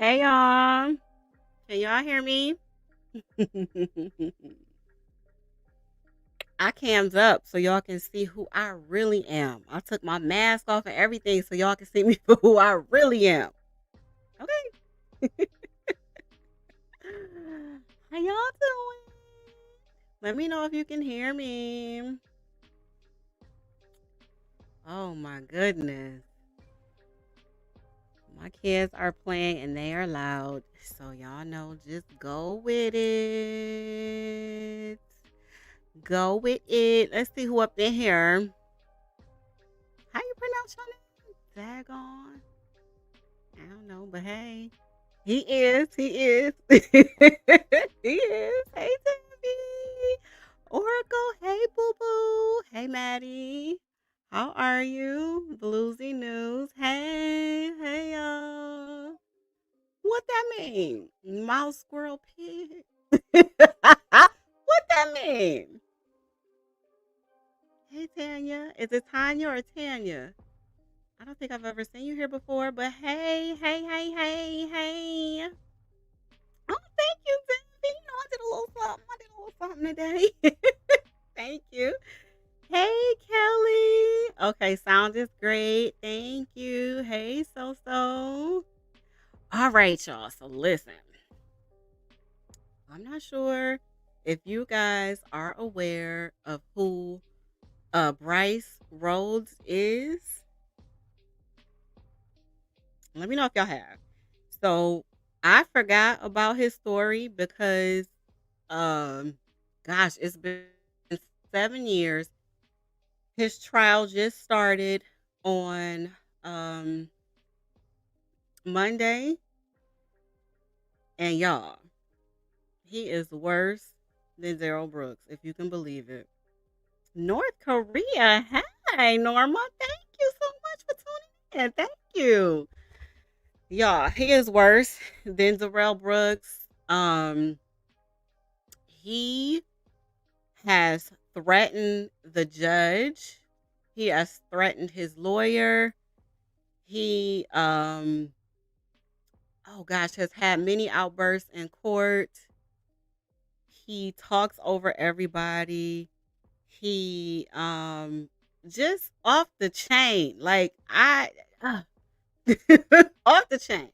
Hey y'all. Can y'all hear me? I cams up so y'all can see who I really am. I took my mask off and everything so y'all can see me for who I really am. Okay. How y'all doing? Let me know if you can hear me. Oh my goodness. My kids are playing and they are loud. So y'all know, just go with it. Go with it. Let's see who up in here. How you pronounce your name? Dagon. I don't know, but hey. He is. He is. He is. Hey, Tammy. Oracle. Hey, Boo Boo. Hey, Maddie. How are you? Bluesy News. Hey. Hey, y'all. What that mean? Mouse, squirrel, pig? What that mean? Hey, Tanya. Is it Tanya or Tanya? I don't think I've ever seen you here before, but hey, hey, hey, hey, hey. Oh, thank you, Debbie. You know, I did a little something. I did a little something today. Thank you. Hey, Kelly. Okay, sound is great. Thank you. Hey, so. All right, y'all. So listen, I'm not sure if you guys are aware of who Brice Rhodes is. Let me know if y'all have. So I forgot about his story because gosh, it's been 7 years. His trial just started on Monday. And y'all, he is worse than Darrell Brooks, if you can believe it. North Korea. Hi, Norma. Thank you so much for tuning in. Thank you. Y'all, he is worse than Darrell Brooks. He has threatened the judge. He has threatened his lawyer. He oh gosh, has had many outbursts in court. He talks over everybody. He just off the chain. Like I off the chain.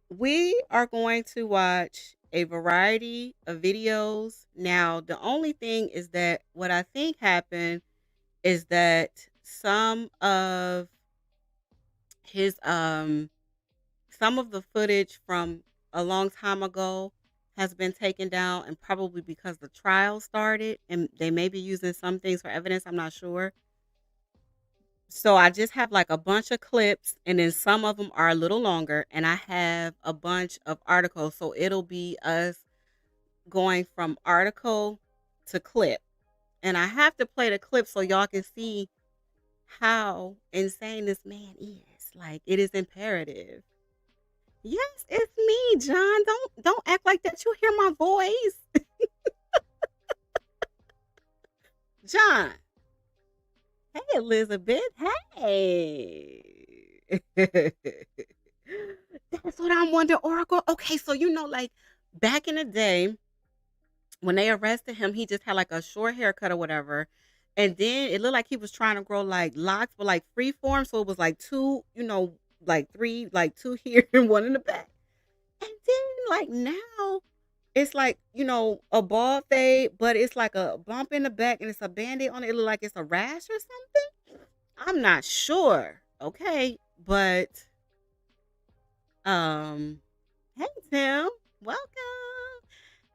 We are going to watch a variety of videos. Now, the only thing is that what I think happened is that some of his some of the footage from a long time ago has been taken down, and probably because the trial started and they may be using some things for evidence, I'm not sure. So I just have like a bunch of clips, and then some of them are a little longer, and I have a bunch of articles. So it'll be us going from article to clip. And I have to play the clip so y'all can see how insane this man is. Like, it is imperative. Yes, it's me, John. Don't act like that. You hear my voice. John. Hey, Elizabeth. Hey. That's what I'm wondering, Oracle. Okay, so like back in the day when they arrested him, he just had like a short haircut or whatever. And then it looked like he was trying to grow like locks, but like free form. So it was like two, like three, like two here and one in the back. And then like now it's like, a bald fade, but it's like a bump in the back and it's a band-aid on it. It look like it's a rash or something. I'm not sure. Okay. But hey Tim, welcome.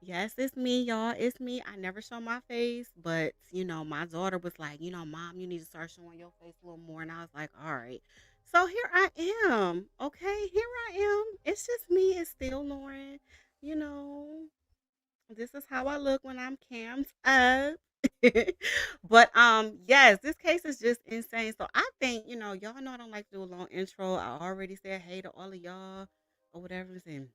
Yes, it's me, y'all. It's me. I never show my face, but my daughter was like, Mom, you need to start showing your face a little more. And I was like, all right. So here I am. Okay, here I am. It's just me. It's still Lauren. You know, this is how I look when I'm camped up. But yes, this case is just insane. So I think, y'all know I don't like to do a long intro. I already said hey to all of y'all or whatever. And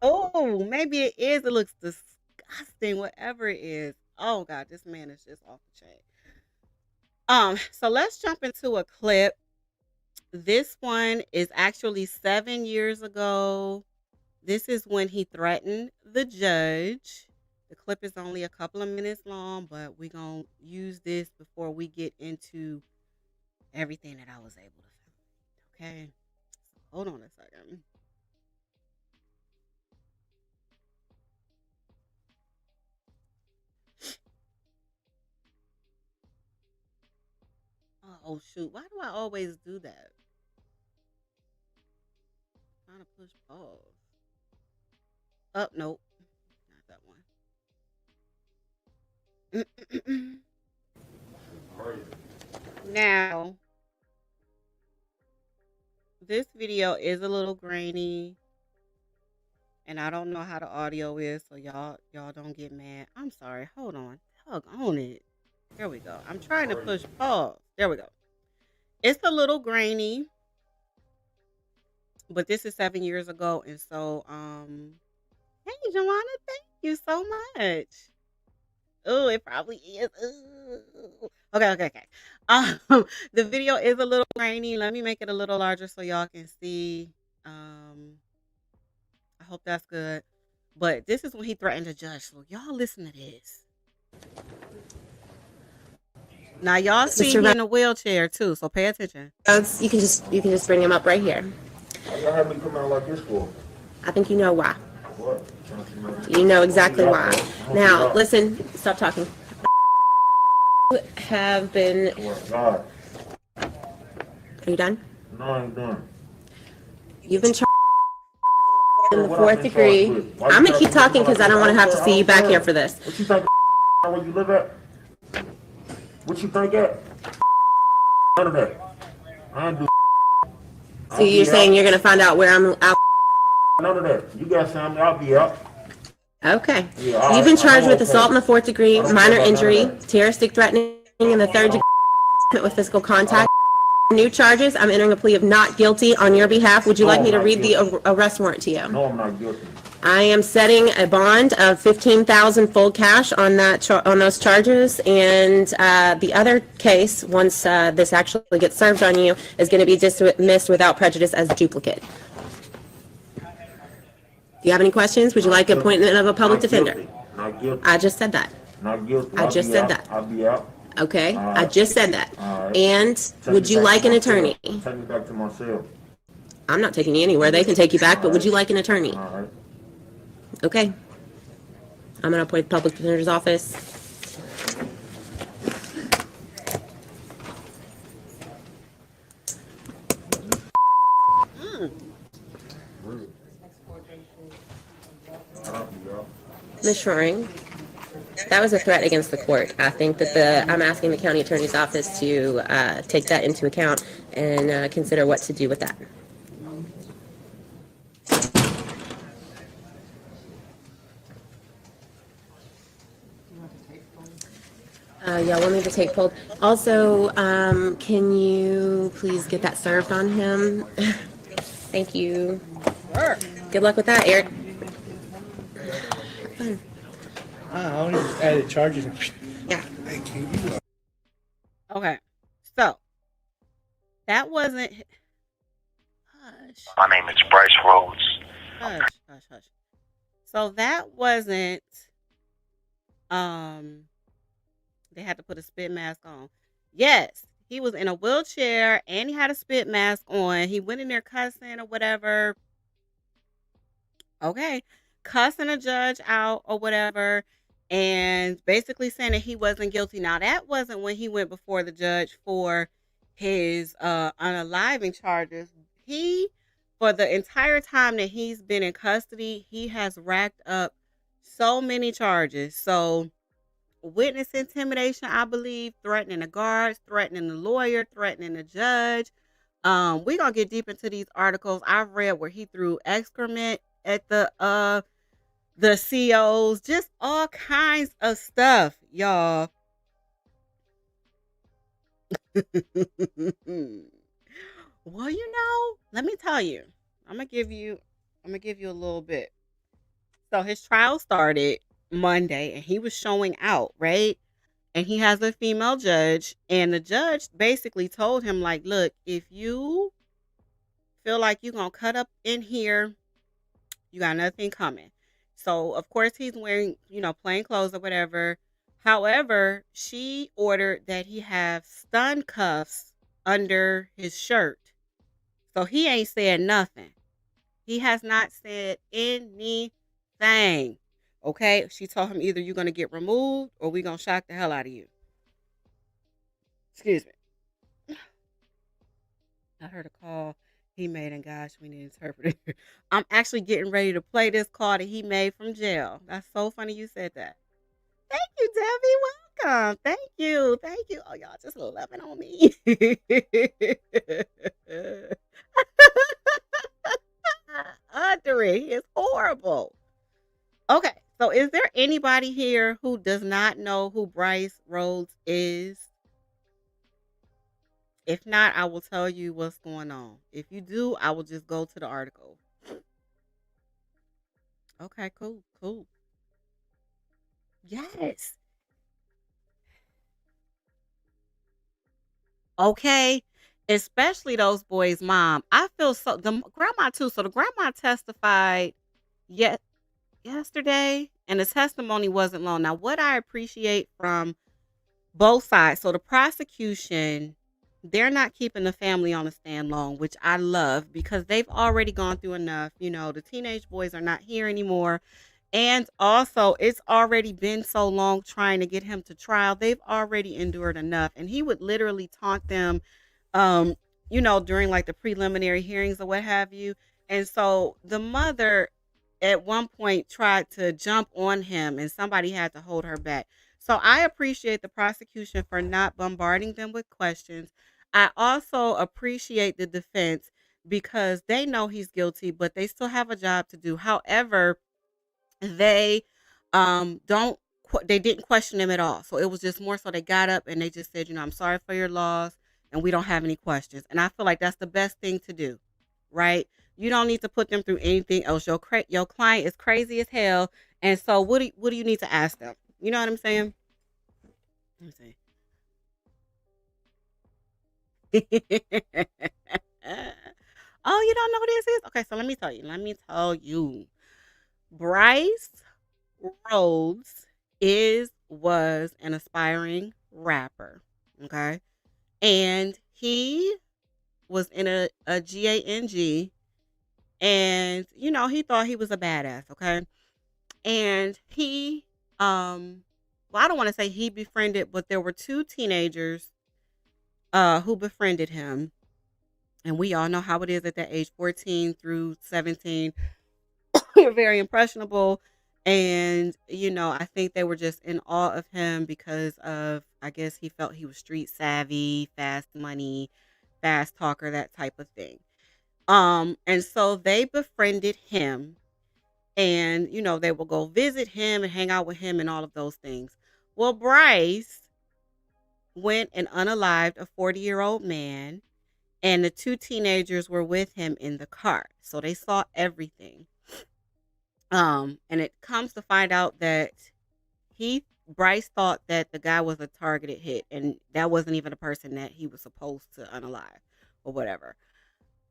oh, maybe it is. It looks disgusting, whatever it is. Oh God, this man is just off the chain. So let's jump into a clip. This one is actually 7 years ago. This is when he threatened the judge. The clip is only a couple of minutes long, but we're going to use this before we get into everything that I was able to find. Okay? Hold on a second. Oh, shoot. Why do I always do that? I'm trying to push pause. Oh, nope. Not that one. Now, this video is a little grainy, and I don't know how the audio is, so y'all don't get mad. I'm sorry. Hold on. Tug on it. There we go. I'm trying to push pause. There we go. It's a little grainy, but this is 7 years ago, and so hey Joanna, thank you so much. Oh, it probably is. Ooh. Okay. The video is a little grainy. Let me make it a little larger so y'all can see. I hope that's good. But this is when he threatened the judge. So y'all listen to this. Now y'all see him in a wheelchair too, so pay attention. You can just bring him up right here. Why y'all have me come out like this for? I think you know why. What? You know exactly why. Now, listen, stop talking. Have been. God. Are you done? No, I'm done. You've been charged in the 4th degree. I'm gonna keep talking because I don't want to have to see you back here for this. What you think? Where you live at? What you think at? None of that. I ain't do. So you're saying you're gonna find out where I'm out? None of that. You got something? I'll be out. Okay. Yeah, you've been charged with assault in the 4th degree, minor injury, terroristic threatening in the 3rd degree with physical contact. New charges. I'm entering a plea of not guilty on your behalf. Would you like me to read the arrest warrant to you? No, I'm not guilty. I am setting a bond of $15,000 full cash on that on those charges, and the other case, once this actually gets served on you, is going to be dismissed without prejudice as duplicate. Do you have any questions? Would you like appointment of a public defender? Not guilty. I just said that. Not guilty. I just said that. I'll be out. Okay, I just said that. Alright. And would you like an attorney? Take me back to my cell. I'm not taking you anywhere. They can take you back, but would you like an attorney? All right. Okay. I'm going to appoint the public defender's office. Ms. Schroring, that was a threat against the court. I think that I'm asking the county attorney's office to take that into account and consider what to do with that. Yeah, we'll need to take hold. Also, can you please get that served on him? Thank you. Sure. Good luck with that, Eric. I only just added charges. Yeah. Okay. So that wasn't. Hush. My name is Brice Rhodes. Hush. Hush. Hush. So that wasn't. They had to put a spit mask on. Yes, he was in a wheelchair and he had a spit mask on. He went in there cussing or whatever. Okay. Cussing a judge out or whatever. And basically saying that he wasn't guilty. Now, that wasn't when he went before the judge for his unaliving charges. For the entire time that he's been in custody, he has racked up so many charges. So, witness intimidation, I believe, threatening the guards, threatening the lawyer, threatening the judge. We're going to get deep into these articles. I've read where he threw excrement at the COs, just all kinds of stuff, y'all. Well, let me tell you. I'm gonna give you a little bit. So his trial started Monday and he was showing out, right? And he has a female judge, and the judge basically told him, like, look, if you feel like you're gonna cut up in here, you got nothing coming. So of course he's wearing, plain clothes or whatever. However, she ordered that he have stun cuffs under his shirt. So he ain't said nothing. He has not said anything. Okay? She told him either you're going to get removed or we're going to shock the hell out of you. Excuse me. I heard a call he made, and gosh, we need an interpreter. I'm actually getting ready to play this call that he made from jail. That's so funny you said that. Thank you, Debbie. Welcome. Thank you. Thank you. Oh, y'all just loving on me. He is horrible. Okay, so is there anybody here who does not know who Brice Rhodes is? If not, I will tell you what's going on. If you do, I will just go to the article. Okay, cool. Yes. Okay. Especially those boys' mom. I feel so, the grandma too. So the grandma testified yesterday, and the testimony wasn't long. Now, what I appreciate from both sides, so the prosecution, they're not keeping the family on the stand long, which I love because they've already gone through enough. The teenage boys are not here anymore. And also, it's already been so long trying to get him to trial. They've already endured enough. And he would literally taunt them, during like the preliminary hearings or what have you. And so the mother at one point tried to jump on him and somebody had to hold her back. So I appreciate the prosecution for not bombarding them with questions. I also appreciate the defense because they know he's guilty, but they still have a job to do. However, they didn't question him at all. So it was just more so they got up and they just said, I'm sorry for your loss and we don't have any questions. And I feel like that's the best thing to do, right? You don't need to put them through anything else. Your client is crazy as hell, and so what do you need to ask them? You know what I'm saying? Let me see. Oh, you don't know who this is? Okay, so let me tell you. Let me tell you. Brice Rhodes was an aspiring rapper. Okay. And he was in a GANG, and he thought he was a badass, okay? And he well, I don't want to say he befriended, but there were two teenagers who befriended him. And we all know how it is at that age, 14 through 17. You're very impressionable. And, I think they were just in awe of him because of, I guess he felt he was street savvy, fast money, fast talker, that type of thing. And so they befriended him, and, they will go visit him and hang out with him and all of those things. Well, Brice went and unalived a 40-year-old man, and the two teenagers were with him in the car. So they saw everything. And it comes to find out that Brice thought that the guy was a targeted hit, and that wasn't even a person that he was supposed to unalive or whatever.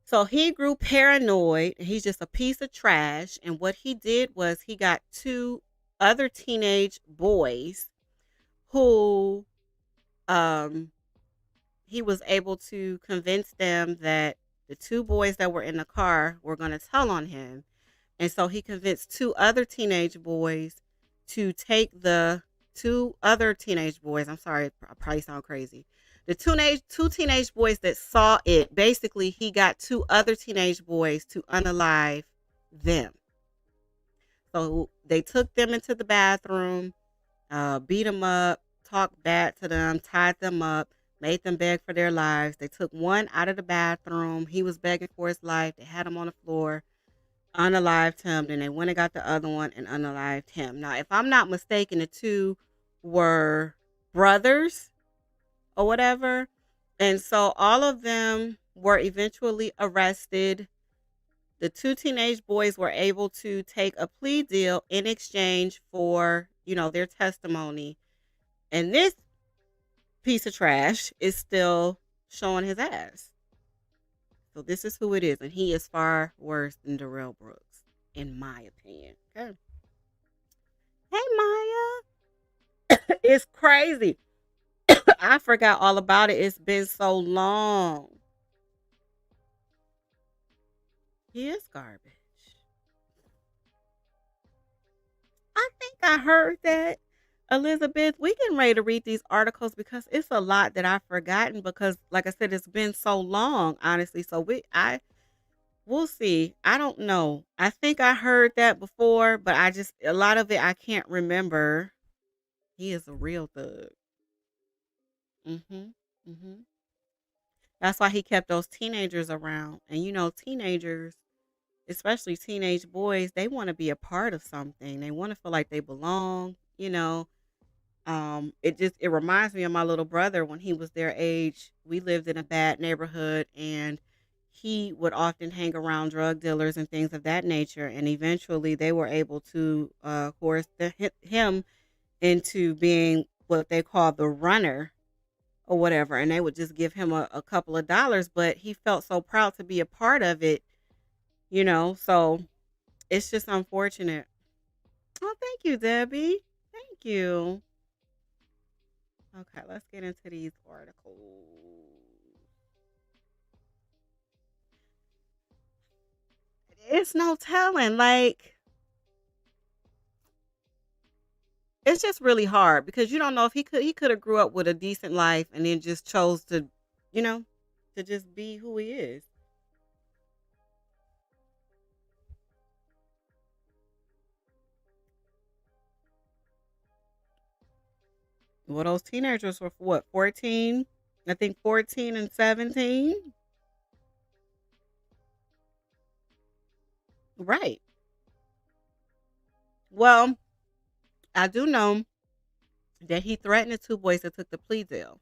So he grew paranoid. He's just a piece of trash. And what he did was he got two other teenage boys who he was able to convince them that the two boys that were in the car were going to tell on him. And so he convinced two other teenage boys to take the two other teenage boys. I'm sorry, I probably sound crazy. The two teenage boys that saw it, basically, he got two other teenage boys to unalive them. So they took them into the bathroom, beat them up, talked bad to them, tied them up, made them beg for their lives. They took one out of the bathroom. He was begging for his life. They had him on the floor, unalived him. Then they went and got the other one and unalived him. Now, if I'm not mistaken, the two were brothers or whatever. And so all of them were eventually arrested. The two teenage boys were able to take a plea deal in exchange for, their testimony. And this piece of trash is still showing his ass. So this is who it is. And he is far worse than Darrell Brooks, in my opinion. Okay. Hey, Maya. It's crazy. I forgot all about it. It's been so long. He is garbage. I think I heard that, Elizabeth. We getting ready to read these articles because it's a lot that I've forgotten because, like I said, it's been so long, honestly. So we'll see. I don't know. I think I heard that before, but a lot of it I can't remember. He is a real thug. Mhm. Mhm. That's why he kept those teenagers around. And teenagers, especially teenage boys, they want to be a part of something. They want to feel like they belong. It reminds me of my little brother when he was their age. We lived in a bad neighborhood, and he would often hang around drug dealers and things of that nature. And eventually they were able to coerce him into being what they call the runner or whatever. And they would just give him a couple of dollars, but he felt so proud to be a part of it. So it's just unfortunate. Oh, thank you, Debbie. Thank you. Okay, let's get into these articles. It's no telling. Like, it's just really hard because you don't know if he could have grew up with a decent life and then just chose you know, to just be who he is. Well, those teenagers were what, 14? I think 14 and 17. Right. Well, I do know that he threatened the two boys that took the plea deal.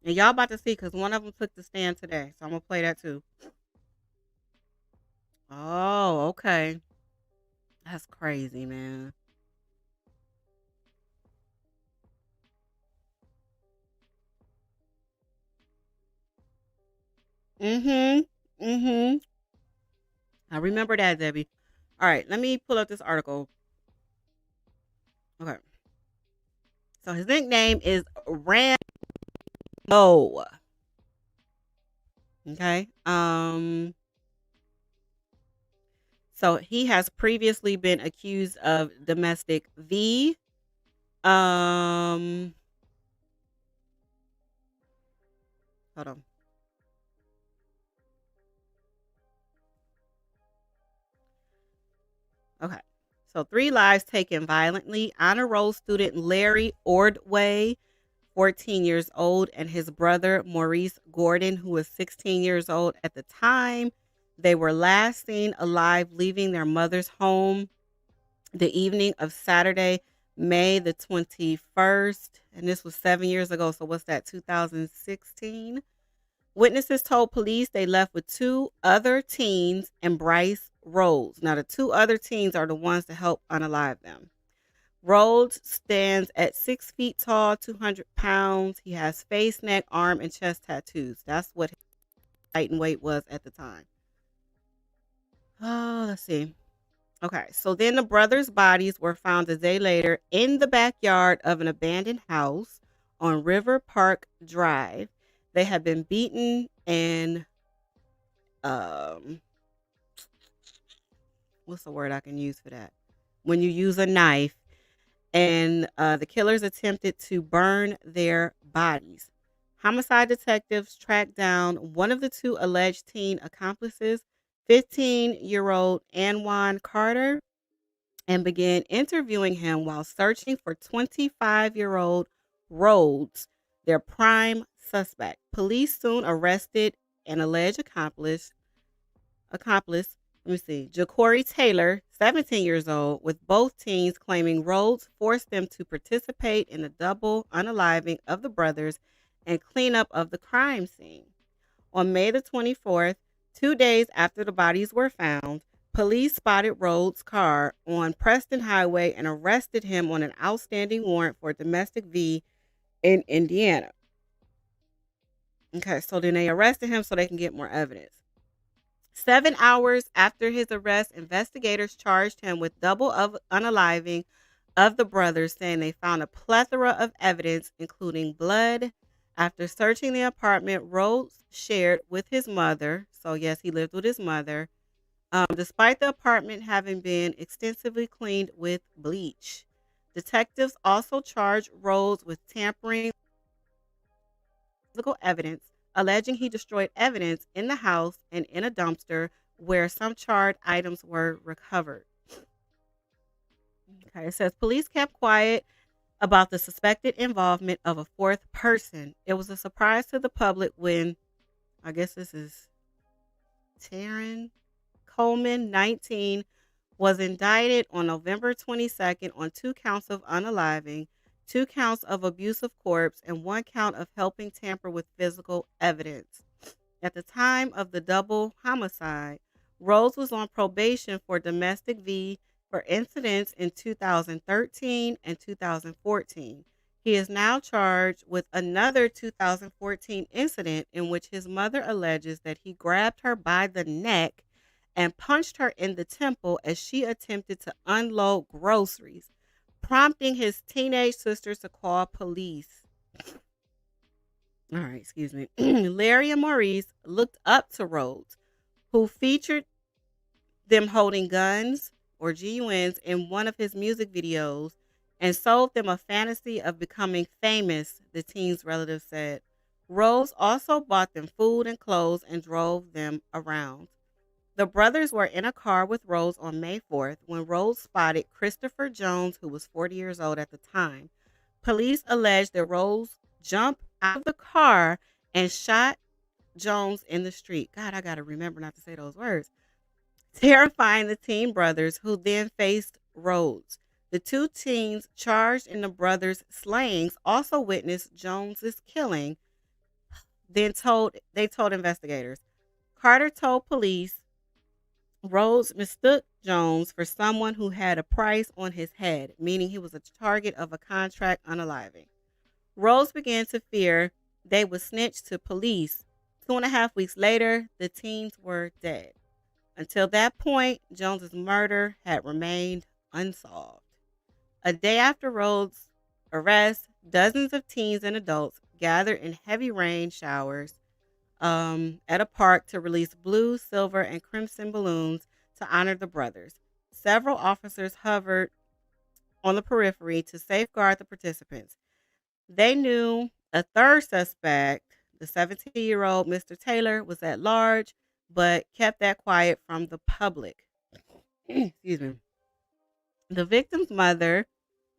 And y'all about to see because one of them took the stand today. So I'm going to play that too. Oh, okay. That's crazy, man. Mm-hmm. Mm-hmm. I remember that, Debbie. All right, let me pull up this article. Okay. So his nickname is Rambo. Okay. So he has previously been accused of domestic V. Um, hold on. Okay. So 3 lives taken violently. Honor roll student Larry Ordway, 14 years old, and his brother Maurice Gordon, who was 16 years old at the time. They were last seen alive leaving their mother's home the evening of Saturday, May the 21st. And this was 7 years ago. So what's that, 2016? Witnesses told police they left with 2 other teens and Brice Rhodes. Now, the 2 other teens are the ones to help unalive them. Rhodes stands at 6 feet tall, 200 pounds. He has face, neck, arm, and chest tattoos. That's what his height and weight was at the time. Oh, let's see. Okay, so then the brothers' bodies were found a day later in the backyard of an abandoned house on River Park Drive. They had been beaten and um what's the word I can use for that? When you use a knife, and the killers attempted to burn their bodies. Homicide detectives tracked down one of the 2 alleged teen accomplices, 15-year-old Anwan Carter, and began interviewing him while searching for 25-year-old Rhodes, their prime suspect. Police soon arrested an alleged accomplice, let me see, Ja'Cory Taylor, 17 years old, with both teens claiming Rhodes forced them to participate in the double unaliving of the brothers and cleanup of the crime scene. On May the 24th, 2 days after the bodies were found, police spotted Rhodes' car on Preston Highway and arrested him on an outstanding warrant for domestic V in Indiana. Okay, so then they arrested him so they can get more evidence. 7 hours after his arrest, investigators charged him with double of unaliving of the brothers, saying they found a plethora of evidence, including blood. After searching the apartment Rhodes shared with his mother, so yes, he lived with his mother, despite the apartment having been extensively cleaned with bleach. Detectives also charged Rhodes with tampering with physical evidence, alleging he destroyed evidence in the house and in a dumpster where some charred items were recovered. Okay, it says police kept quiet about the suspected involvement of a fourth person. It was a surprise to the public when, I guess this is Taryn Coleman, 19, was indicted on November 22nd on 2 counts of unaliving, 2 counts of abuse of corpse, and 1 count of helping tamper with physical evidence. At the time of the double homicide, Rhodes was on probation for domestic V for incidents in 2013 and 2014. He is now charged with another 2014 incident in which his mother alleges that he grabbed her by the neck and punched her in the temple as she attempted to unload groceries, prompting his teenage sisters to call police. All right, excuse me. Larry and Maurice looked up to Rhodes, who featured them holding guns or GUNs in one of his music videos and sold them a fantasy of becoming famous, the teens' relatives said. Rhodes also bought them food and clothes and drove them around. The brothers were in a car with Rhodes on May 4th when Rhodes spotted Christopher Jones, who was 40 years old at the time. Police alleged that Rhodes jumped out of the car and shot Jones in the street. God, I got to remember not to say those words. Terrifying the teen brothers, who then faced Rhodes. The 2 teens charged in the brothers' slayings also witnessed Jones's killing. They told investigators. Carter told police Rhodes mistook Jones for someone who had a price on his head, meaning he was a target of a contract unaliving. Rhodes began to fear they would snitch to police. 2.5 weeks later, the teens were dead. Until that point, Jones's murder had remained unsolved. A day after Rhodes' arrest, dozens of teens and adults gathered in heavy rain showers at a park to release blue, silver, and crimson balloons to honor the brothers. Several officers hovered on the periphery to safeguard the participants. They knew a third suspect, the 17-year-old Mr. Taylor, was at large, but kept that quiet from the public. Excuse me. The victim's mother,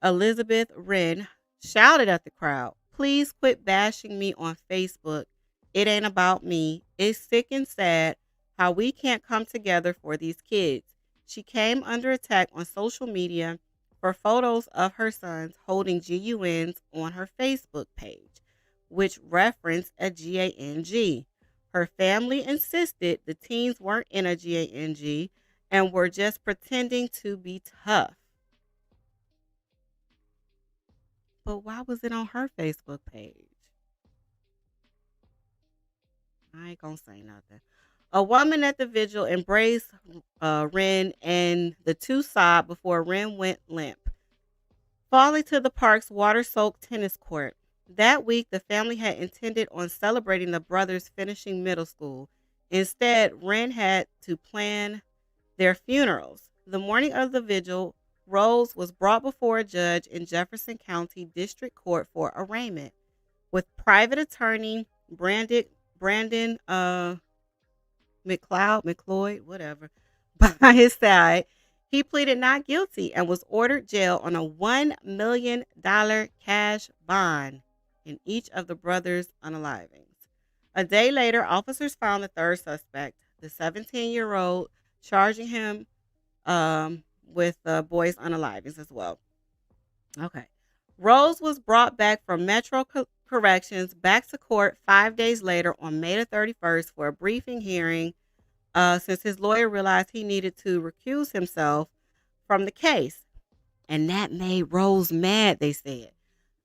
Elizabeth Wren, shouted at the crowd, "Please quit bashing me on Facebook. It ain't about me. It's sick and sad how we can't come together for these kids." She came under attack on social media for photos of her sons holding GUNs on her Facebook page, which referenced a GANG. Her family insisted the teens weren't in a GANG and were just pretending to be tough. But why was it on her Facebook page? I ain't gonna say nothing. A woman at the vigil embraced Wren, and the two sobbed before Wren went limp, falling to the park's water-soaked tennis court. That week, the family had intended on celebrating the brothers finishing middle school. Instead, Wren had to plan their funerals. The morning of the vigil, Rhodes was brought before a judge in Jefferson County District Court for arraignment. With private attorney Brandon McLeod, whatever, by his side, he pleaded not guilty and was ordered jail on a $1 million cash bond in each of the brothers' unalivings. A day later, officers found the third suspect, the 17-year-old, charging him with the boys' unalivings as well. Okay. Rhodes was brought back from Metro Corrections back to court 5 days later on May the 31st for a briefing hearing, since his lawyer realized he needed to recuse himself from the case. And that made Rhodes mad, they said.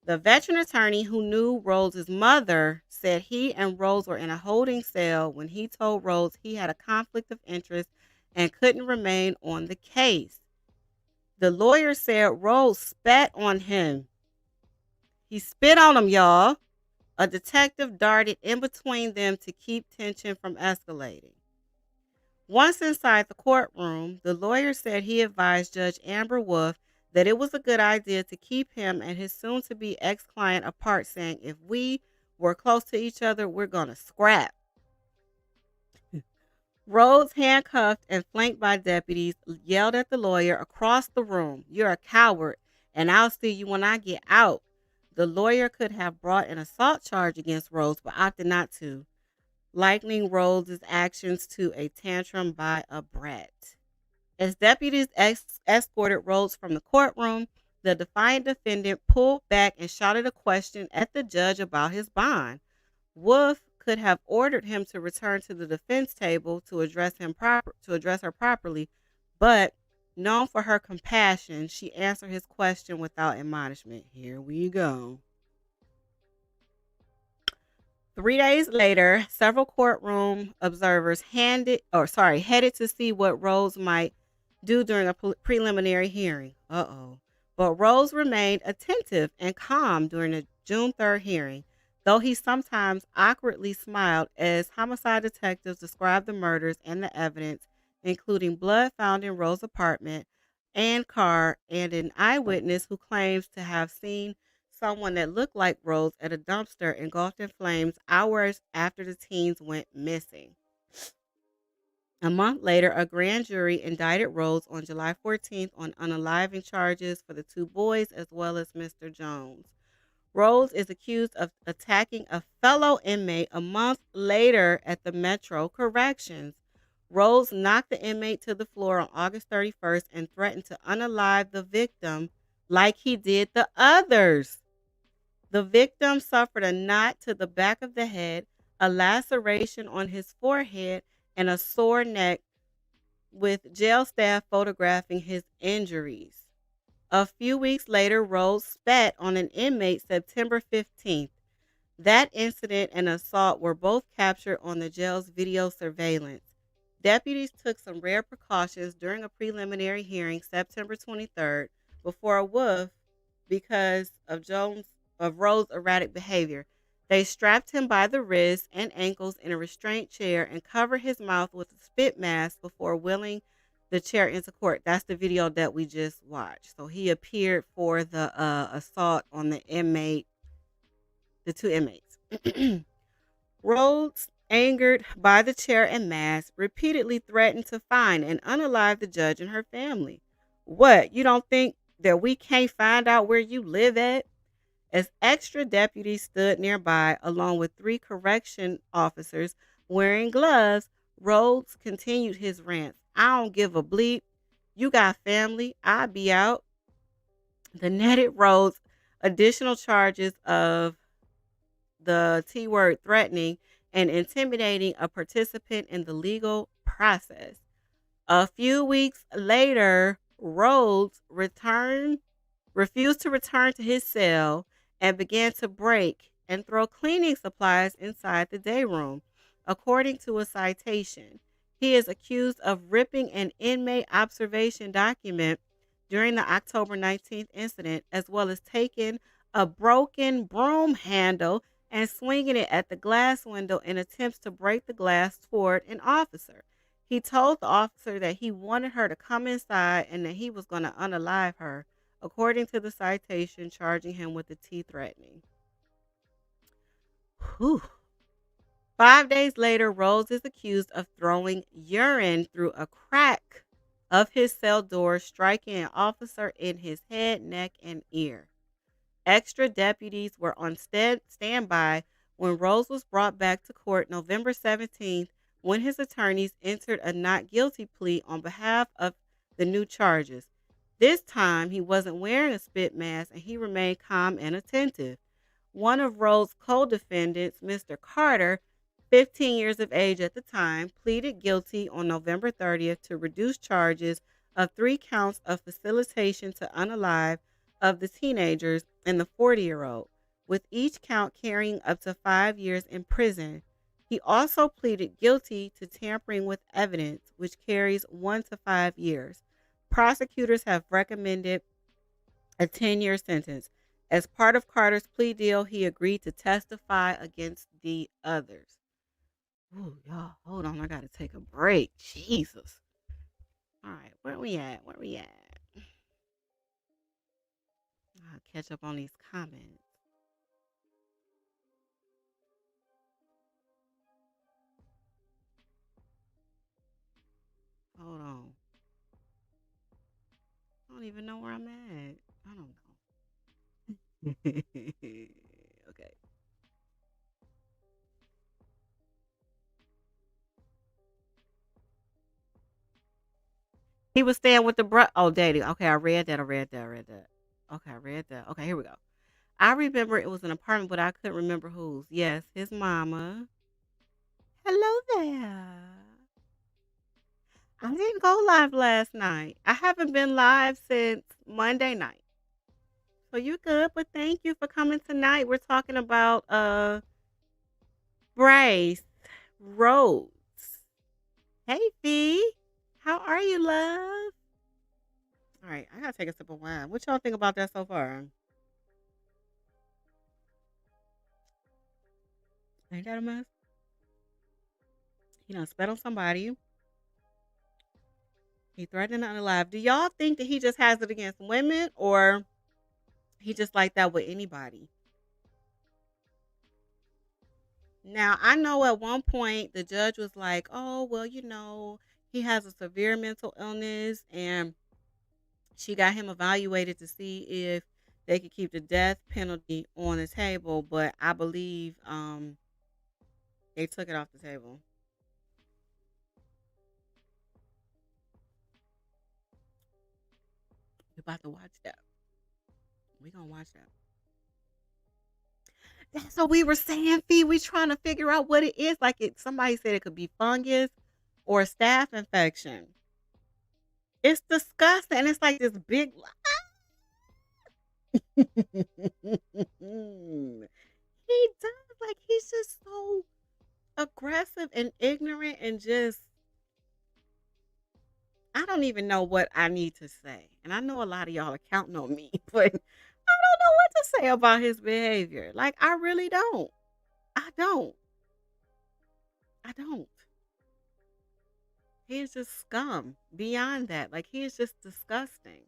The veteran attorney who knew Rhodes' mother said he and Rhodes were in a holding cell when he told Rhodes he had a conflict of interest and couldn't remain on the case. The lawyer said Rhodes spat on him. He spit on him, y'all. A detective darted in between them to keep tension from escalating. Once inside the courtroom, the lawyer said he advised Judge Amber Wolf that it was a good idea to keep him and his soon-to-be ex-client apart, saying, "If we were close to each other, we're going to scrap." Rhodes, handcuffed and flanked by deputies, yelled at the lawyer across the room, "You're a coward, and I'll see you when I get out." The lawyer could have brought an assault charge against Rhodes, but opted not to, likening Rhodes' actions to a tantrum by a brat. As deputies escorted Rhodes from the courtroom, the defiant defendant pulled back and shouted a question at the judge about his bond. Wolf could have ordered him to return to the defense table to address her properly, but known for her compassion, she answered his question without admonishment. Here we go. 3 days later, several courtroom observers headed to see what Rhodes might do during a preliminary hearing. But Rhodes remained attentive and calm during the June 3rd hearing, though he sometimes awkwardly smiled as homicide detectives described the murders and the evidence, including blood found in Rhodes' apartment and car, and an eyewitness who claims to have seen someone that looked like Rhodes at a dumpster engulfed in flames hours after the teens went missing. A month later, a grand jury indicted Rhodes on July 14th on unaliving charges for the two boys as well as Mr. Jones. Rhodes is accused of attacking a fellow inmate a month later at the Metro Corrections. Rhodes knocked the inmate to the floor on August 31st and threatened to unalive the victim like he did the others. The victim suffered a knot to the back of the head, a laceration on his forehead, and a sore neck with jail staff photographing his injuries. A few weeks later, Rhodes spat on an inmate September 15th. That incident and assault were both captured on the jail's video surveillance. Deputies took some rare precautions during a preliminary hearing September 23rd before a woof because of Rhodes' erratic behavior. They strapped him by the wrists and ankles in a restraint chair and covered his mouth with a spit mask before wheeling the chair into court. That's the video that we just watched. So he appeared for the assault on the two inmates. Rhodes, angered by the chair and mask, repeatedly threatened to fine and unalive the judge and her family. What, you don't think that we can't find out where you live at? As extra deputies stood nearby, along with 3 correction officers wearing gloves, Rhodes continued his rant. I don't give a bleep. You got family. I be out. The netted Rhodes additional charges of the T word threatening and intimidating a participant in the legal process. A few weeks later, Rhodes refused to return to his cell and began to break and throw cleaning supplies inside the day room, according to a citation. He is accused of ripping an inmate observation document during the October 19th incident, as well as taking a broken broom handle and swinging it at the glass window in attempts to break the glass toward an officer. He told the officer that he wanted her to come inside and that he was going to unalive her, according to the citation charging him with the T threatening. Whew. 5 days later, Rhodes is accused of throwing urine through a crack of his cell door, striking an officer in his head, neck, and ear. Extra deputies were on standby when Rhodes was brought back to court November 17th, when his attorneys entered a not guilty plea on behalf of the new charges. This time, he wasn't wearing a spit mask and he remained calm and attentive. One of Rhodes' co-defendants, Mr. Carter, 15 years of age at the time, pleaded guilty on November 30th to reduced charges of 3 counts of facilitation to unalive of the teenagers and the 40-year-old, with each count carrying up to 5 years in prison. He also pleaded guilty to tampering with evidence, which carries 1 to 5 years. Prosecutors have recommended a 10-year sentence. As part of Carter's plea deal, he agreed to testify against the others. Ooh, y'all, hold on. I got to take a break. Jesus. All right, where we at? I'll catch up on these comments. Hold on. I don't even know where I'm at. I don't know. Okay. He was staying with the dating. Okay, I read that. Okay, I read that. Okay, here we go. I remember it was an apartment, but I couldn't remember whose. Yes, his mama. Hello there. I didn't go live last night. I haven't been live since Monday night. So you good, but thank you for coming tonight. We're talking about Brice Rhodes. Hey Fee. How are you, love? All right, I gotta take a sip of wine. What y'all think about that so far? Ain't that a mess? He done spat on somebody. He threatened to unalive. Do y'all think that he just has it against women, or he just like that with anybody? Now, I know at one point the judge was like, oh, well, he has a severe mental illness, and she got him evaluated to see if they could keep the death penalty on the table, but I believe they took it off the table. We're about to watch that. We're going to watch that. That's what we were saying, Fee. We trying to figure out what it is. Like somebody said it could be fungus or a staph infection. It's disgusting. And it's like this big. He does. Like, he's just so aggressive and ignorant and just, I don't even know what I need to say. And I know a lot of y'all are counting on me, but I don't know what to say about his behavior. Like, I really don't. I don't. I don't. He is just scum. Beyond that, like, he is just disgusting.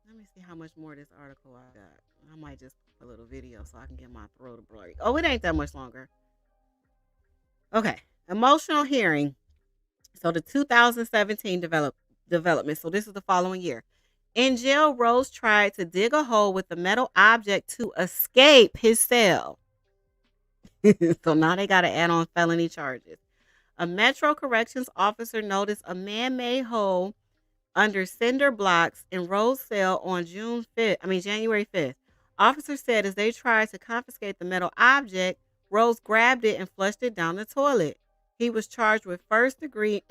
Let me see how much more of this article I got. I might just put a little video so I can get my throat a blurry. Oh, it ain't that much longer. Okay. Emotional hearing. So the 2017 development. So this is the following year. In jail, Rose tried to dig a hole with a metal object to escape his cell. So now they got to add on felony charges. A Metro Corrections officer noticed a man-made hole under cinder blocks in Rose cell on January 5th. Officers said as they tried to confiscate the metal object, Rose grabbed it and flushed it down the toilet. He was charged with first degree,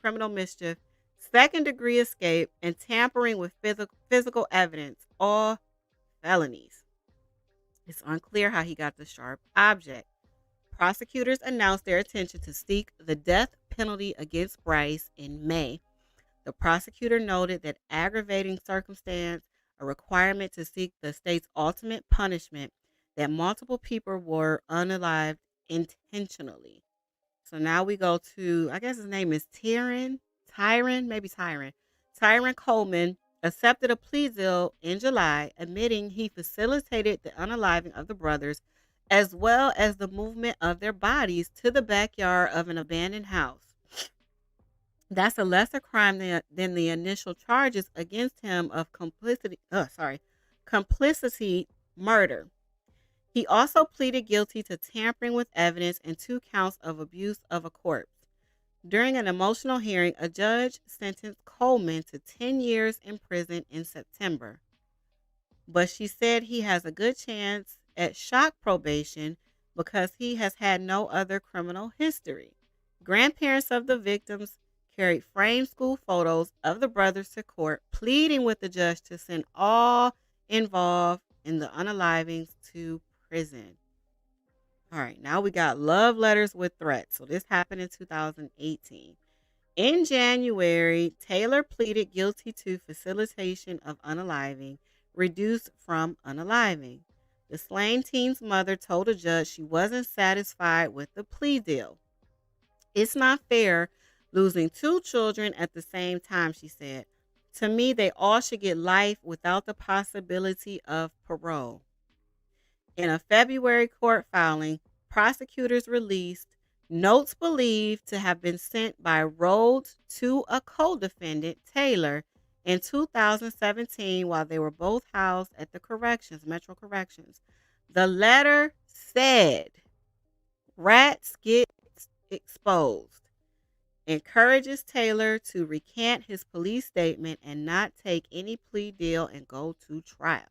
criminal mischief, second degree escape, and tampering with physical evidence, all felonies. It's unclear how he got the sharp object. Prosecutors announced their intention to seek the death penalty against Brice in May. The prosecutor noted that aggravating circumstance, a requirement to seek the state's ultimate punishment, that multiple people were unalived intentionally. So now we go to, I guess his name is Tyron Coleman accepted a plea deal in July, admitting he facilitated the unaliving of the brothers, as well as the movement of their bodies to the backyard of an abandoned house. That's a lesser crime than the initial charges against him of complicity murder. He also pleaded guilty to tampering with evidence and 2 counts of abuse of a corpse. During an emotional hearing, a judge sentenced Coleman to 10 years in prison in September. But she said he has a good chance at shock probation because he has had no other criminal history. Grandparents of the victims carried framed school photos of the brothers to court, pleading with the judge to send all involved in the unalivings to prison. All right, now we got love letters with threats. So this happened in 2018. In January, Taylor pleaded guilty to facilitation of unaliving, reduced from unaliving. The slain teen's mother told a judge she wasn't satisfied with the plea deal. It's not fair losing 2 children at the same time, she said. To me, they all should get life without the possibility of parole. In a February court filing, prosecutors released notes believed to have been sent by Rhodes to a co-defendant, Taylor, in 2017 while they were both housed at the Metro Corrections. The letter said, "Rats get exposed," encourages Taylor to recant his police statement and not take any plea deal and go to trial.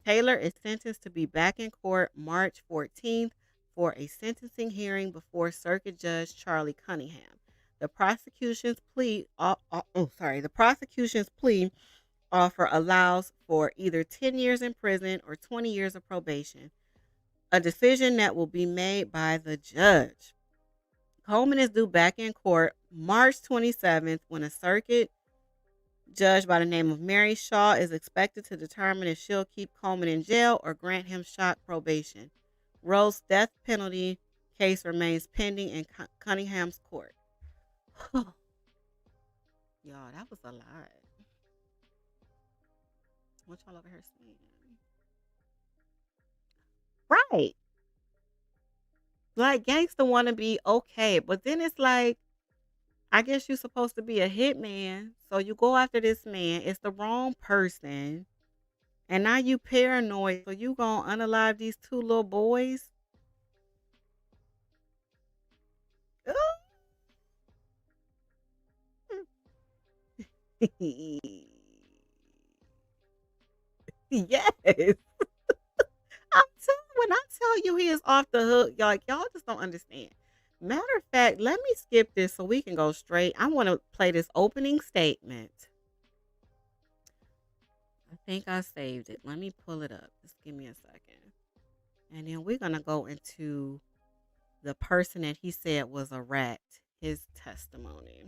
Taylor is sentenced to be back in court March 14th for a sentencing hearing before Circuit Judge Charlie Cunningham. The prosecution's plea offer allows for either 10 years in prison or 20 years of probation, a decision that will be made by the judge. Coleman is due back in court March 27th when a circuit judge by the name of Mary Shaw is expected to determine if she'll keep Coleman in jail or grant him shock probation. Rose's death penalty case remains pending in Cunningham's court. Y'all, that was a lot. What y'all over here saying? Right. Like, gangsta want to be okay, but then it's like, I guess you're supposed to be a hitman, so you go after this man. It's the wrong person, and now you paranoid, so you gonna unalive these 2 little boys? Yes. When I tell you he is off the hook, y'all just don't understand. Matter of fact, let me skip this so we can go straight. I want to play this opening statement. I think I saved it. Let me pull it up. Just give me a second. And then we're going to go into the person that he said was a rat, his testimony.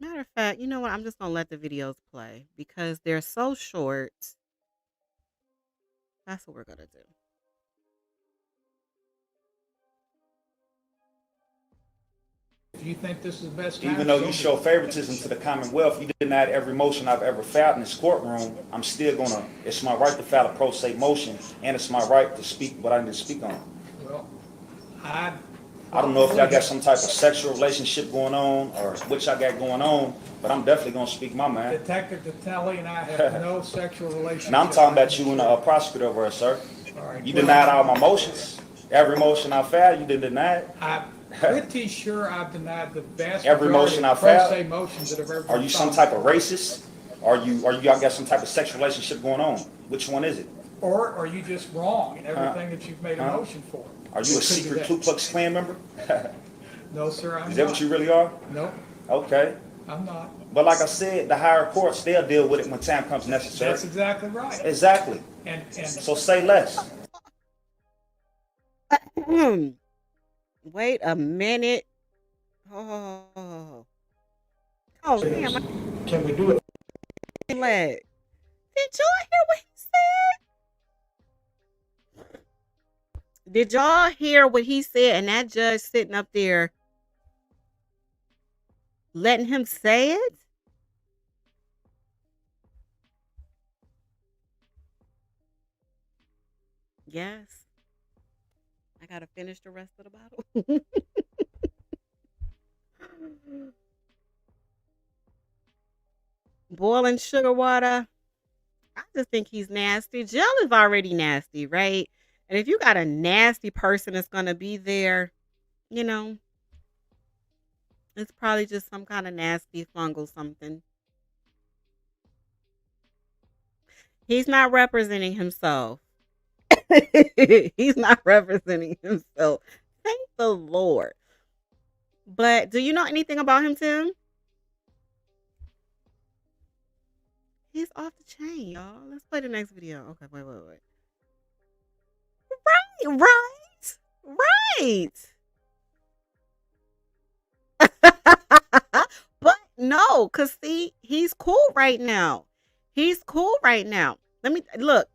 Matter of fact, you know what? I'm just going to let the videos play because they're so short. That's what we're going to do. If you think this is the best time, Even though so you be show it. favoritism to the Commonwealth, you denied every motion I've ever filed in this courtroom. I'm still gonna, it's my right to file a pro se motion, and it's my right to speak what I need to speak on. Well, I don't know if y'all got some type of sexual relationship going on, or what y'all got going on, but I'm definitely gonna speak my mind. Detective Detelli and I have no sexual relationship. Now I'm talking about you and the prosecutor over there, sir. All right. You denied all my motions. Every motion I filed, you didn't deny it. I'm pretty sure I've denied the vast Every majority motion of I pro filed? se motions that have ever been Are you some filed. type of racist? Are y'all got some type of sexual relationship going on? Which one is it? Or are you just wrong in everything that you've made a motion for? Are you a It could be secret that. Ku Klux Klan member? No, sir, I'm Is that not. what you really are? Nope, Okay. I'm not. But like I said, the higher courts, they'll deal with it when time comes necessary. That's exactly right. Exactly. And So say less. Wait a minute. Oh, damn. can we do it? Leg. Did y'all hear what he said? Did y'all hear what he said? And that judge sitting up there letting him say it? Yes. I gotta finish the rest of the bottle. Boiling sugar water. I just think he's nasty. Jail is already nasty, right? And if you got a nasty person that's gonna be there, you know, it's probably just some kind of nasty fungal something. He's not representing himself. He's not representing himself. Thank the Lord. But do you know anything about him, Tim? He's off the chain, y'all. Let's play the next video. Okay, wait. Right. But no, because see, he's cool right now. Let me look.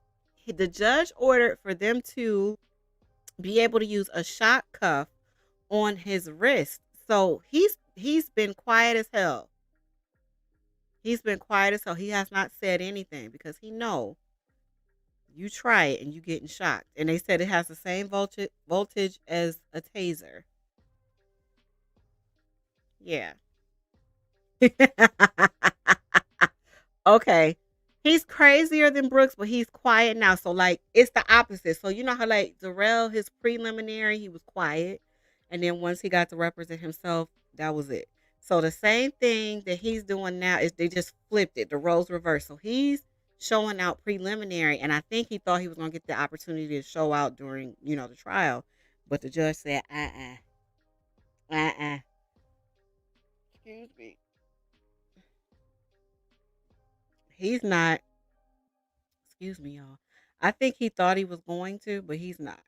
The judge ordered for them to be able to use a shock cuff on his wrist. So he's been quiet as hell. He's been quiet as hell. He has not said anything because he know you try it and you getting shocked. And they said it has the same voltage as a taser. Yeah. Okay. He's crazier than Brooks, but he's quiet now. So like it's the opposite. So you know how like Darrell, his preliminary, he was quiet. And then once he got to represent himself, that was it. So the same thing that he's doing now is they just flipped it, the roles reversed. So he's showing out preliminary, and I think he thought he was gonna get the opportunity to show out during, the trial. But the judge said, Excuse me. He's not, excuse me, y'all. I think he thought he was going to, but he's not.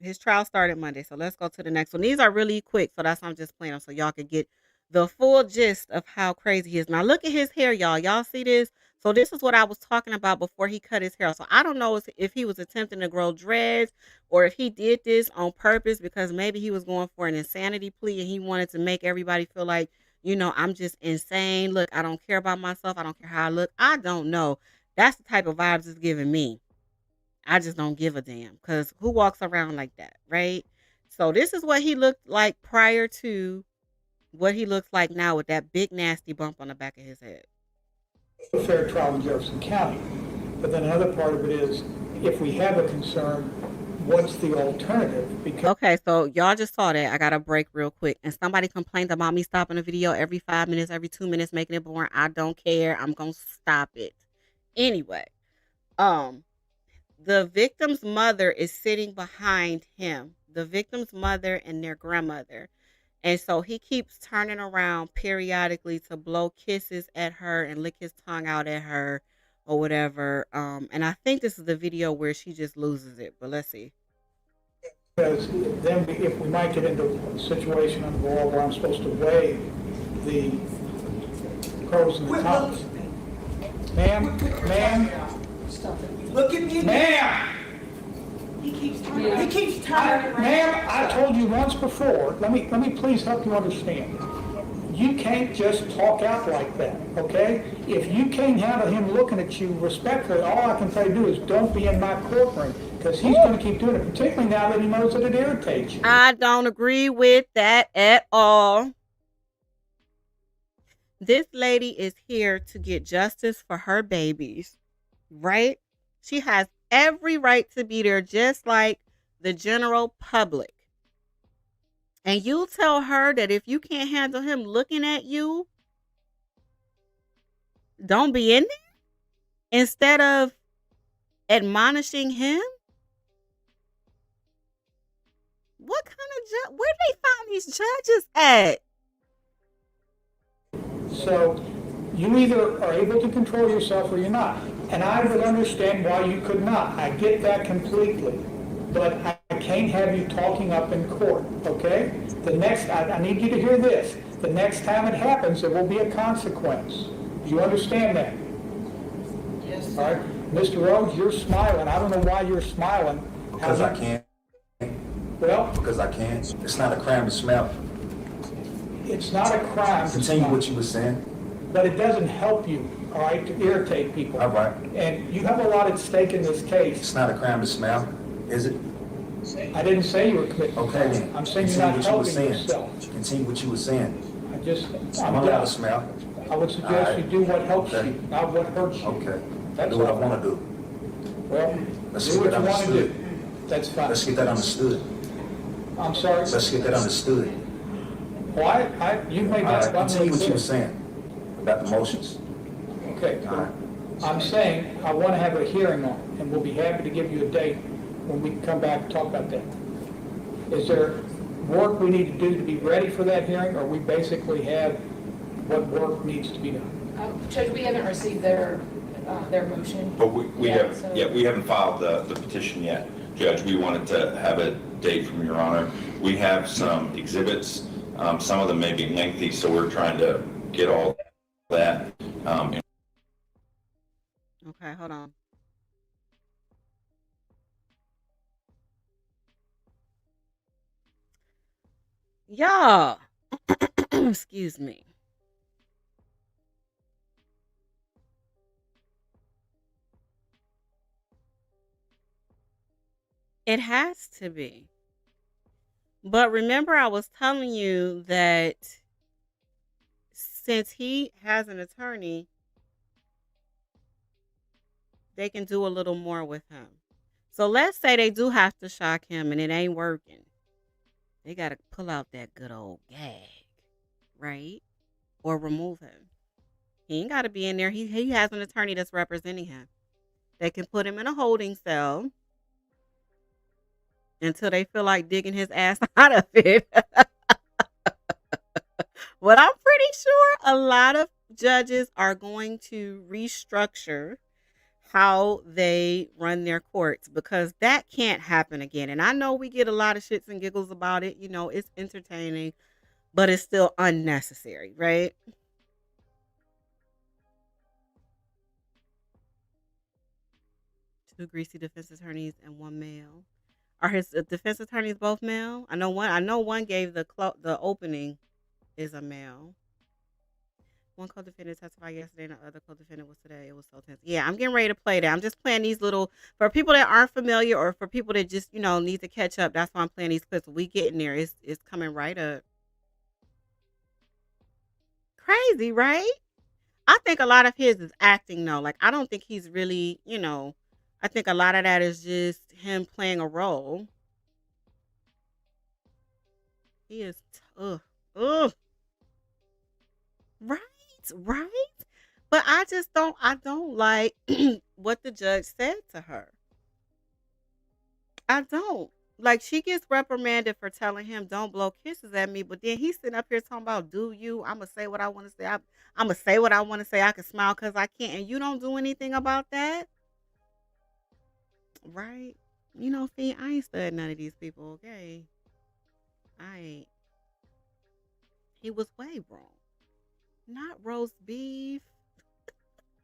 His trial started Monday, so let's go to the next one. These are really quick, so that's why I'm just playing them so y'all can get the full gist of how crazy he is. Now look at his hair, y'all. Y'all see this? So this is what I was talking about before he cut his hair. So I don't know if he was attempting to grow dreads or if he did this on purpose because maybe he was going for an insanity plea and he wanted to make everybody feel like, I'm just insane. Look, I don't care about myself. I don't care how I look. I don't know. That's the type of vibes it's giving me. I just don't give a damn because who walks around like that, right? So this is what he looked like prior to what he looks like now with that big nasty bump on the back of his head. A fair trial in Jefferson County. But then another part of it is, if we have a concern, what's the alternative? Because Okay, so y'all just saw that. I got to break real quick. And somebody complained about me stopping the video every 5 minutes, every 2 minutes, making it boring. I don't care. I'm going to stop it. Anyway, the victim's mother is sitting behind him, the victim's mother and their grandmother. And so he keeps turning around periodically to blow kisses at her and lick his tongue out at her or whatever. And I think this is the video where she just loses it, but let's see. Because then if we might get into a situation on the law where I'm supposed to weigh the pros and the cons. Ma'am, Look at me. ma'am, He keeps turning around. ma'am, I told you once before, let me please help you understand. You can't just talk out like that, okay? If you can't handle him looking at you respectfully, all I can tell you to do is don't be in my courtroom, because he's going to keep doing it, particularly now that he knows that it irritates you. I don't agree with that at all. This lady is here to get justice for her babies, right? She has every right to be there, just like the general public. And you tell her that if you can't handle him looking at you, don't be in there instead of admonishing him? What kind of judge? Where do they find these judges at? So you either are able to control yourself or you're not. And I would understand why you could not. I get that completely. But I can't have you talking up in court, okay? I need you to hear this. The next time it happens, there will be a consequence. Do you understand that? Yes, All right? Mr. Rhodes, you're smiling. I don't know why you're smiling. Because I can't. Well, Because I can't. It's not a crime to smell. it's not a crime to Continue smile, what you were saying. but it doesn't help you, all right, to irritate people. All right. And you have a lot at stake in this case. It's not a crime to smell, is it? I didn't say you were committing a Okay crime. then. I'm saying you're Continue not what you were helping saying. yourself. Continue what you were saying. I'm I'm allowed to done. smell. I would suggest you do what helps Okay. you, not what hurts you. Okay. That's Do what I all. want to do. Well, Let's do get what that you want to do. understood. That's fine. Let's get that understood. I'm sorry. Let's get that understood. Well, you made All that right, abundantly continue what you clear. were saying about the motions. Okay. All right. I'm saying I want to have a hearing on it, and we'll be happy to give you a date when we can come back and talk about that. Is there work we need to do to be ready for that hearing, or we basically have what work needs to be done? Judge, we haven't received their motion. But we Yeah, have, so- yeah, we haven't filed the petition yet, Judge. We wanted to have a date from Your Honor. We have some exhibits. Some of them may be lengthy, so we're trying to get all that. Okay, hold on. Y'all, excuse me. It has to be. But remember, I was telling you that since he has an attorney, they can do a little more with him. So let's say they do have to shock him and it ain't working. They got to pull out that good old gag, right? Or remove him. He ain't got to be in there. He has an attorney that's representing him. They can put him in a holding cell until they feel like digging his ass out of it. But I'm pretty sure a lot of judges are going to restructure how they run their courts, because that can't happen again. And I know we get a lot of shits and giggles about it. You know, it's entertaining, but it's still unnecessary, right? Two greasy defense attorneys and one male. Are his defense attorneys both male? I know one gave the opening is a male. One co-defendant testified yesterday and the other co-defendant was today. It was so tense. Yeah, I'm getting ready to play that. I'm just playing these little, for people that aren't familiar or for people that just, need to catch up. That's why I'm playing these clips. We getting there. It's coming right up. Crazy, right? I think a lot of his is acting though. Like, I don't think he's really, I think a lot of that is just him playing a role. He is, ugh. Right? But I don't like what the judge said to her. I don't. Like, she gets reprimanded for telling him don't blow kisses at me, but then he's sitting up here talking about, do you? I'm gonna say what I want to say. I'm gonna say what I want to say. I can smile because I can't, and you don't do anything about that, right? See, I ain't studying none of these people. Okay, I ain't. He was way wrong. Not roast beef.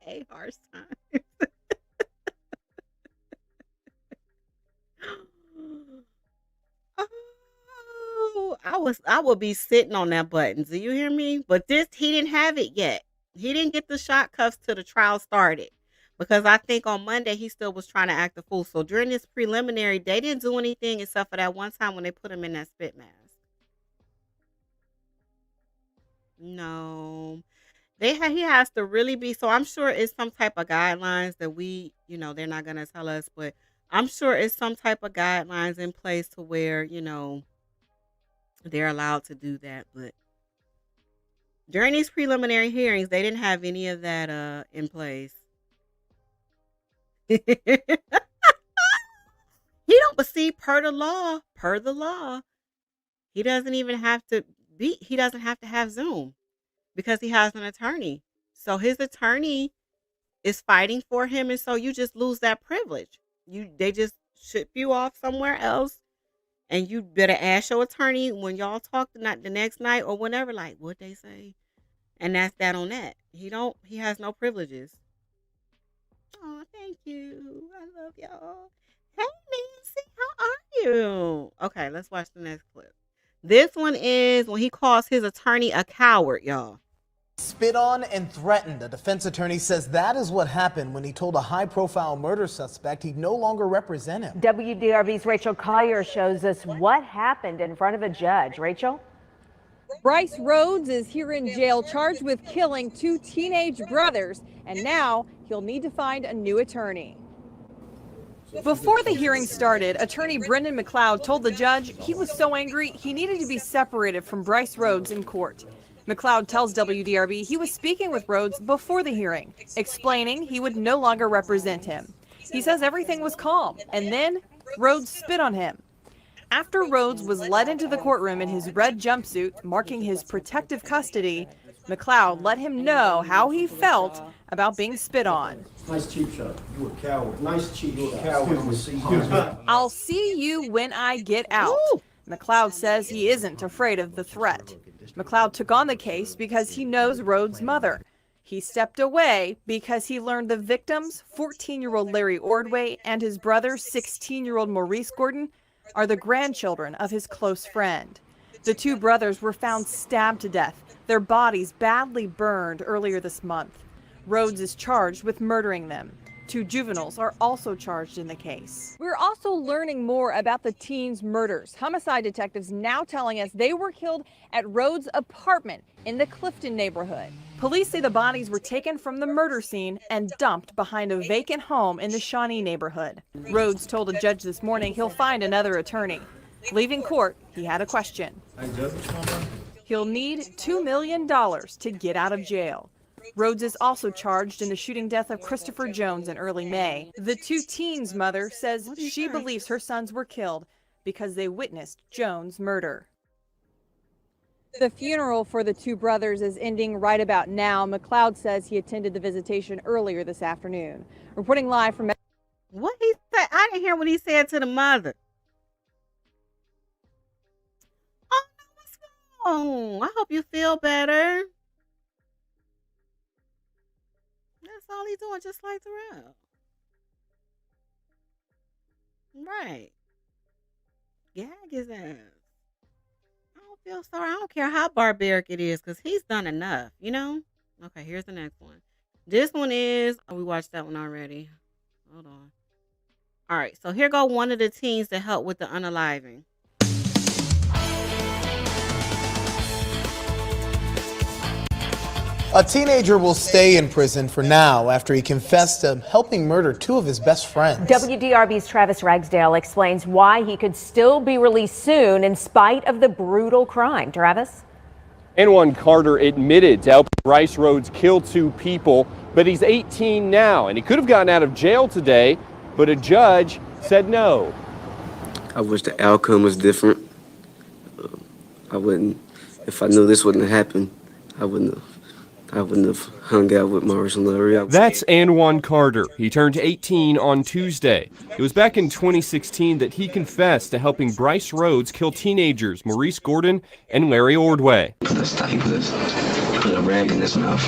Hey, harsh time. Oh, I would be sitting on that button. Do you hear me? But he didn't have it yet. He didn't get the shot cuffs till the trial started. Because I think on Monday he still was trying to act a fool. So during this preliminary, they didn't do anything except for that one time when they put him in that spit mask. No. He has to really be, so I'm sure it's some type of guidelines that they're not gonna tell us, but I'm sure it's some type of guidelines in place to where, they're allowed to do that. But during these preliminary hearings, they didn't have any of that in place. He don't, but see, per the law, he doesn't have to have Zoom because he has an attorney. So his attorney is fighting for him, and so you just lose that privilege. They just ship you off somewhere else, and you better ask your attorney when y'all talk the next night or whenever, like what they say, and that's that on that. He has no privileges. Oh, thank you. I love y'all. Hey, Nancy, how are you? Okay, let's watch the next clip. This one is when he calls his attorney a coward, y'all. Spit on and threatened. A defense attorney says that is what happened when he told a high-profile murder suspect he'd no longer represent him. WDRB's Rachel Collier shows us what happened in front of a judge. Rachel? Brice Rhodes is here in jail charged with killing 2 teenage brothers, and now he'll need to find a new attorney. Before the hearing started, attorney Brendan McLeod told the judge he was so angry he needed to be separated from Brice Rhodes in court. McLeod tells WDRB he was speaking with Rhodes before the hearing, explaining he would no longer represent him. He says everything was calm, and then Rhodes spit on him. After Rhodes was led into the courtroom in his red jumpsuit, marking his protective custody, McLeod let him know how he felt about being spit on. Nice cheap shot. You a coward. Nice cheap shot. Coward. I'll see you when I get out. McLeod says he isn't afraid of the threat. McLeod took on the case because he knows Rhodes' mother. He stepped away because he learned the victims, 14-year-old Larry Ordway and his brother, 16-year-old Maurice Gordon, are the grandchildren of his close friend. The 2 brothers were found stabbed to death, their bodies badly burned earlier this month. Rhodes is charged with murdering them. 2 juveniles are also charged in the case. We're also learning more about the teens' murders. Homicide detectives now telling us they were killed at Rhodes' apartment in the Clifton neighborhood. Police say the bodies were taken from the murder scene and dumped behind a vacant home in the Shawnee neighborhood. Rhodes told a judge this morning he'll find another attorney. Leaving court, he had a question. He'll need $2 million to get out of jail. Rhodes is also charged in the shooting death of Christopher Jones in early May. The 2 teens' mother says she believes her sons were killed because they witnessed Jones' murder. The funeral for the 2 brothers is ending right about now. McLeod says he attended the visitation earlier this afternoon. Reporting live from... What he said? I didn't hear what he said to the mother. Oh, no, what's wrong? I hope you feel better. That's all he's doing, just like Darrell. Right. Gag his ass. I don't feel sorry. I don't care how barbaric it is, because he's done enough, Okay, here's the next one. This one is, we watched that one already. Hold on. All right, so here go one of the teens that helped with the unaliving. A teenager will stay in prison for now after he confessed to helping murder 2 of his best friends. WDRB's Travis Ragsdale explains why he could still be released soon in spite of the brutal crime. Travis? Anwan Carter admitted to helping Brice Rhodes kill 2 people, but he's 18 now, and he could have gotten out of jail today, but a judge said no. I wish the outcome was different. I wouldn't, if I knew this wouldn't happen, I wouldn't have hung out with Maurice and Larry. That's Anwan Carter. He turned 18 on Tuesday. It was back in 2016 that he confessed to helping Brice Rhodes kill teenagers Maurice Gordon and Larry Ordway. Put a rag in his mouth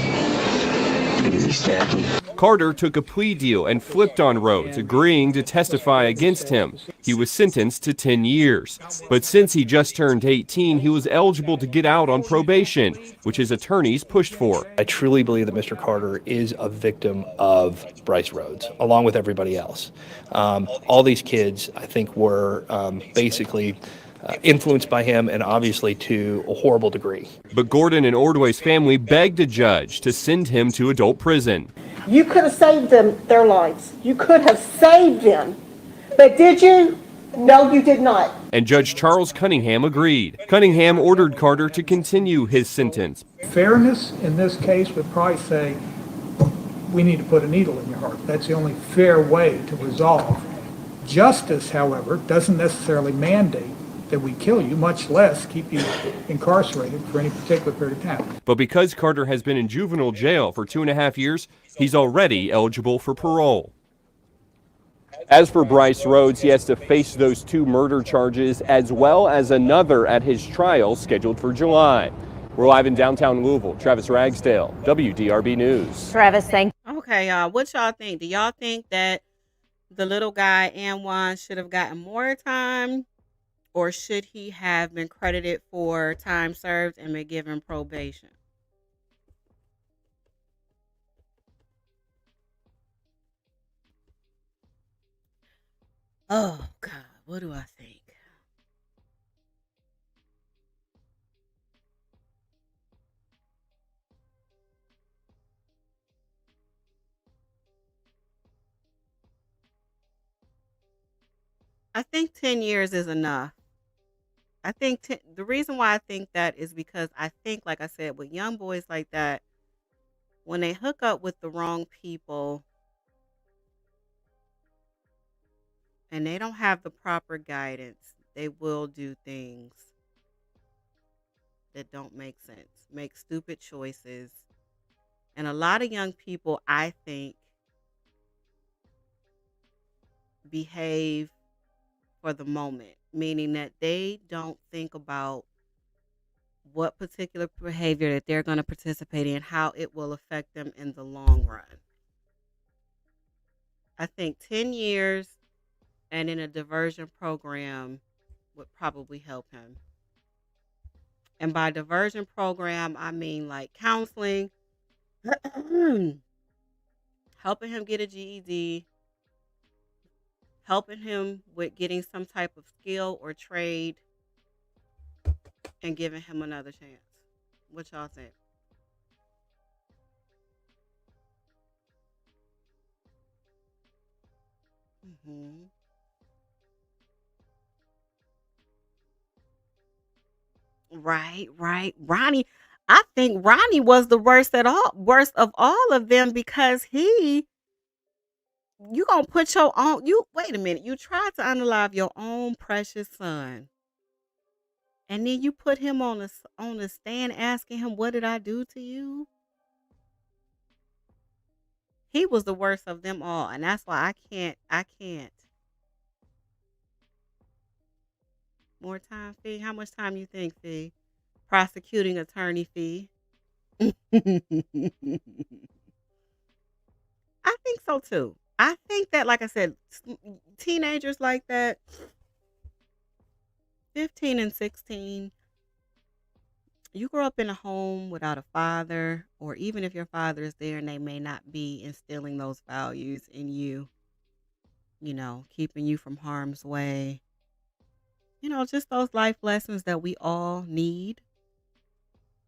because he stabbed me. Carter took a plea deal and flipped on Rhodes, agreeing to testify against him. He was sentenced to 10 years. But since he just turned 18, he was eligible to get out on probation, which his attorneys pushed for. I truly believe that Mr. Carter is a victim of Brice Rhodes, along with everybody else. All these kids, I think, were basically influenced by him, and obviously to a horrible degree. But Gordon and Ordway's family begged a judge to send him to adult prison. You could have saved them their lives. You could have saved them. But did you? No, you did not. And Judge Charles Cunningham agreed. Cunningham ordered Carter to continue his sentence. Fairness in this case would probably say, we need to put a needle in your heart. That's the only fair way to resolve. Justice, however, doesn't necessarily mandate that we kill you, much less keep you incarcerated for any particular period of time. But because Carter has been in juvenile jail for 2.5 years, he's already eligible for parole. As for Brice Rhodes, he has to face those 2 murder charges as well as another at his trial scheduled for July. We're live in downtown Louisville. Travis Ragsdale, WDRB News. Travis, thank you. Okay, y'all. What y'all think? Do y'all think that the little guy, Anwan, should have gotten more time? Or should he have been credited for time served and been given probation? Oh, God. What do I think? I think 10 years is enough. I think the reason why I think that is because I think, like I said, with young boys like that, when they hook up with the wrong people and they don't have the proper guidance, they will do things that don't make sense, make stupid choices. And a lot of young people, I think, behave for the moment, meaning that they don't think about what particular behavior that they're going to participate in, how it will affect them in the long run. I think 10 years and in a diversion program would probably help him. And by diversion program, I mean like counseling, helping him get a GED, helping him with getting some type of skill or trade, and giving him another chance. What y'all think? Mm-hmm. Right. Ronnie, I think Ronnie was the worst of all of them because you gonna put your own, wait a minute, you tried to unalive your own precious son. And then you put him on the stand asking him, what did I do to you? He was the worst of them all. And that's why I can't. More time, Fee? How much time you think, Fee? Prosecuting attorney Fee? I think so too. I think that, like I said, teenagers like that, 15 and 16, you grow up in a home without a father, or even if your father is there and they may not be instilling those values in you, keeping you from harm's way, just those life lessons that we all need.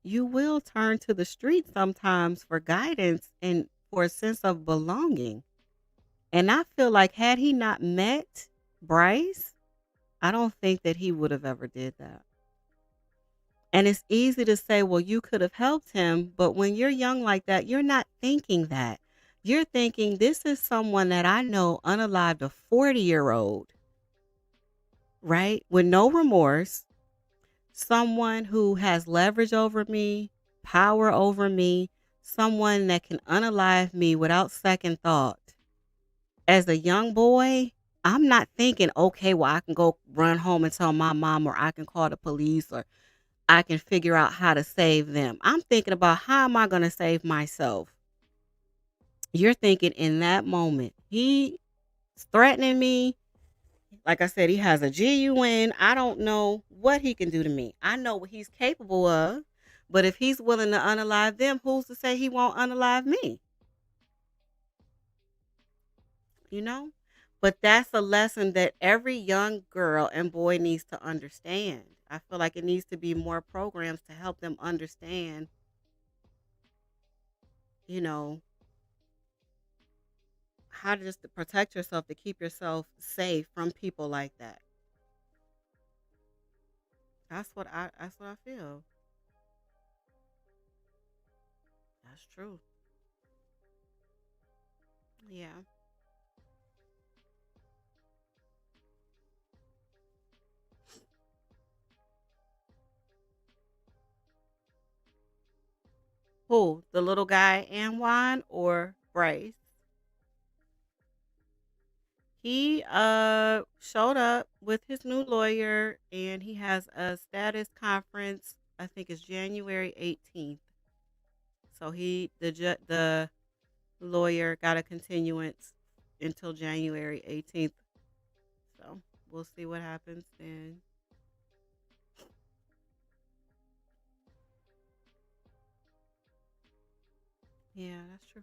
You will turn to the street sometimes for guidance and for a sense of belonging. And I feel like had he not met Brice, I don't think that he would have ever did that. And it's easy to say, well, you could have helped him. But when you're young like that, you're not thinking that. You're thinking, this is someone that I know unalived a 40-year-old. right? With no remorse, someone who has leverage over me, power over me, someone that can unalive me without second thought. As a young boy, I'm not thinking, okay, well, I can go run home and tell my mom, or I can call the police, or I can figure out how to save them. I'm thinking about, how am I going to save myself? You're thinking in that moment, he's threatening me. Like I said, he has a GUN. I don't know what he can do to me. I know what he's capable of. But if he's willing to unalive them, who's to say he won't unalive me? You know? But that's a lesson that every young girl and boy needs to understand. I feel like it needs to be more programs to help them understand, you know, how to just to protect yourself, to keep yourself safe from people like that. That's what I feel. That's true. Yeah. Who? The little guy, Anwan, or Bryce? He showed up with his new lawyer, and he has a status conference. I think it's January 18th. So the lawyer got a continuance until January 18th. So we'll see what happens then. Yeah, that's true.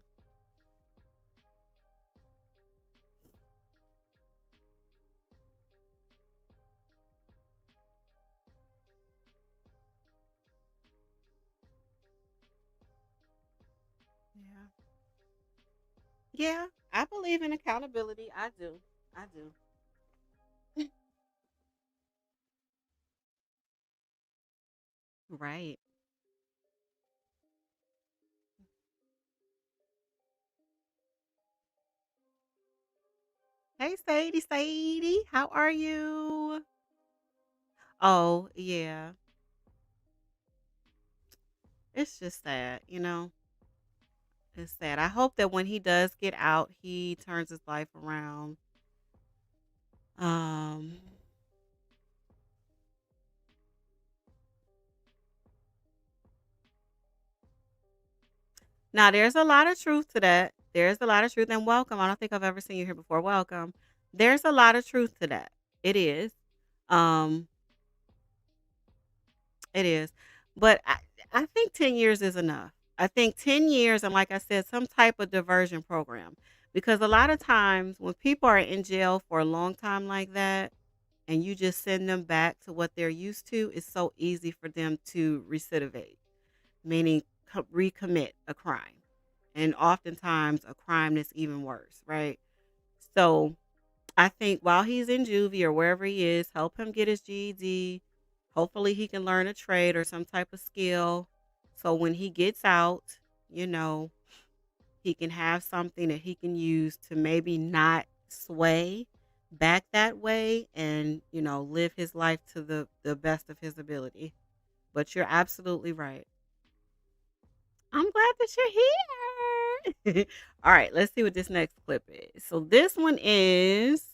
Yeah. Yeah, I believe in accountability. I do. I do. Right. Hey, Sadie, how are you? Oh, yeah. It's just sad, you know. It's sad. I hope that when he does get out, he turns his life around. Um, Now there's a lot of truth to that. There's a lot of truth, and welcome. I don't think I've ever seen you here before. Welcome. There's a lot of truth to that. It is. Um, it is. But I think 10 years is enough. I think 10 years, and like I said, some type of diversion program. Because a lot of times when people are in jail for a long time like that, and you just send them back to what they're used to, it's so easy for them to recidivate, meaning recommit a crime. And oftentimes a crime that's even worse, right? So I think while he's in juvie or wherever he is, help him get his GED. Hopefully he can learn a trade or some type of skill. So when he gets out, you know, he can have something that he can use to maybe not sway back that way, and, you know, live his life to the best of his ability. But you're absolutely right. I'm glad that you're here. All right, let's see what this next clip is. So this one is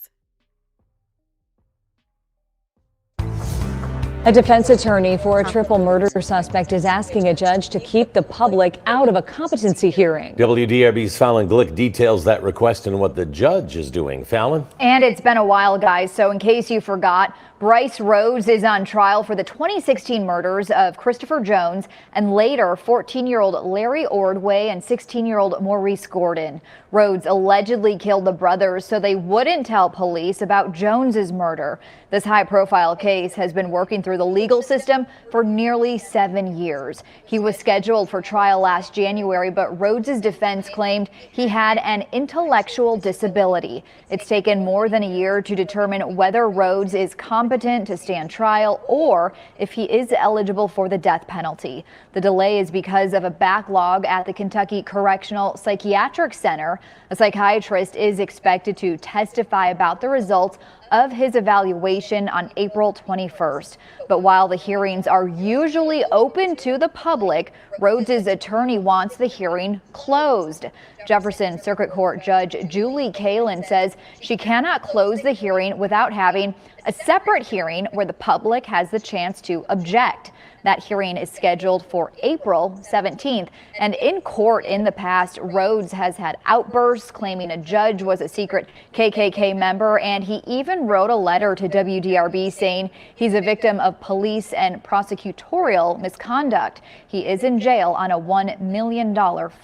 A defense attorney for a triple murder suspect is asking a judge to keep the public out of a competency hearing. WDRB's Fallon Glick details that request and what the judge is doing. Fallon? And it's been a while, guys, so in case you forgot, Brice Rhodes is on trial for the 2016 murders of Christopher Jones and later 14-year-old Larry Ordway and 16-year-old Maurice Gordon. Rhodes allegedly killed the brothers so they wouldn't tell police about Jones's murder. This high-profile case has been working through the legal system for nearly 7 years. He was scheduled for trial last January, but Rhodes's defense claimed he had an intellectual disability. It's taken more than a year to determine whether Rhodes is competent to stand trial or if he is eligible for the death penalty. The delay is because of a backlog at the Kentucky Correctional Psychiatric Center. A psychiatrist is expected to testify about the results of his evaluation on April 21st. But while the hearings are usually open to the public, Rhodes' attorney wants the hearing closed. Jefferson Circuit Court Judge Julie Kalin says she cannot close the hearing without having a separate hearing where the public has the chance to object. That hearing is scheduled for April 17th. And in court in the past, Rhodes has had outbursts claiming a judge was a secret KKK member, and he even wrote a letter to WDRB saying he's a victim of police and prosecutorial misconduct. He is in jail on a $1 million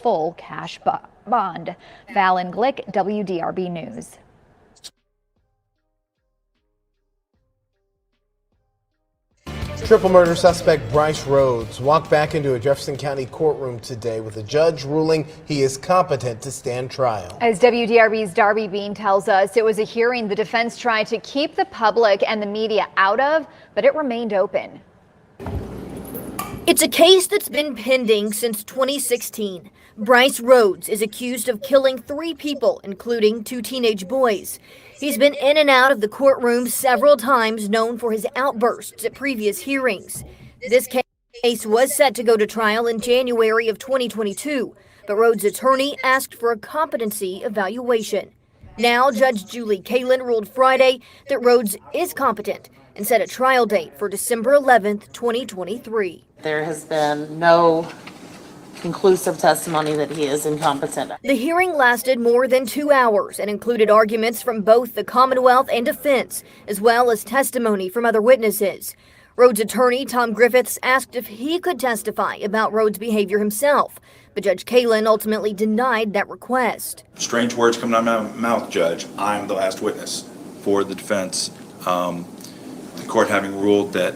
full cash bond. Fallon Glick, WDRB News. Triple murder suspect Brice Rhodes walked back into a Jefferson County courtroom today with a judge ruling he is competent to stand trial. As WDRB's Darby Bean tells us, it was a hearing the defense tried to keep the public and the media out of, but it remained open. It's a case that's been pending since 2016. Brice Rhodes is accused of killing 3 people, including 2 teenage boys. He's been in and out of the courtroom several times, known for his outbursts at previous hearings. This case was set to go to trial in January of 2022, but Rhodes' attorney asked for a competency evaluation. Now, Judge Julie Kalin ruled Friday that Rhodes is competent and set a trial date for December 11th, 2023. There has been no conclusive testimony that he is incompetent. The hearing lasted more than 2 hours and included arguments from both the Commonwealth and defense, as well as testimony from other witnesses. Rhodes' attorney, Tom Griffiths, asked if he could testify about Rhodes' behavior himself, but Judge Kalin ultimately denied that request. Strange words coming out of my mouth, Judge. I'm the last witness for the defense. The court having ruled that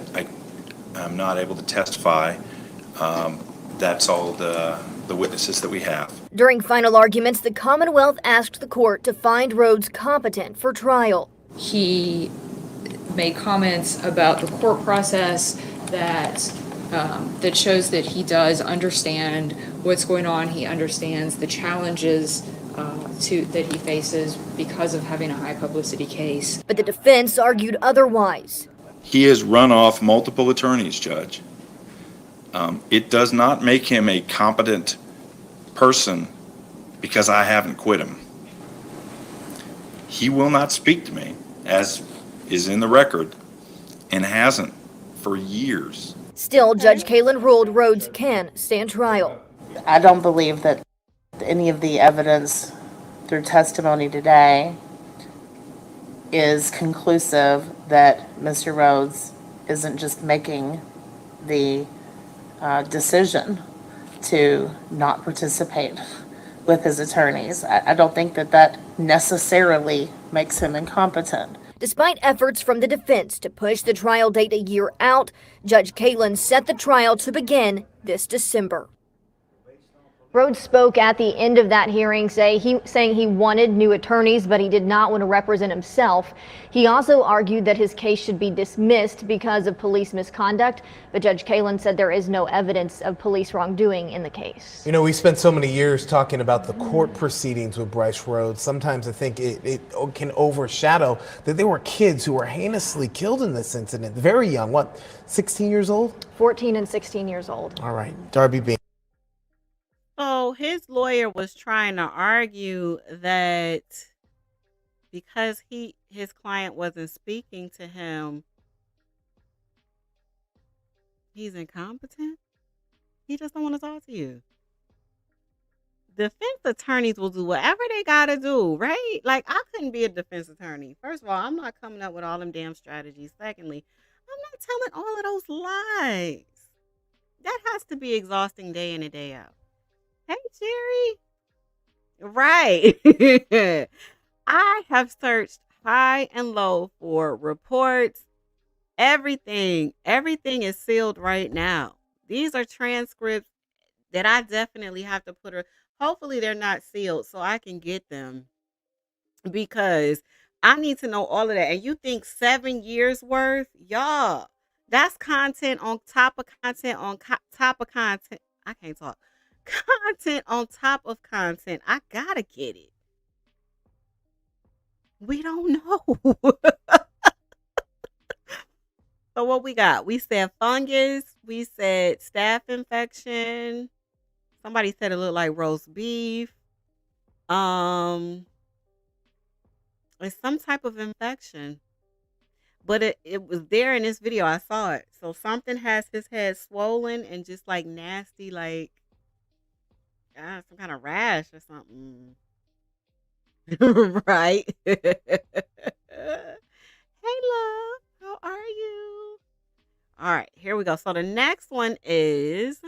I'm not able to testify, that's all the witnesses that we have. During final arguments, the Commonwealth asked the court to find Rhodes competent for trial. He made comments about the court process that shows that he does understand what's going on. He understands the challenges that he faces because of having a high publicity case. But the defense argued otherwise. He has run off multiple attorneys, Judge. It does not make him a competent person because I haven't quit him. He will not speak to me, as is in the record, and hasn't for years. Still, Judge Kalin ruled Rhodes can stand trial. I don't believe that any of the evidence through testimony today is conclusive that Mr. Rhodes isn't just making the decision to not participate with his attorneys. I don't think that necessarily makes him incompetent. Despite efforts from the defense to push the trial date a year out, Judge Kalin set the trial to begin this December. Rhodes spoke at the end of that hearing saying he wanted new attorneys, but he did not want to represent himself. He also argued that his case should be dismissed because of police misconduct, but Judge Kalin said there is no evidence of police wrongdoing in the case. You know, we spent so many years talking about the court proceedings with Brice Rhodes. Sometimes I think it can overshadow that there were kids who were heinously killed in this incident. Very young, 16 years old? 14 and 16 years old. All right, Darby B. So his lawyer was trying to argue that because his client wasn't speaking to him, he's incompetent. He just don't want to talk to you. Defense attorneys will do whatever they gotta do, right? Like, I couldn't be a defense attorney. First of all, I'm not coming up with all them damn strategies. Secondly, I'm not telling all of those lies. That has to be exhausting day in and day out. Hey, Jerry. Right. I have searched high and low for reports. Everything is sealed right now. These are transcripts that I definitely have to put hopefully they're not sealed so I can get them, because I need to know all of that. And you think 7 years worth? Y'all, that's content on top of content on top of content. I can't talk. Content on top of content. I gotta get it. We don't know. what we got? We said fungus. We said staph infection. Somebody said it looked like roast beef. It's some type of infection. But it was there in this video. I saw it. So something has his head swollen and just like nasty, like some kind of rash or something. Right? Hey, love. How are you? All right, here we go. So the next one is,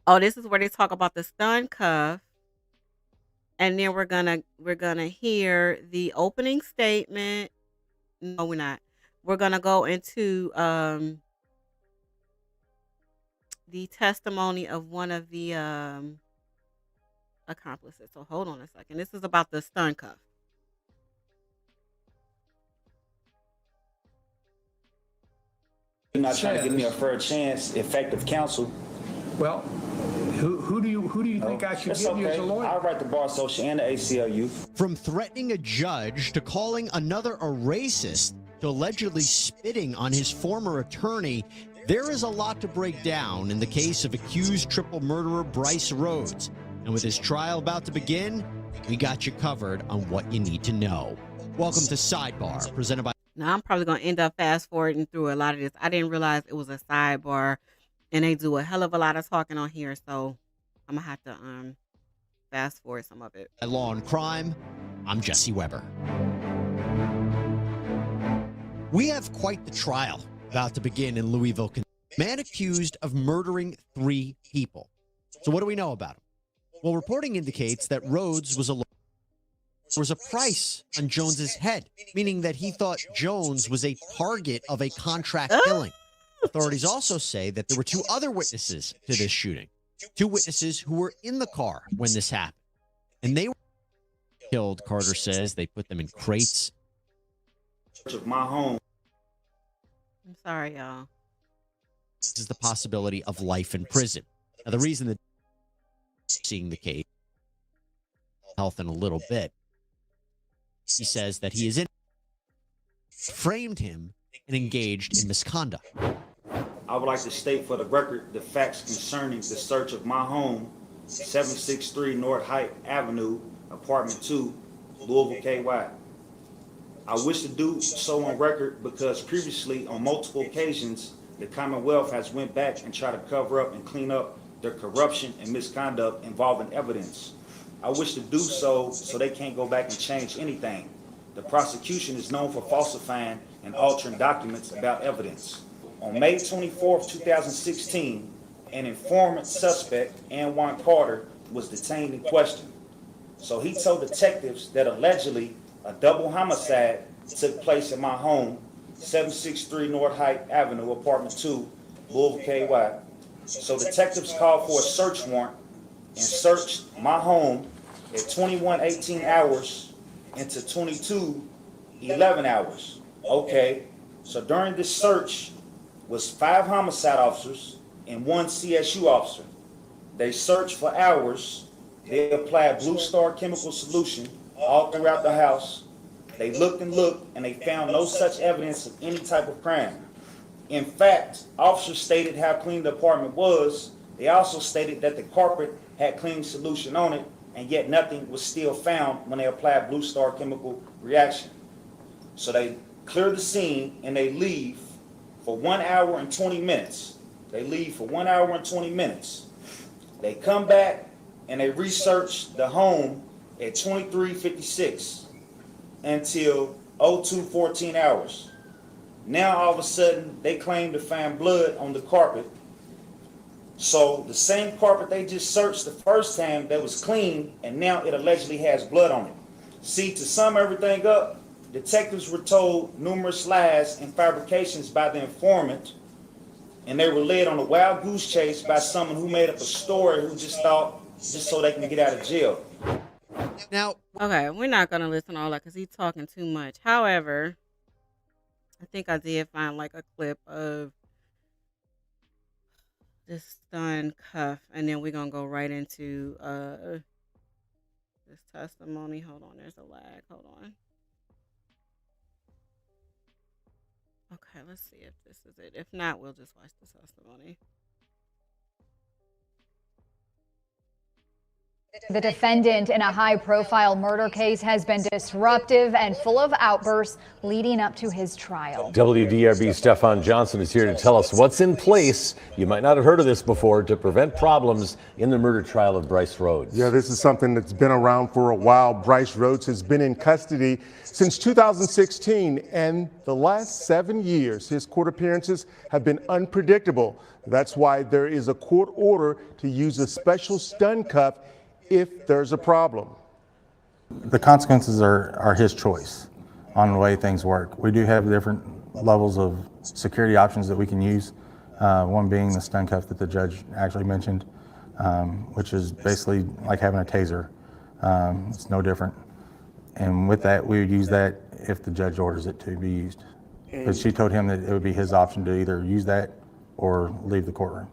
this is where they talk about the stun cuff. And then we're gonna hear the opening statement. No, we're not. We're gonna go into the testimony of one of the accomplices. So hold on a second. This is about the stun cuff. You're not trying to give me a fair chance, effective counsel. Well, who do you think I should give you as a lawyer? I'll write the Bar Association and the ACLU. From threatening a judge to calling another a racist to allegedly spitting on his former attorney, there is a lot to break down in the case of accused triple murderer Brice Rhodes. And with his trial about to begin, we got you covered on what you need to know. Welcome to Sidebar, presented by... Now, I'm probably going to end up fast forwarding through a lot of this. I didn't realize it was a sidebar, and they do a hell of a lot of talking on here, so I'm going to have to fast forward some of it. Law and Crime, I'm Jesse Weber. We have quite the trial about to begin in Louisville, Kentucky. Man accused of murdering 3 people. So what do we know about him? Well, reporting indicates that Rhodes was a price on Jones's head, meaning that he thought Jones was a target of a contract killing. Authorities also say that there were 2 other witnesses to this shooting, 2 witnesses who were in the car when this happened. And they were killed, Carter says. They put them in crates. Of my home. I'm sorry, y'all. This is the possibility of life in prison. Now, the reason that seeing the case, health in a little bit, he says that he is framed him and engaged in misconduct. I would like to state for the record the facts concerning the search of my home, 763 North Height Avenue, apartment 2, Louisville, KY. I wish to do so on record because previously, on multiple occasions, the Commonwealth has went back and tried to cover up and clean up their corruption and misconduct involving evidence. I wish to do so they can't go back and change anything. The prosecution is known for falsifying and altering documents about evidence. On May 24, 2016, an informant suspect, Anwan Carter, was detained and questioned. So he told detectives that allegedly a double homicide took place in my home, 763 North Height Avenue, apartment 2, Louisville, KY. So detectives called for a search warrant and searched my home at 21:18 hours into 22:11 hours. Okay, so during this search was 5 homicide officers and 1 CSU officer. They searched for hours. They applied Blue Star chemical solution all throughout the house. They looked and looked, and they found no such evidence of any type of crime. In fact, officers stated how clean the apartment was. They also stated that the carpet had cleaning solution on it, and yet nothing was still found when they applied Blue Star chemical reaction. So they clear the scene and they leave for 1 hour and 20 minutes. They leave for 1 hour and 20 minutes. They come back and they research the home at 23:56 until 02:14 hours. Now all of a sudden they claim to find blood on the carpet. So the same carpet they just searched the first time that was clean, and now it allegedly has blood on it. See, to sum everything up, detectives were told numerous lies and fabrications by the informant, and they were led on a wild goose chase by someone who made up a story who just thought, just so they can get out of jail. Now, okay, we're not going to listen to all that because he's talking too much. However, I think I did find like a clip of this stun cuff, and then we're going to go right into this testimony. Hold on, there's a lag. Hold on. Okay, let's see if this is it. If not, we'll just watch the testimony. The defendant in a high-profile murder case has been disruptive and full of outbursts leading up to his trial. WDRB Stefan Johnson is here to tell us what's in place. You might not have heard of this before to prevent problems in the murder trial of Brice Rhodes. Yeah, this is something that's been around for a while. Brice Rhodes has been in custody since 2016, and the last 7 years, his court appearances have been unpredictable. That's why there is a court order to use a special stun cuff if there's a problem. The consequences are his choice on the way things work. We do have different levels of security options that we can use, one being the stun cuff that the judge actually mentioned, which is basically like having a taser. It's no different. And with that, we would use that if the judge orders it to be used. But she told him that it would be his option to either use that or leave the courtroom.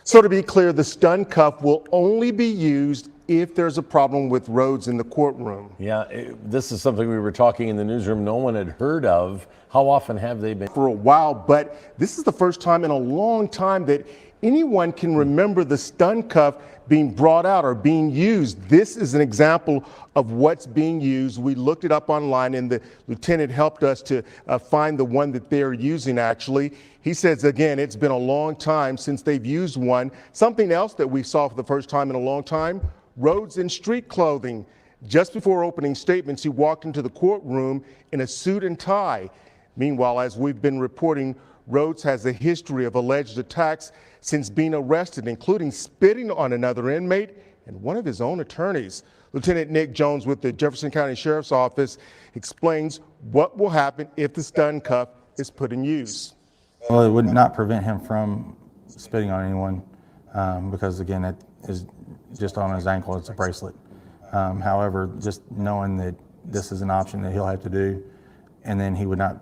So to be clear, the stun cuff will only be used if there's a problem with Rhodes in the courtroom. Yeah, this is something we were talking in the newsroom no one had heard of. How often have they been? For a while, but this is the first time in a long time that anyone can remember the stun cuff being brought out or being used. This is an example of what's being used. We looked it up online and the lieutenant helped us to find the one that they're using actually. He says, again, it's been a long time since they've used one. Something else that we saw for the first time in a long time, Rhodes in street clothing. Just before opening statements, he walked into the courtroom in a suit and tie. Meanwhile, as we've been reporting, Rhodes has a history of alleged attacks since being arrested, including spitting on another inmate and one of his own attorneys. Lieutenant Nick Jones with the Jefferson County Sheriff's Office explains what will happen if the stun cuff is put in use. Well, it would not prevent him from spitting on anyone because, again, it is just on his ankle. It's a bracelet. However, just knowing that this is an option that he'll have to do, and then he would not,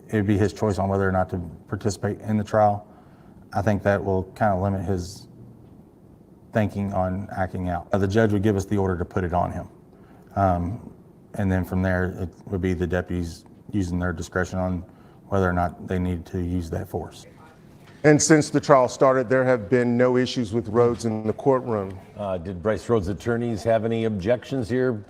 it would be his choice on whether or not to participate in the trial. I think that will kind of limit his thinking on acting out. The judge would give us the order to put it on him. And then from there, it would be the deputies using their discretion on whether or not they need to use that force. And since the trial started, there have been no issues with Rhodes in the courtroom. Did Brice Rhodes' attorneys have any objections here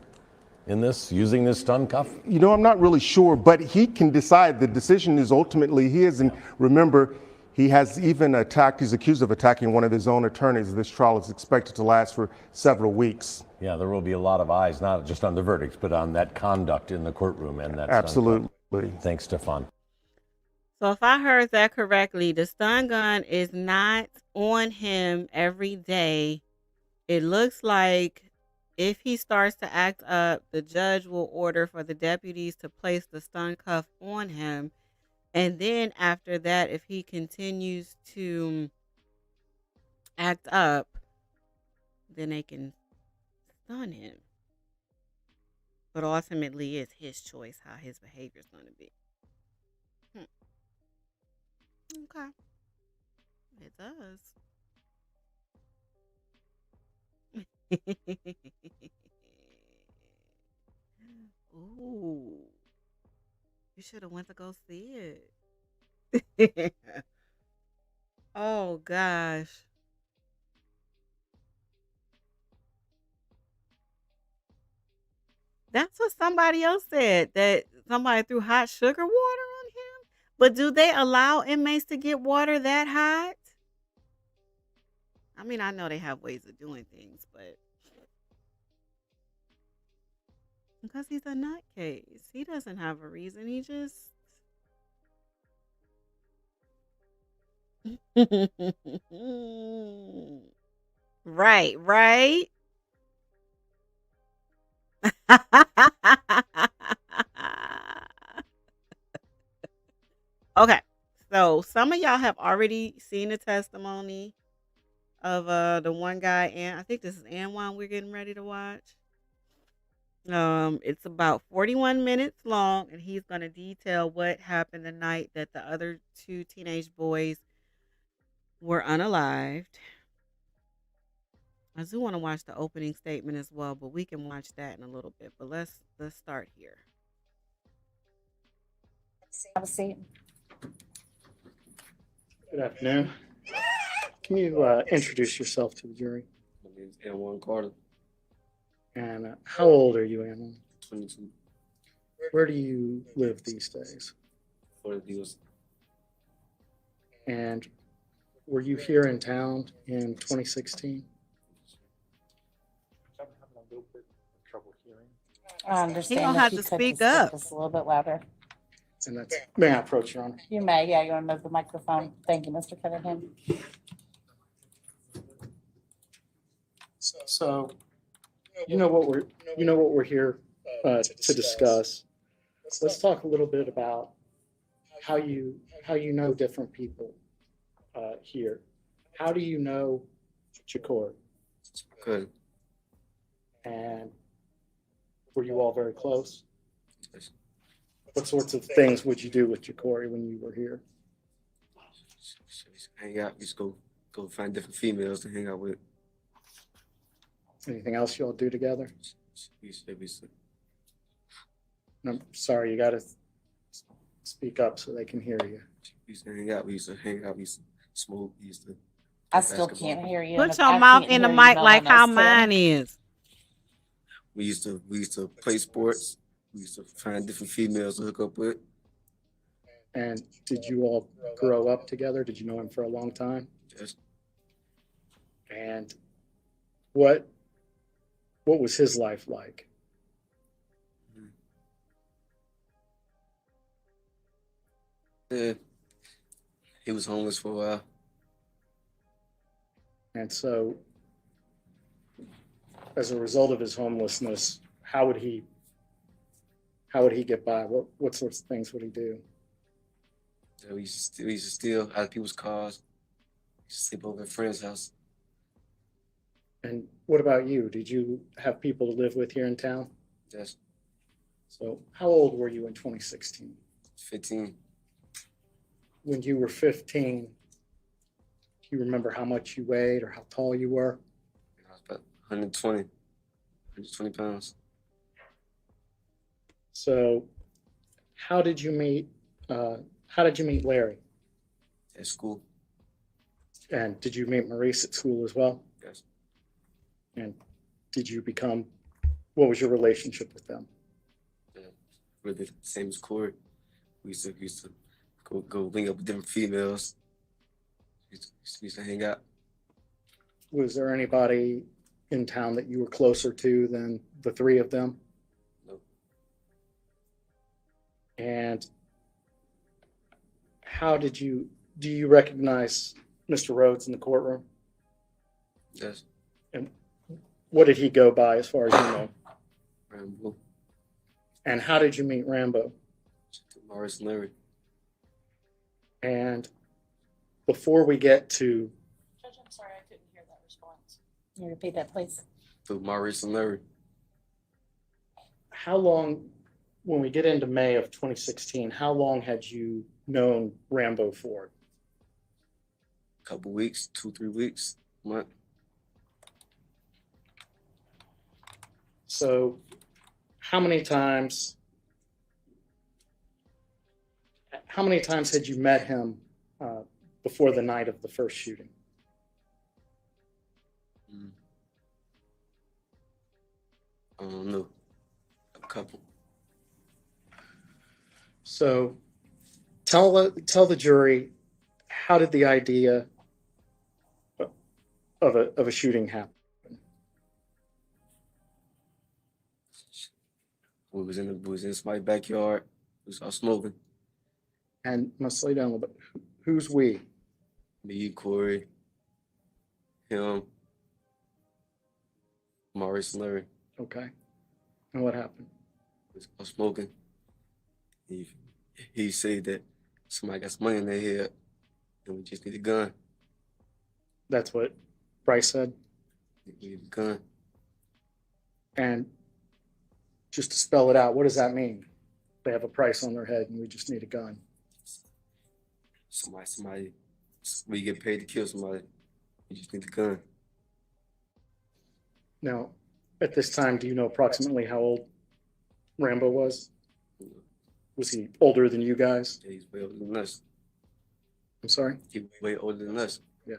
in this, using this stun cuff? You know, I'm not really sure, but he can decide. The decision is ultimately his. And remember, he has even attacked, he's accused of attacking one of his own attorneys. This trial is expected to last for several weeks. Yeah, there will be a lot of eyes, not just on the verdicts, but on that conduct in the courtroom and that stun cuff. Absolutely. Thanks, Stefan. So if I heard that correctly, the stun gun is not on him every day. It looks like if he starts to act up, the judge will order for the deputies to place the stun cuff on him. And then after that, if he continues to act up, then they can stun him. But ultimately, it's his choice how his behavior is going to be. Okay. It does. Ooh. You should have went to go see it. Oh gosh. That's what somebody else said, that somebody threw hot sugar water on him. But do they allow inmates to get water that hot? I mean, I know they have ways of doing things, but because he's a nutcase, he doesn't have a reason. He just right, right. Okay, so some of y'all have already seen the testimony of the one guy, and I think this is N1 we're getting ready to watch. It's about 41 minutes long, and he's going to detail what happened the night that the other two teenage boys were unalived. I do want to watch the opening statement as well, but we can watch that in a little bit. But let's start here. Have a seat. Good afternoon. Can you introduce yourself to the jury? My name is Anwan Carter, And how old are you, Anna? 22, Where do you live these days? for the deals. And were you here in town in 2016? I understand. He gonna if have you to could speak just up. Just a little bit louder. And that's, may I approach, Your Honor? You may, yeah, you want to move the microphone. Thank you, Mr. Cunningham. So, you know what we're here to discuss. Let's talk a little bit about how you know different people here. How do you know Jakor? Good. And were you all very close? Yes. What sorts of things would you do with Jakori when you were here? Hang out, just go find different females to hang out with. Anything else y'all do together? We used to I'm sorry, you gotta speak up so they can hear you. we used to hang out, we used to smoke, we used to I play still basketball. can't hear you. Put and your I mouth can't in the hear you, mic no like one how else can. mine is. We used to play sports. We used to find different females to hook up with. And did you all grow up together? Did you know him for a long time? Yes. And what was his life like? Yeah. He was homeless for a while. And so, as a result of his homelessness, how would he get by? What sorts of things would he do? So we used to steal out of people's cars. We used to sleep over at a friend's house. And what about you? Did you have people to live with here in town? Yes. So how old were you in 2016? 15. When you were 15, do you remember how much you weighed or how tall you were? I was about 120 pounds. So how did you meet Larry? At school. And did you meet Maurice at school as well? Yes. And what was your relationship with them? We're the same as Corey. We used to go link up with different females. We used to hang out. Was there anybody in town that you were closer to than the three of them? No. And do you recognize Mr. Rhodes in the courtroom? Yes. And what did he go by as far as you know? Rambo. And how did you meet Rambo? Morris and Larry. And before we get to, Judge, I'm sorry, I couldn't hear that response. Can you repeat that, please? Through Morris and Larry. how long, when we get into May of 2016, how long had you known Rambo for? Couple weeks, 2-3 weeks, month. So how many times had you met him before the night of the first shooting? I don't know, a couple. So tell the jury, how did the idea of a shooting happen? We was in somebody's backyard. We was all smoking. And must slow down a little bit. Who's we? Me, Corey, him, Maurice, and Larry. Okay. And what happened? We was all smoking. He said that somebody got some money in their head and we just need a gun. That's what Brice said? We need a gun. And just to spell it out, what does that mean? They have a price on their head and we just need a gun. Somebody, we get paid to kill somebody. We just need a gun. Now, at this time, do you know approximately how old Rambo was? Was he older than you guys? Yeah, he's way older than us. I'm sorry? He's way older than us. Yeah.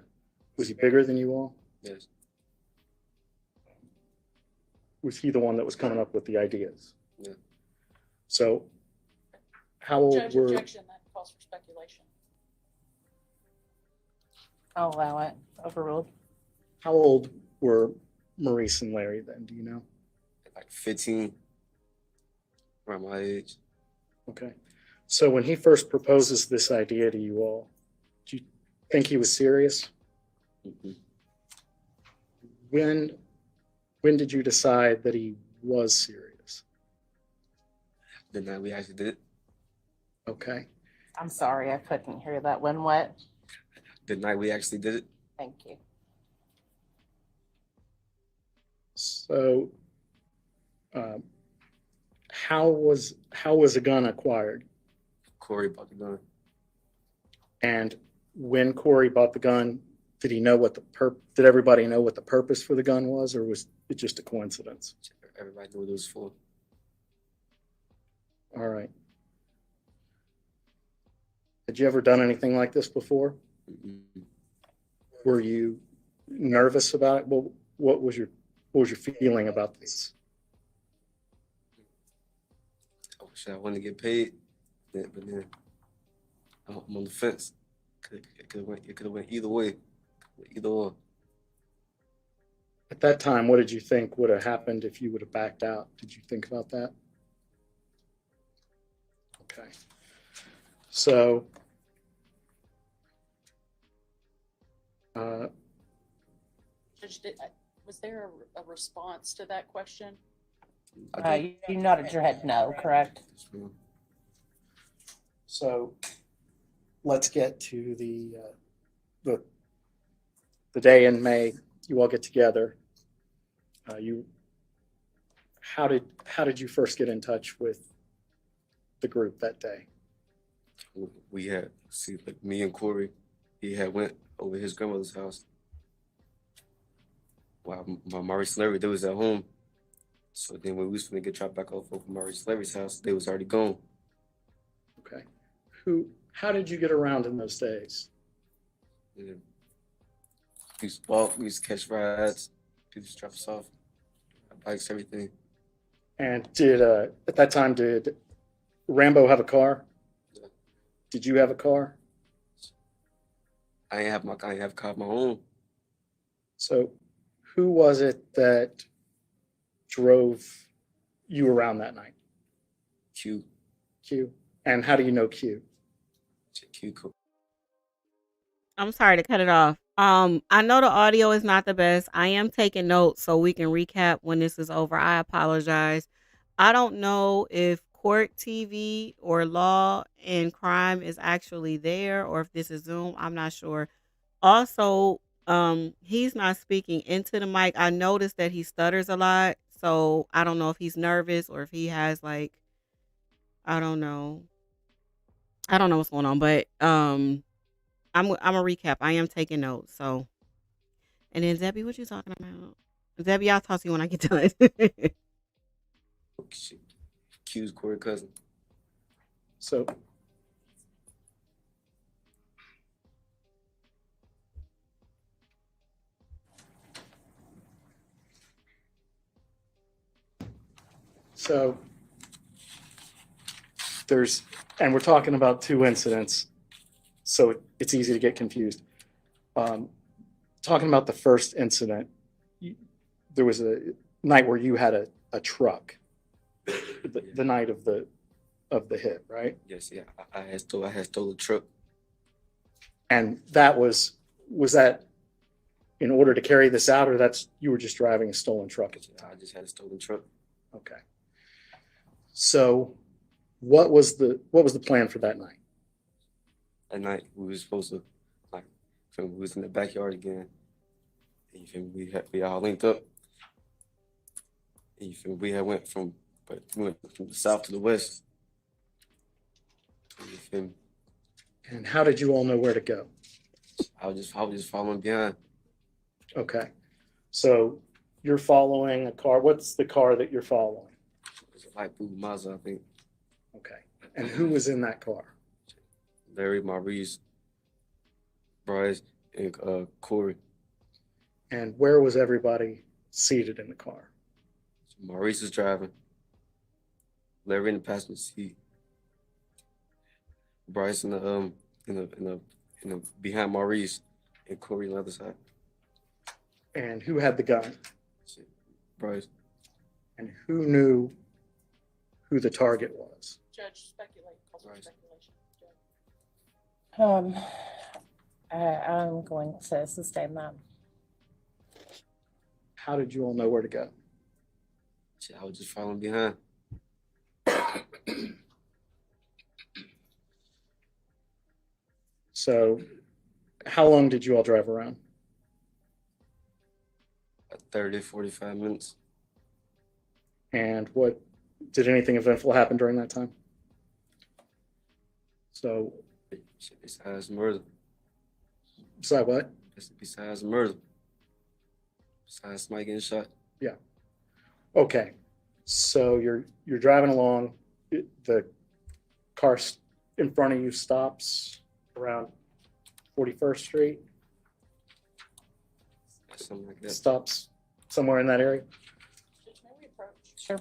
Was he bigger than you all? Yes. Was he the one that was coming up with the ideas? Yeah. So how old Judge, were, objection, that calls for speculation. I'll allow it. Overruled. how old were Maurice and Larry then? Do you know? Like 15, around my age. Okay. So when he first proposes this idea to you all, do you think he was serious? Mm-hmm. When did you decide that he was serious? The night we actually did it. Okay. I'm sorry, I couldn't hear that. When what? The night we actually did it. Thank you. So how was a gun acquired? Corey bought the gun. And when Corey bought the gun, did he know what did everybody know what the purpose for the gun was, or was it just a coincidence? Everybody knew what it was for. All right. Had you ever done anything like this before? Mm-hmm. Were you nervous about it? Well, what was your feeling about this? I wish I wanted to get paid, but then I'm on the fence. It could have went either way, either or. At that time, what did you think would have happened if you would have backed out? Did you think about that? Okay. So, Judge, was there a response to that question? You nodded your head no, correct? so let's get to the day in May. You all get together. How did you first get in touch with the group that day? We had like me and Corey. He had went over his grandmother's house. While my Maurice and Larry, they was at home. So then when we was gonna get dropped back off of Maurice and Larry's house, they was already gone. Okay. How did you get around in those days? Yeah. We used to walk, we used to catch rides, people used to drop us off, bikes, everything. And at that time, did Rambo have a car? Yeah. Did you have a car? I ain't have a car of my own. So who was it that drove you around that night? Q. Q. And how do you know Q? Q. I'm sorry to cut it off. I know the audio is not the best. I am taking notes so we can recap when this is over. I apologize. I don't know if Court TV or Law and Crime is actually there or if this is Zoom. I'm not sure. Also, he's not speaking into the mic. I noticed that he stutters a lot, so I don't know if he's nervous or if he has like, I don't know what's going on, but I'm a recap. I am taking notes. So, and then Debbie, what you talking about? Debbie, I'll talk to you when I get done. Q's Corey cousin. So and we're talking about two incidents, so it's easy to get confused. Talking about the first incident, there was a night where you had a truck, the night of the hit, right? Yes, yeah. I had stole a truck. And that was that in order to carry this out, or you were just driving a stolen truck at the time? I just had a stolen truck. Okay. So what was the plan for that night? That night we were supposed to we was in the backyard again. And you feel me? We all linked up. And you feel me? We went from the south to the west. You feel me? And how did you all know where to go? I was just following behind. Okay. So you're following a car. What's the car that you're following? It's a light blue Mazda, I think. Okay. And who was in that car? Larry, Maurice, Brice, and Corey. And where was everybody seated in the car? Maurice was driving. Larry in the passenger seat. Brice in the behind Maurice, and Corey on the other side. And who had the gun? Brice. And who knew who the target was? Judge, speculate. Call for Right. speculation. I'm going to sustain that. How did you all know where to go? Shit, I was just following behind. So, how long did you all drive around? 30, 45 minutes. And did anything eventful happen during that time? So, Shit, besides murder. besides what? Besides murder. Besides somebody getting shot. Yeah. Okay. So you're driving along. The car in front of you stops around 41st Street. Something like that. Stops somewhere in that area. Judge, may we approach? Sure.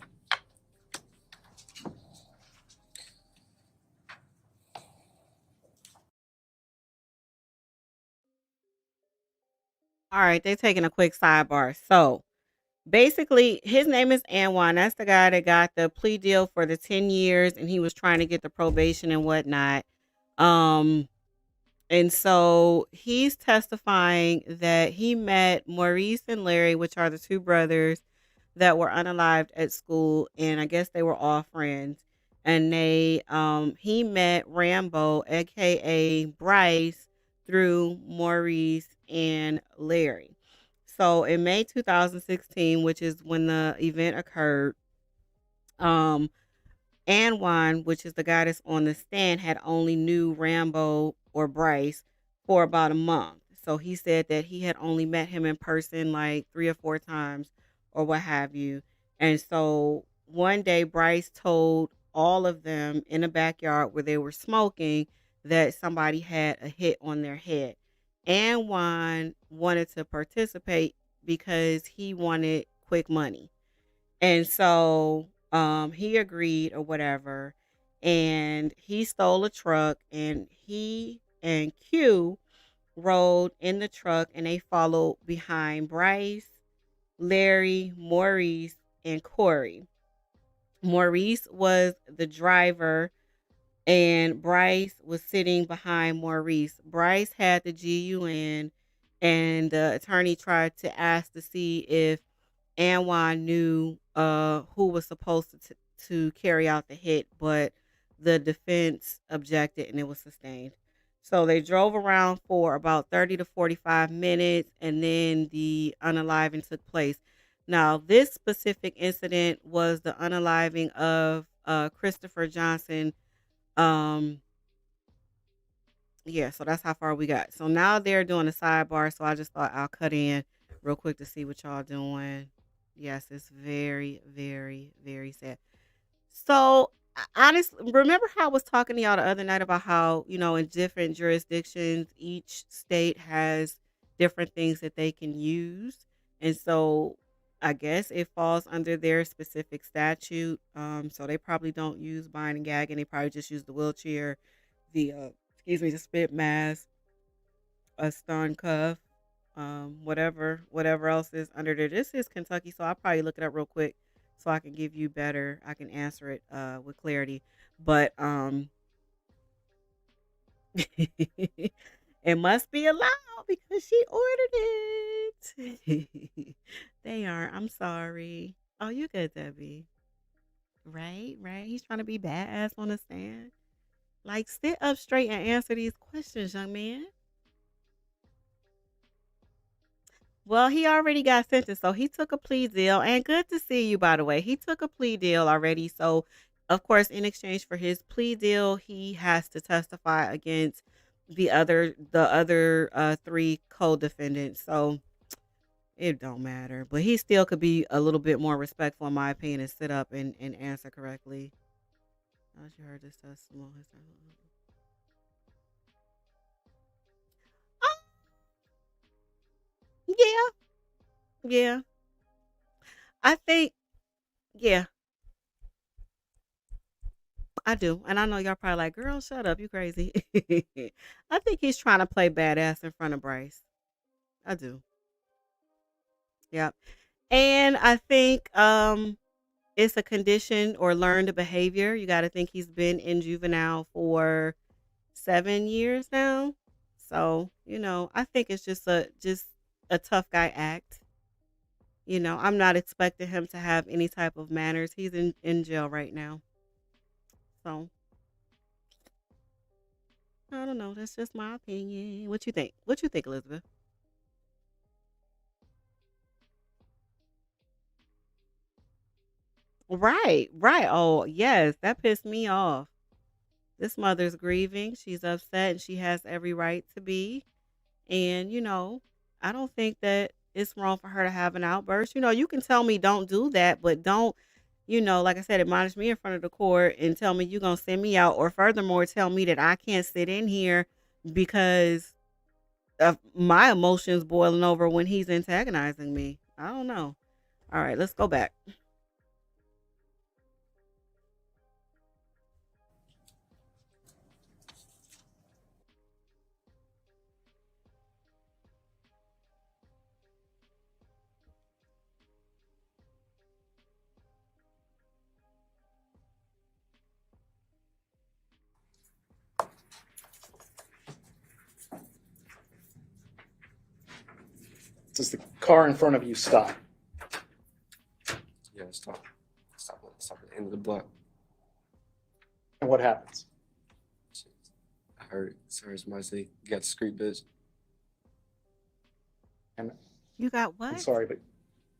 All right, they're taking a quick sidebar. So basically, his name is Anwan. That's the guy that got the plea deal for the 10 years and he was trying to get the probation and whatnot. And so he's testifying that he met Maurice and Larry, which are the two brothers that were unalived at school, and I guess they were all friends. And he met Rambo, aka Brice, through Maurice and Larry. So in May 2016, which is when the event occurred, Anwan, which is the guy that's on the stand, had only knew Rambo or Brice for about a month. So he said that he had only met him in person like 3 or 4 times or what have you. And so one day Brice told all of them in the backyard where they were smoking that somebody had a hit on their head. Anwan wanted to participate because he wanted quick money. And so he agreed or whatever. And he stole a truck and he and Q rode in the truck and they followed behind Brice, Larry, Maurice, and Corey. Maurice was the driver and Brice was sitting behind Maurice. Brice had the GUN and the attorney tried to ask to see if Anwan knew who was supposed to carry out the hit, but the defense objected and it was sustained. So they drove around for about 30 to 45 minutes and then the unaliving took place. Now, this specific incident was the unaliving of Christopher Johnson. Yeah, so that's how far we got. So now they're doing a sidebar, so I just thought I'll cut in real quick to see what y'all doing. Yes, it's very, very, very sad. So, honestly, remember how I was talking to y'all the other night about how, in different jurisdictions, each state has different things that they can use. And so I guess it falls under their specific statute. So they probably don't use bind and gag, and they probably just use the wheelchair, the spit mask, a stun cuff, whatever else is under there. This is Kentucky, so I'll probably look it up real quick so I can give you I can answer it with clarity. But it must be allowed because she ordered it. They are. I'm sorry. Oh, you good, Debbie. Right. He's trying to be badass on the stand. Like, sit up straight and answer these questions, young man. Well, he already got sentenced, so he took a plea deal. And good to see you, by the way. He took a plea deal already. So, of course, in exchange for his plea deal, he has to testify against the other three co-defendants. So it don't matter. But he still could be a little bit more respectful, in my opinion, and sit up and answer correctly. As you heard this testimony. Yeah, yeah. I think, yeah, I do. And I know y'all probably like, girl, shut up, you crazy. I think he's trying to play badass in front of Bryce. I do. Yep. And I think it's a condition or learned behavior. You got to think he's been in juvenile for 7 years now. So, I think it's just a tough guy act. I'm not expecting him to have any type of manners. He's in jail right now. So, I don't know. That's just my opinion. What you think? What you think, Elizabeth? Right, right. Oh, yes, that pissed me off. This mother's grieving. She's upset and she has every right to be. And, I don't think that it's wrong for her to have an outburst. You can tell me don't do that, but don't, like I said, admonish me in front of the court and tell me you're going to send me out. Or furthermore, tell me that I can't sit in here because of my emotions boiling over when he's antagonizing me. I don't know. All right, let's go back. Does the car in front of you stop? Yeah, stop at the end of the block. And what happens? I heard somebody say, "You got the street, bitch." And You got I'm what? sorry, but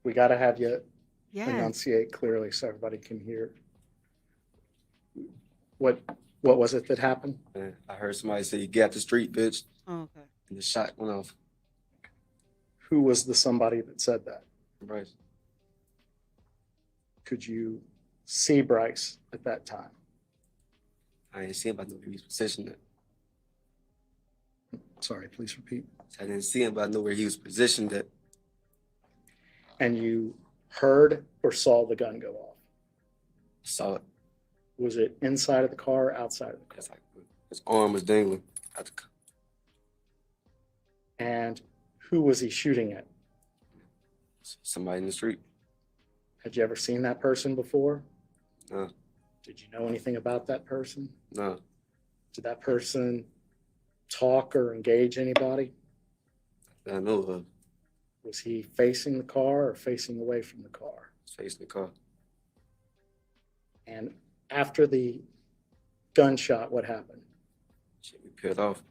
we got to have you Yes. enunciate clearly so everybody can hear. What was it that happened? And I heard somebody say, "You got the street, bitch," Oh, okay. and the shot went off. Who was the somebody that said that? Bryce. Could you see Bryce at that time? I didn't see him, but I knew where he was positioned at. Sorry, please repeat. I didn't see him, but I knew where he was positioned at. And you heard or saw the gun go off? Saw it. Was it inside of the car or outside of the car? It's like his arm was dangling out the car. And who was he shooting at? Somebody in the street. Had you ever seen that person before? No. Did you know anything about that person? No. Did that person talk or engage anybody? That I know of. Was he facing the car or facing away from the car? Facing the car. And after the gunshot, what happened? Shit, we peeled off.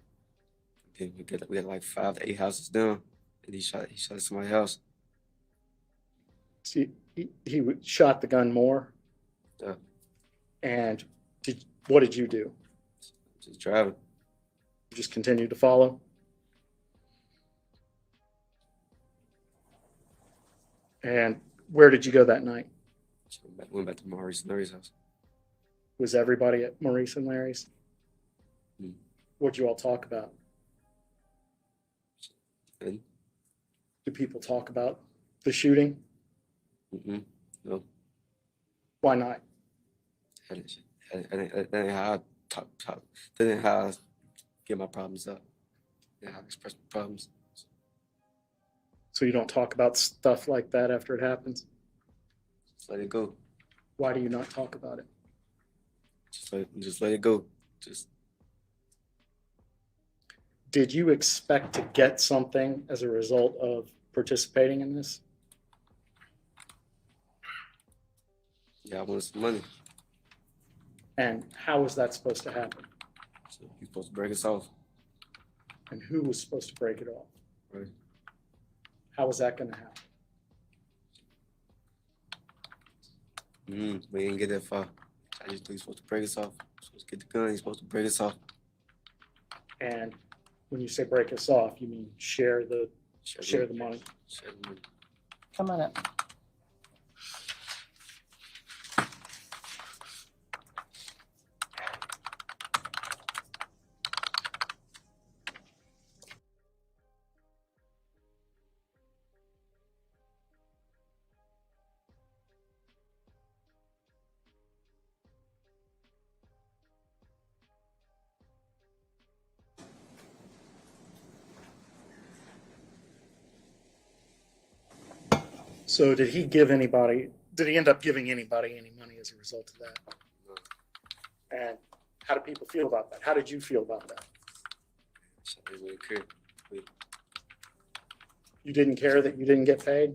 Then we had like 5 to 8 houses down, and he shot at somebody's house. See, he shot the gun more. Yeah. And what did you do? Just driving. You just continued to follow? And where did you go that night? Went back to Maurice and Larry's house. Was everybody at Maurice and Larry's? Hmm. What'd you all talk about? And? Do people talk about the shooting? No. Why not? That ain't how I talk. That ain't how I get my problems up. That ain't how I express my problems. So you don't talk about stuff like that after it happens? Just let it go. Why do you not talk about it? Just let it go. Did you expect to get something as a result of participating in this? Yeah, I wanted some money. And how was that supposed to happen? So you're supposed to break us off. And who was supposed to break it off? Right. How was that going to happen? We didn't get that far. I just knew he's supposed to break us off. Supposed to get the gun. He's supposed to break us off. And when you say break us off, you mean share the money? Share the money. Come on up. So did he end up giving anybody any money as a result of that? And how do people feel about that? How did you feel about that? I didn't really care. You didn't care that you didn't get paid?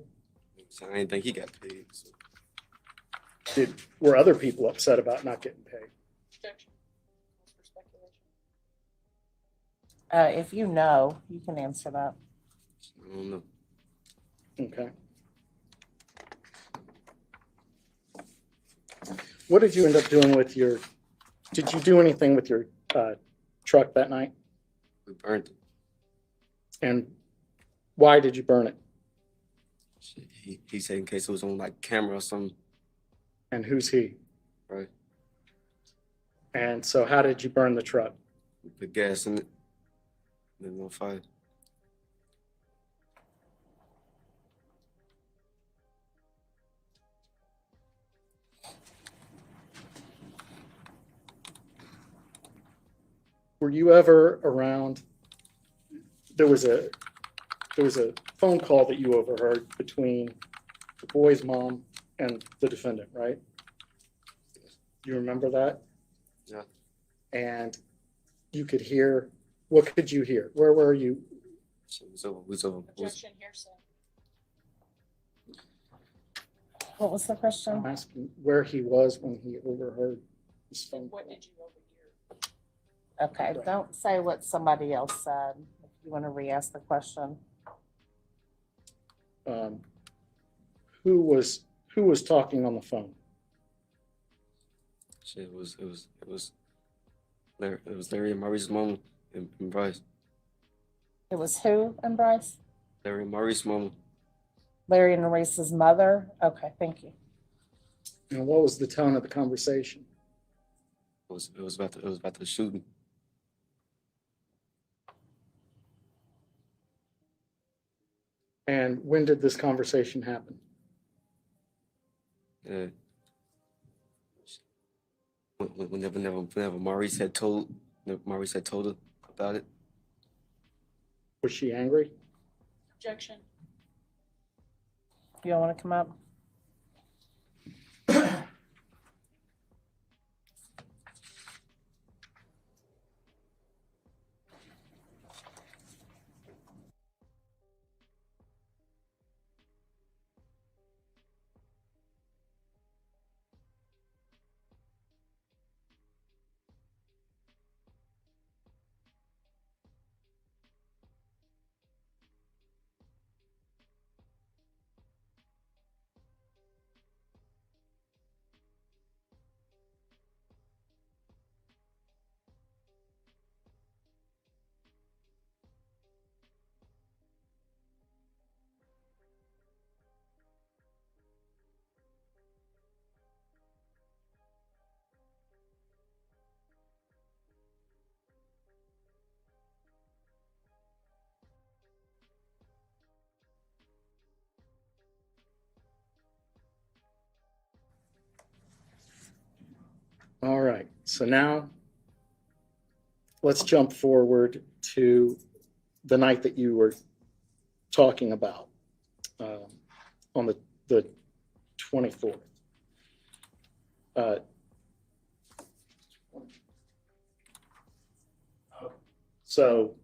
So I didn't think he got paid. So. Were other people upset about not getting paid? If you know, you can answer that. I don't know. Okay. What did you end up doing with did you do anything with your truck that night? We burned it. And why did you burn it? He said in case it was on like camera or something. And who's he? Right. And so how did you burn the truck? We put gas in it. Then on fire. Were you ever around? There was a phone call that you overheard between the boy's mom and the defendant, right? You remember that? Yeah. And you could hear, what could you hear? Where were you? Objection, hearsay. What was the question? I'm asking where he was when he overheard this phone call. What did you overhear? Okay, don't say what somebody else said. If you want to re-ask the question. Who was talking on the phone? Shit, it was Larry and Maurice's mom and Brice. It was who and Brice? Larry and Maurice's mom. Larry and Maurice's mother? Okay, thank you. And what was the tone of the conversation? It was about the shooting. And when did this conversation happen? Whenever Maurice had told her about it. Was she angry? Objection. You don't want to come up? All right, so now let's jump forward to the night that you were talking about on the 24th. So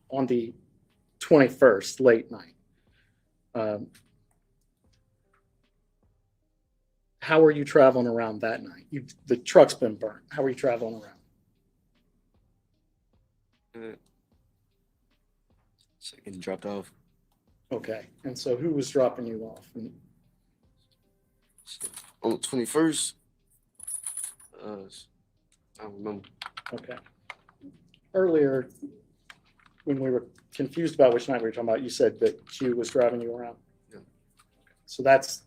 on the 21st, late night, how are you traveling around that night? The truck's been burnt. How are you traveling around? Getting dropped off. Okay, and so who was dropping you off? On the 21st, I don't remember. Okay. Earlier, when we were confused about which night we were talking about, you said that Q was driving you around. Yeah. So that's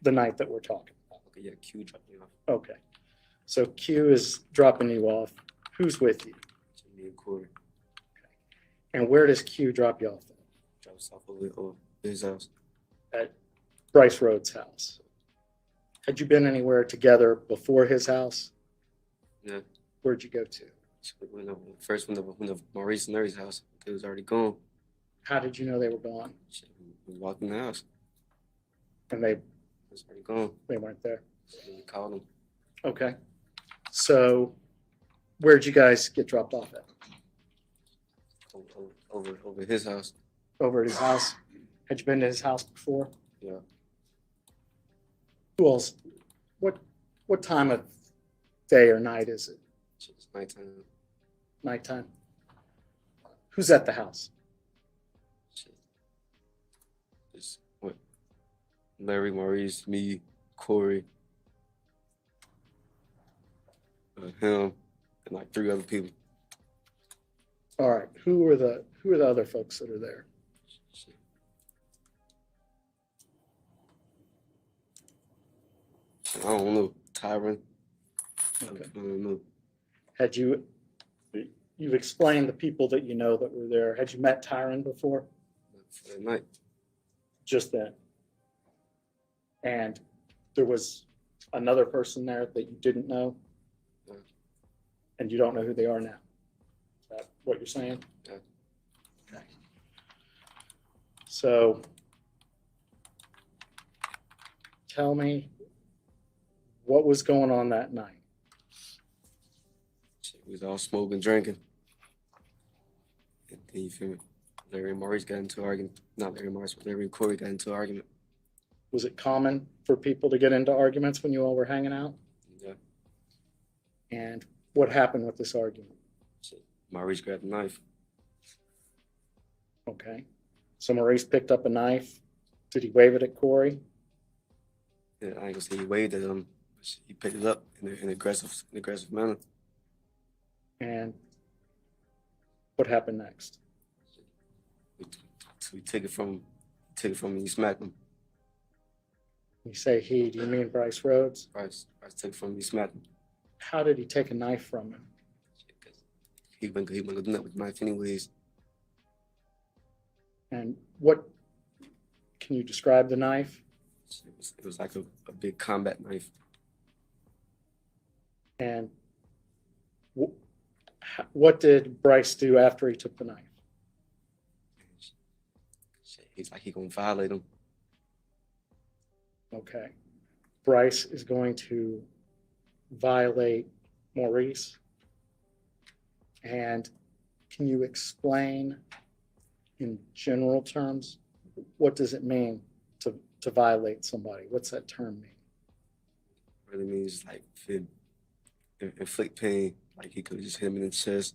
the night that we're talking about. Okay, yeah, Q dropped me off. Okay. So Q is dropping you off. Who's with you? Me and Corey. And where does Q drop you off? Drop us off over his house. At Brice Rhodes' house. Had you been anywhere together before his house? Yeah. Where'd you go to? First, when Maurice and Larry's house, they was already gone. How did you know they were gone? We walked in the house. And they was already gone. they weren't there. So we called him Okay. So where'd you guys get dropped off at? over his house. Over at his house? Had you been to his house before? Yeah. Who else? What time of day or night is it? It's nighttime. Nighttime. Who's at the house? It's what? Larry, Maurice, me, Corey, him, and like 3 other people. All right. Who are the other folks that are there? I don't know. Tyron. Okay. I don't know. Had you've explained the people that you know that were there. Had you met Tyron before? For that night. Just then. And there was another person there that you didn't know? Yeah. And you don't know who they are now? Is that what you're saying? Yeah. Okay. So tell me what was going on that night? We was all smoking, drinking. And then you feel me? Larry and Maurice got into an argument. Not Larry and Maurice, but Larry and Corey got into an argument. Was it common for people to get into arguments when you all were hanging out? Yeah. And what happened with this argument? Maurice grabbed a knife. Okay. So Maurice picked up a knife. Did he wave it at Corey? Yeah, I ain't gonna say he waved at him. He picked it up in an aggressive manner. And what happened next? So we took it from him and he smacked him. You say he, do you mean Brice Rhodes? Brice took it from him, he smacked him. How did he take a knife from him? He went to do that with the knife anyways. And what, can you describe the knife? It was like a big combat knife. And what did Brice do after he took the knife? He's like, he gonna violate him. Okay. Brice is going to violate Maurice. And can you explain in general terms, what does it mean to violate somebody? What's that term mean? It really means like inflict pain. Like he could have just hit him in the chest.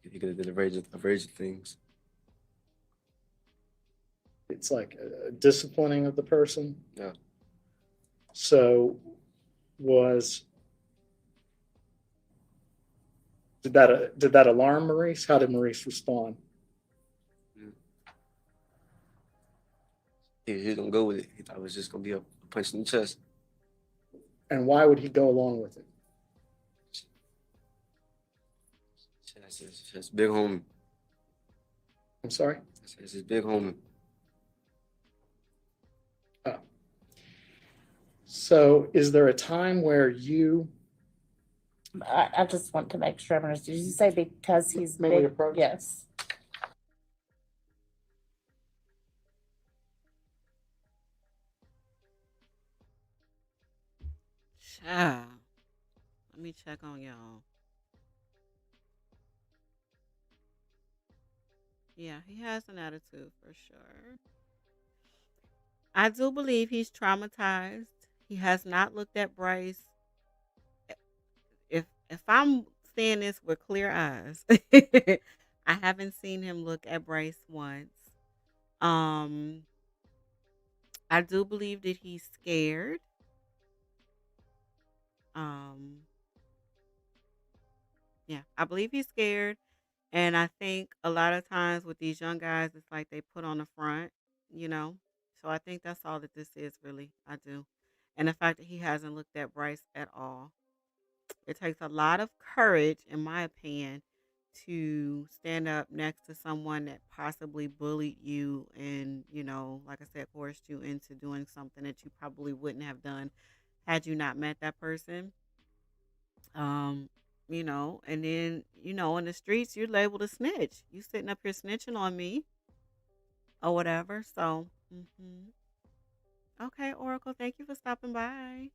He could have did a range of things. It's like a disciplining of the person. Yeah. So did that alarm Maurice? How did Maurice respond? He was gonna go with it. He thought it was just gonna be a punch in the chest. And why would he go along with it? That's his big homie. I'm sorry? That's his big homie. Oh. So is there a time where you... I just want to make sure I'm understood. Did you say because he's May we big? approach? Yes. Child. Let me check on y'all. Yeah, he has an attitude for sure. I do believe he's traumatized. He has not looked at Brice. If I'm seeing this with clear eyes, I haven't seen him look at Brice once. Um, I do believe that he's scared. Um, yeah, I believe he's scared. And I think a lot of times with these young guys, it's like they put on the front, you know? So I think that's all that this is, really. I do. And the fact that he hasn't looked at Brice at all. It takes a lot of courage, in my opinion, to stand up next to someone that possibly bullied you and, like I said, coerced you into doing something that you probably wouldn't have done had you not met that person. Um, and then, in the streets, you're labeled a snitch. You sitting up here snitching on me or whatever. So, Okay, Oracle, thank you for stopping by.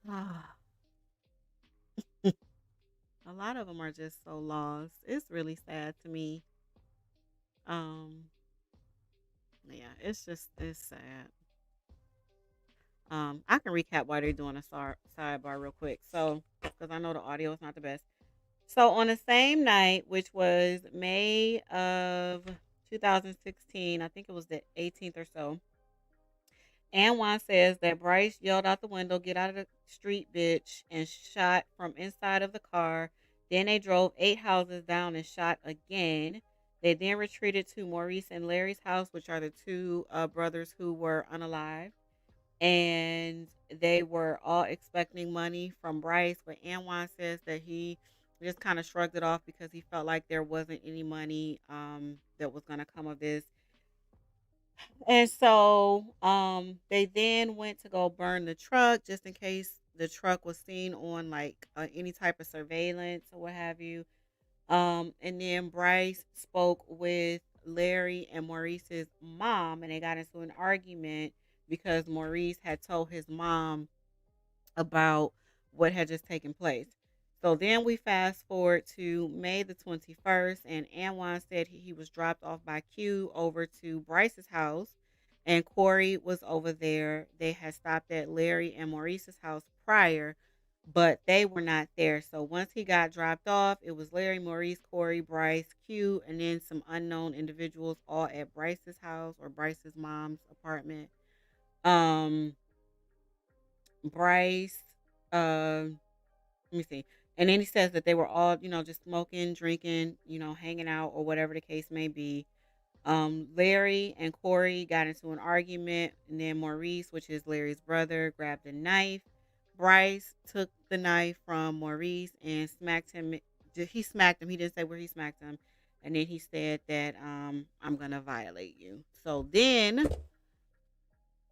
Ah, a lot of them are just so lost. It's really sad to me. Um, yeah, it's sad. I can recap why they're doing a sidebar real quick. So, because I know the audio is not the best. So, on the same night, which was May of 2016, I think it was the 18th or so, Anwan says that Brice yelled out the window, "Get out of the street, bitch," and shot from inside of the car. Then they drove 8 houses down and shot again. They then retreated to Maurice and Larry's house, which are the two brothers who were unalive. And they were all expecting money from Brice, but Anwan says that he just kind of shrugged it off because he felt like there wasn't any money that was going to come of this. And so they then went to go burn the truck just in case the truck was seen on like any type of surveillance or what have you. And then Brice spoke with Larry and Maurice's mom, and they got into an argument because Maurice had told his mom about what had just taken place. So then we fast forward to May the 21st, and Anwan said he was dropped off by Q over to Bryce's house, and Corey was over there. They had stopped at Larry and Maurice's house prior, but they were not there. So once he got dropped off, it was Larry, Maurice, Corey, Brice, Q, and then some unknown individuals all at Bryce's house or Bryce's mom's apartment. Um, Brice, let me see. And then he says that they were all, just smoking, drinking, hanging out or whatever the case may be. Larry and Corey got into an argument, and then Maurice, which is Larry's brother, grabbed a knife. Brice took the knife from Maurice and smacked him. He smacked him. He didn't say where he smacked him. And then he said that I'm gonna violate you. So then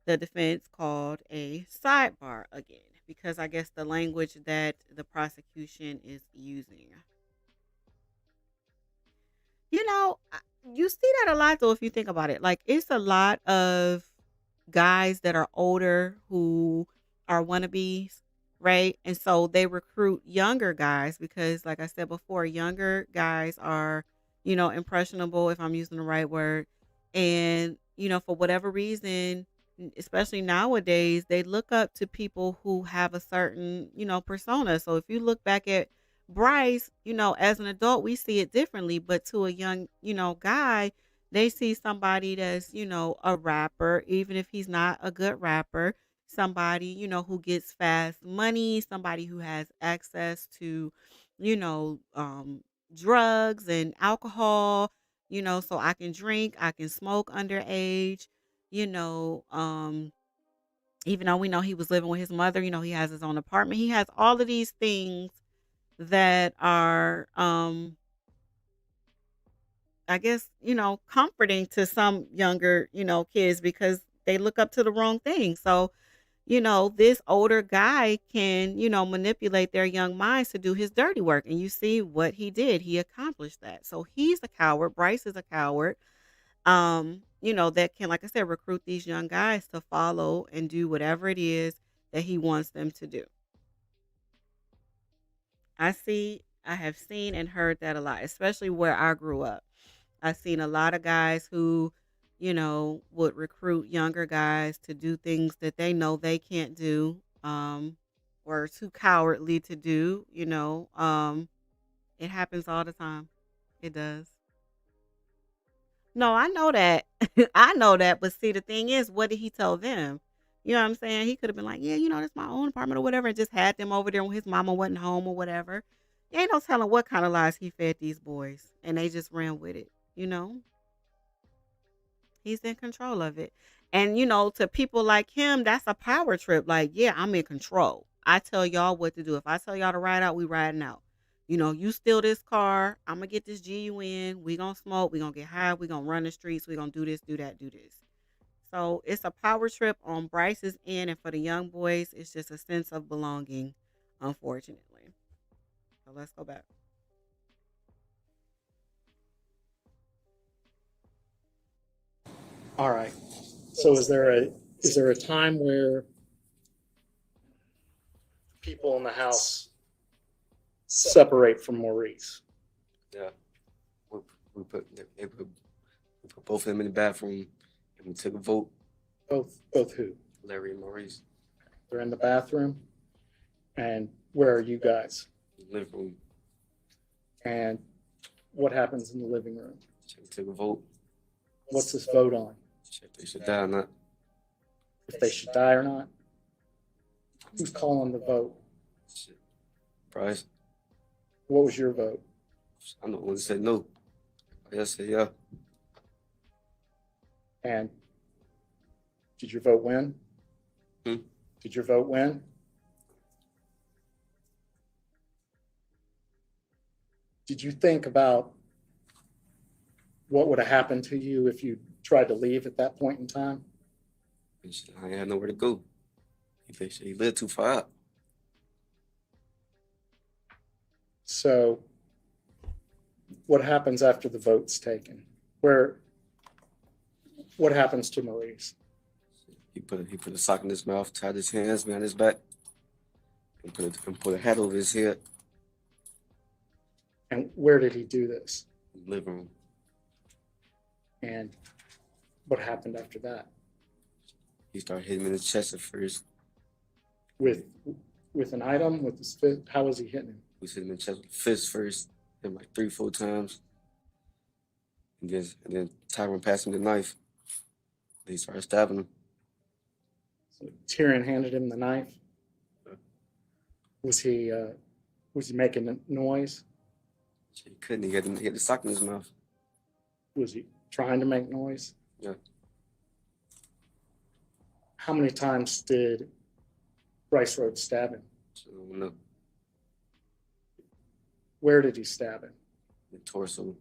the defense called a sidebar again because I guess the language that the prosecution is using. You see that a lot though if you think about it. Like it's a lot of guys that are older who are wannabes, right? And so they recruit younger guys because like I said before, younger guys are, impressionable if I'm using the right word. And, for whatever reason, especially nowadays, they look up to people who have a certain, persona. So if you look back at Brice, as an adult, we see it differently, but to a young, guy, they see somebody that's, a rapper, even if he's not a good rapper, somebody, who gets fast money, somebody who has access to, you know, um, drugs and alcohol, so I can drink, I can smoke underage, you know, um, even though we know he was living with his mother, he has his own apartment. He has all of these things that are I guess, comforting to some younger, kids because they look up to the wrong thing. So, this older guy can, manipulate their young minds to do his dirty work. And you see what he did. He accomplished that. So he's a coward. Brice is a coward. That can, like I said, recruit these young guys to follow and do whatever it is that he wants them to do. I have seen and heard that a lot, especially where I grew up. I've seen a lot of guys who, would recruit younger guys to do things that they know they can't do, or are too cowardly to do, It happens all the time. It does. No, I know that. I know that. But see, the thing is, what did he tell them? You know what I'm saying? He could have been like, yeah, that's my own apartment or whatever, and just had them over there when his mama wasn't home or whatever. Ain't no telling what kind of lies he fed these boys, and they just ran with it. He's in control of it. And to people like him, that's a power trip. Like, yeah, I'm in control. I tell y'all what to do. If I tell y'all to ride out, we riding out. You steal this car, I'm gonna get this GUN. We gonna smoke. We gonna get high. We gonna run the streets. We gonna do this, do that, do this. So it's a power trip on Bryce's end, and for the young boys, it's just a sense of belonging, unfortunately. So let's go back. All right. So is there a time where people in the house separate from Maurice? Yeah. We put both of them in the bathroom and we took a vote. Both who? Larry and Maurice. They're in the bathroom. And where are you guys? Living room. And what happens in the living room? We took a vote. What's this vote on? If they should die or not. If they should die or not? Who's calling the vote? Brice. What was your vote? I'm the one who said no. I said yeah. And did your vote win? Did your vote win? Did you think about what would have happened to you if you tried to leave at that point in time? I had nowhere to go. He lived too far out. So what happens after the vote's taken? What happens to Maurice? He put a sock in his mouth, tied his hands behind his back, and put a hat over his head. And where did he do this? Living room. And what happened after that? He started hitting him in the chest at first. With an item, with his fist? How was he hitting him? We hit him in the chest with a fist first, hit him like 3-4 times. And then Tyron passed him the knife. Then he started stabbing him. So Tyrion handed him the knife. Was he making a noise? He couldn't. He had the sock in his mouth. Was he trying to make noise? Yeah. How many times did Brice Rhodes stab him? So, no. Where did he stab him? The torso,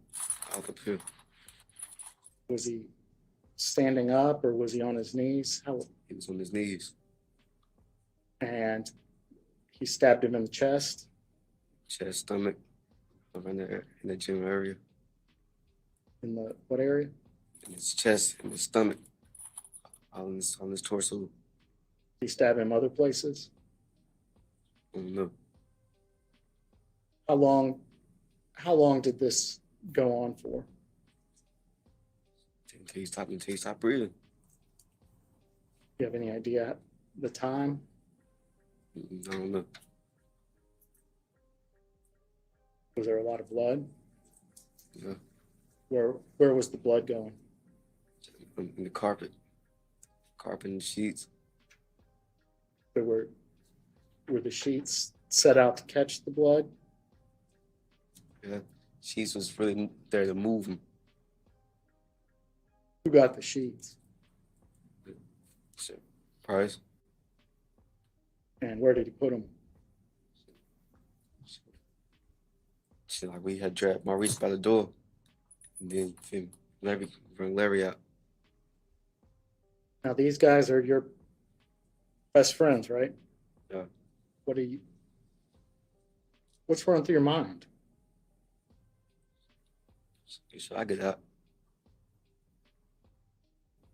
out up here. Was he standing up or was he on his knees? He was on his knees. And he stabbed him in the chest? Chest, stomach, around there in the gym area. In the what area? In his chest, in his stomach, on his torso. Did he stab him other places? No. How long did this go on for? Until he stopped breathing. Do you have any idea the time? I don't know. Was there a lot of blood? Yeah. Where was the blood going? In the carpet and sheets. Were the sheets set out to catch the blood? Yeah, sheets was really there to move him. Who got the sheets? Brice. And where did he put them? Like we had dragged Maurice by the door, and then bring Larry out. Now these guys are your best friends, right? Yeah. What's running through your mind? Make sure I get out.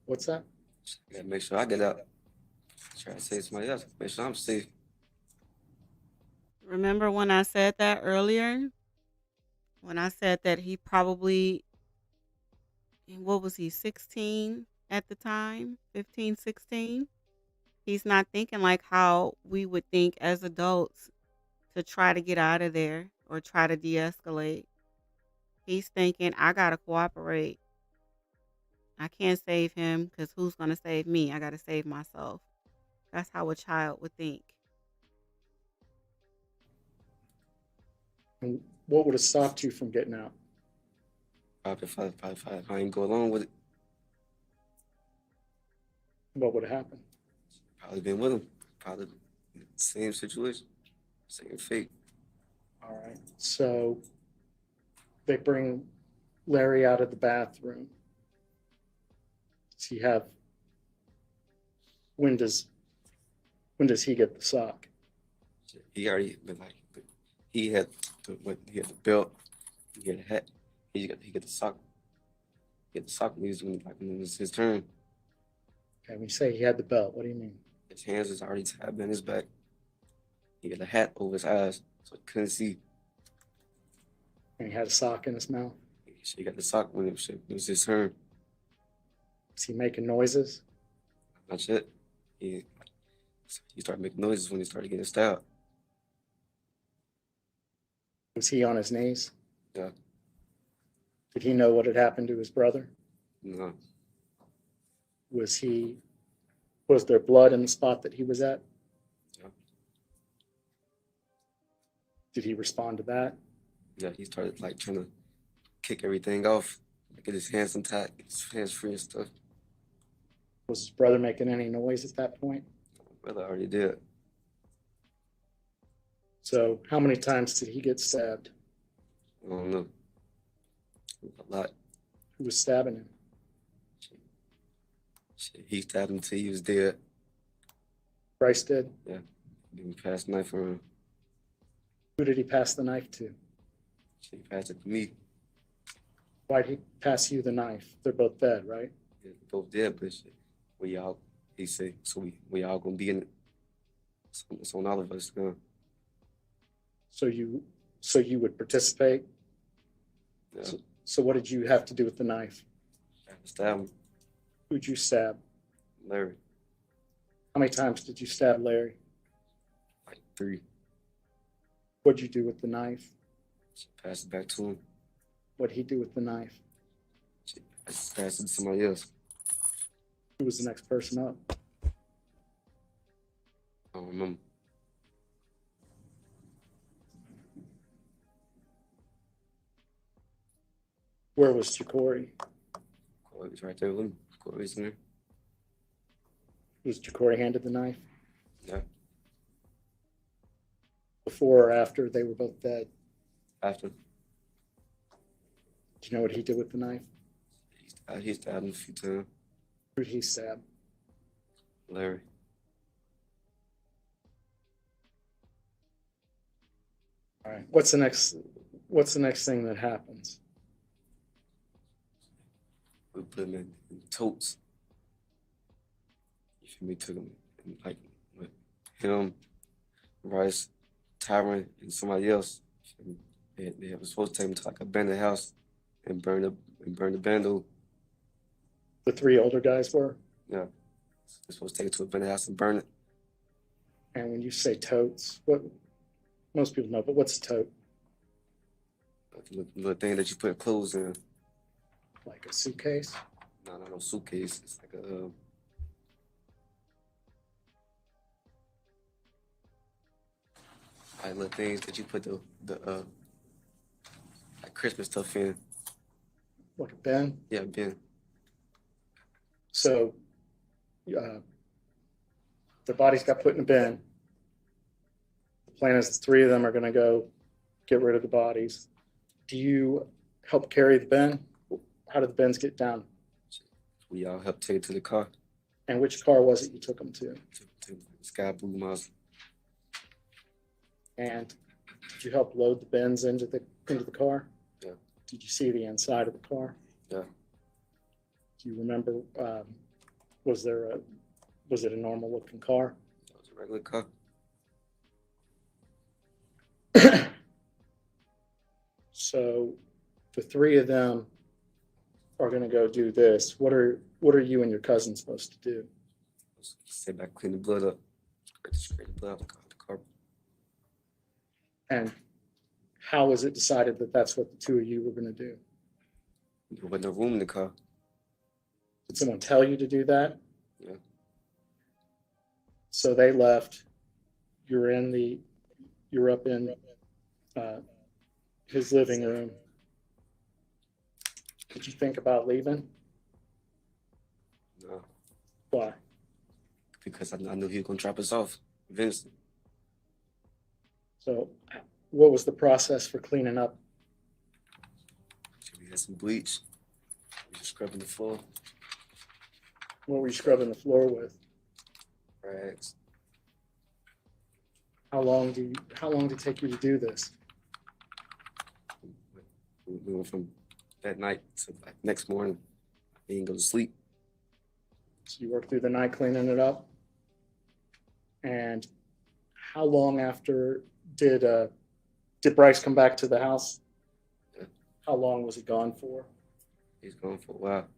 What's that? Yeah, make sure I get out. Try to save somebody else. Make sure I'm safe. Remember when I said that earlier? When I said that he probably, what was he, 16 at the time? 15, 16? He's not thinking like how we would think as adults to try to get out of there or try to de-escalate. He's thinking, I got to cooperate. I can't save him because who's going to save me? I got to save myself. That's how a child would think. And what would have stopped you from getting out? Probably if I ain't go along with it. What would have happened? Probably been with him. Probably same situation, same fate. All right. So they bring Larry out of the bathroom. Does he have? When does he get the sock? He already been like he had the belt, he had a hat, he got the sock. Get the sock when it was his turn. Okay, when you say he had the belt, what do you mean? His hands was already tied behind his back. He had a hat over his eyes, so he couldn't see. And he had a sock in his mouth? So he got the sock when it was his turn. Was he making noises? Not yet. He started making noises when he started getting stabbed. Was he on his knees? Yeah. Did he know what had happened to his brother? No. Was there blood in the spot that he was at? Yeah. Did he respond to that? Yeah, he started like trying to kick everything off, get his hands untied, get his hands free and stuff. Was his brother making any noise at that point? My brother already did. So how many times did he get stabbed? I don't know. A lot. Who was stabbing him? He stabbed him till he was dead. Brice did? Yeah. He passed the knife around. Who did he pass the knife to? He passed it to me. Why'd he pass you the knife? They're both dead, right? Yeah, both dead, but he said, so we all gonna be in it. It's on all of us now. So you would participate? Yeah. So what did you have to do with the knife? I stabbed him. Who'd you stab? Larry. How many times did you stab Larry? Like 3. What'd you do with the knife? Passed it back to him. What'd he do with the knife? Passed it to somebody else. Who was the next person up? I don't remember. Where was Jacory? Corey was right there with him. Corey's in there. Was Jacory handed the knife? Yeah. Before or after they were both dead? After. Do you know what he did with the knife? He stabbed him a few times. Who did he stab? Larry. All right. What's the next thing that happens? We put him in totes. You feel me? Took him like with him, Brice, Tyron, and somebody else. They were supposed to take him to like a abandoned house and burn the bando. The 3 older guys were? Yeah. They're supposed to take it to a abandoned house and burn it. And when you say totes, what most people know, but what's a tote? Like the little thing that you put clothes in. Like a suitcase? No suitcase. It's like a like little things that you put the like Christmas stuff in. Like a bin? Yeah, bin. So the bodies got put in a bin. The plan is the 3 of them are going to go get rid of the bodies. Do you help carry the bin? How did the bins get down? We all helped take it to the car. And which car was it you took them to? To Sky Blue Mazda. And did you help load the bins into the car? Yeah. Did you see the inside of the car? Yeah. Do you remember? Was it a normal looking car? It was a regular car. So the 3 of them are going to go do this. What are you and your cousin supposed to do? Sit back, clean the blood up, scrape the blood out the car. And how was it decided that that's what the 2 of you were going to do? There wasn't no room in the car. Did someone tell you to do that? Yeah. So they left. You're up in his living room. Did you think about leaving? No. Why? Because I knew he was going to drop us off eventually. So what was the process for cleaning up? We had some bleach. We were scrubbing the floor. What were you scrubbing the floor with? Rags. How long did it take you to do this? We went from that night to like next morning. He didn't go to sleep. So you worked through the night cleaning it up? And how long after did Brice come back to the house? Yeah. How long was he gone for? He's gone for a while.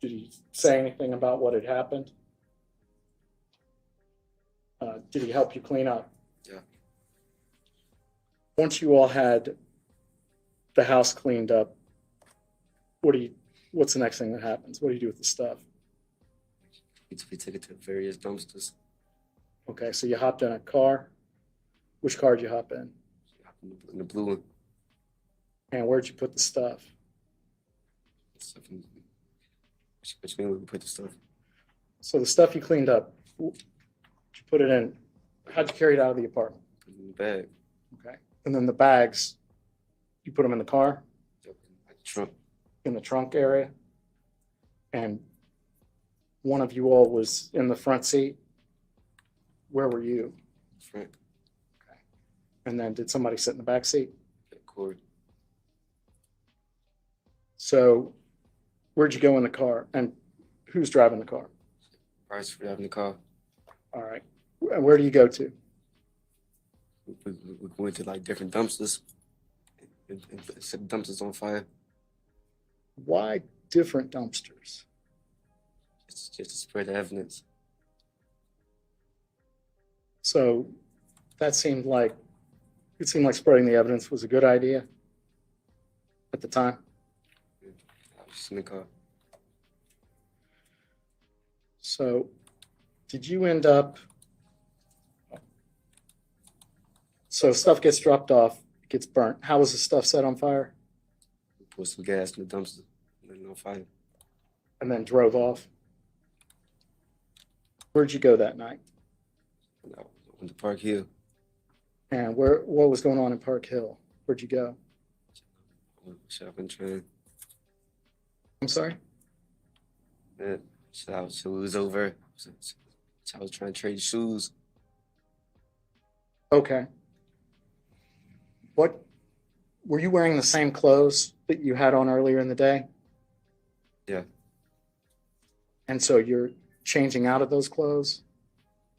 Did he say anything about what had happened? Did he help you clean up? Yeah. Once you all had the house cleaned up, what's the next thing that happens? What do you do with the stuff? We took it to various dumpsters. Okay, so you hopped in a car. Which car did you hop in? In the blue one. And where'd you put the stuff? Which mean we put the stuff? So the stuff you cleaned up, you put it in. How'd you carry it out of the apartment? In the bag. Okay. And then the bags, you put them in the car? Trunk. In the trunk area? And one of you all was in the front seat? Where were you? Front. Okay. And then did somebody sit in the back seat? Cord. So where'd you go in the car? And who's driving the car? Brice for driving the car. All right. And where do you go to? We went to like different dumpsters and set the dumpsters on fire. Why different dumpsters? Just to spread the evidence. So it seemed like spreading the evidence was a good idea at the time. I was just in the car. So did you end up, so stuff gets dropped off, it gets burnt. How was the stuff set on fire? We put some gas in the dumpster and then on fire. And then drove off? Where'd you go that night? I went to Park Hill. And what was going on in Park Hill? Where'd you go? Shopping train. I'm sorry? Yeah, so it was over. So I was trying to trade shoes. Okay. Were you wearing the same clothes that you had on earlier in the day? Yeah. And so you're changing out of those clothes?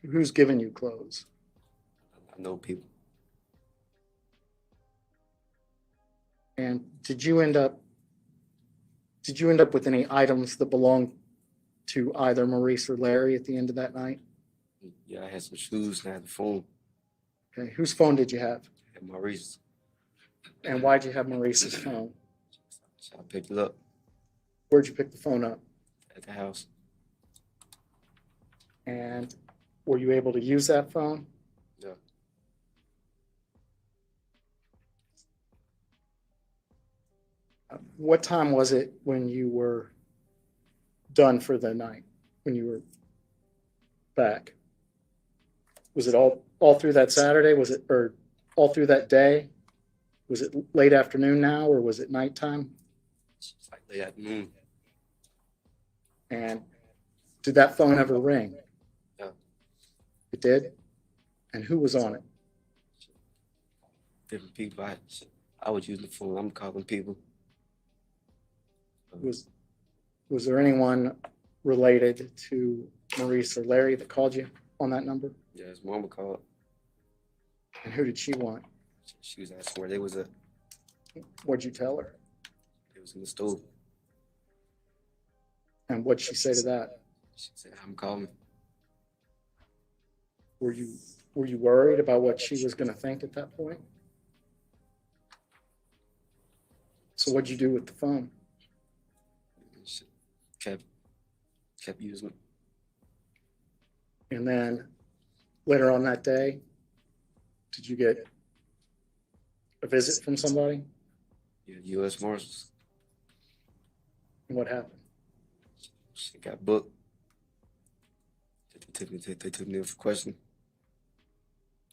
Who's giving you clothes? I know people. And did you end up with any items that belonged to either Maurice or Larry at the end of that night? Yeah, I had some shoes and I had the phone. Okay, whose phone did you have? I had Maurice. And why'd you have Maurice's phone? So I picked it up Where'd you pick the phone up? at the house. And were you able to use that phone? Yeah. What time was it when you were done for the night, when you were back? Was it all through that Saturday? Or all through that day? Was it late afternoon now, or was it nighttime? It's like late afternoon. And did that phone ever ring? Yeah. It did? And who was on it? Different people. I was using the phone. I'm calling people. Was there anyone related to Maurice or Larry that called you on that number? Yeah, his mama called. And who did she want? She was asking where they was at. What'd you tell her? They was in the stove. And what'd she say to that? She said, I'm calling. Were you worried about what she was going to think at that point? So what'd you do with the phone? She kept using it. And then later on that day, did you get a visit from somebody? Yeah, U.S. Marshals. And what happened? She got booked. They took me in for questioning.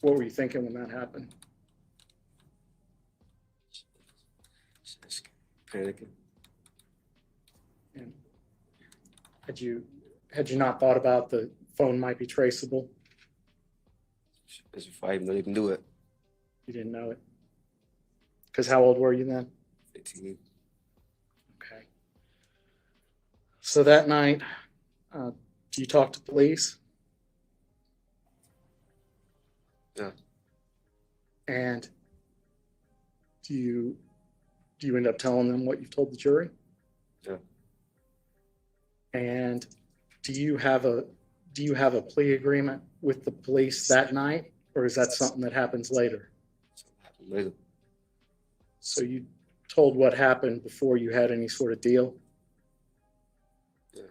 What were you thinking when that happened? Just panicking. And had you not thought about the phone might be traceable? As if I even know they can do it. You didn't know it? Because how old were you then? 15. Okay. So that night, do you talk to police? Yeah. And do you end up telling them what you've told the jury? Yeah. And do you have a plea agreement with the police that night, or is that something that happens later? Later. So you told what happened before you had any sort of deal? Yeah.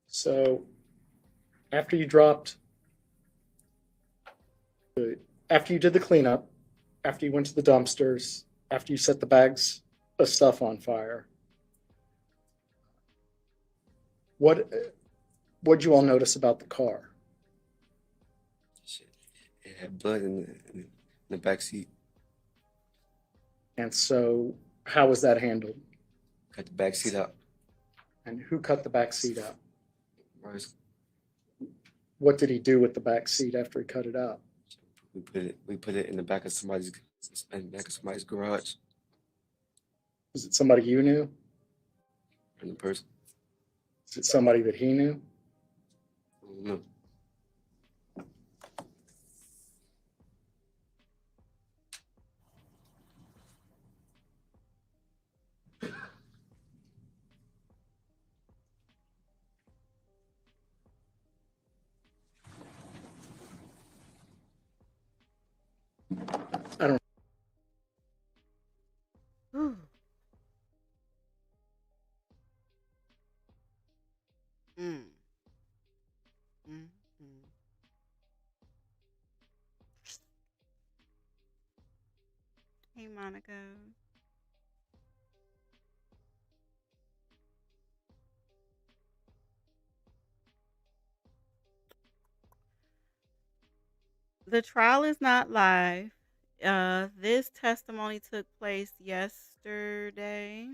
So after you dropped, after you did the cleanup, after you went to the dumpsters, after you set the bags of stuff on fire, what'd you all notice about the car? It had blood in the back seat. And so how was that handled? Cut the back seat out. And who cut the back seat out? Brice. What did he do with the back seat after he cut it out? We put it in the back of somebody's garage. Was it somebody you knew? Random person. Is it somebody that he knew? I don't know. I don't. Mm. Mm. Mm. Hey, Monica. The trial is not live. This testimony took place yesterday.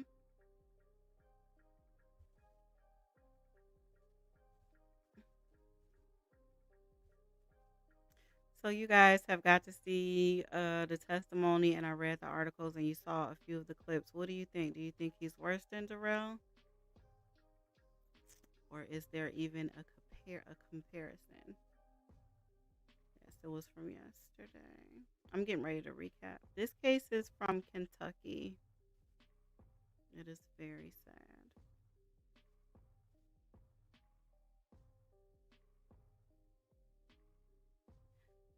So you guys have got to see the testimony, and I read the articles, and you saw a few of the clips. What do you think? Do you think he's worse than Darrell, or is there even a comparison? Yes, it was from yesterday. I'm getting ready to recap. This case is from Kentucky. It is very sad.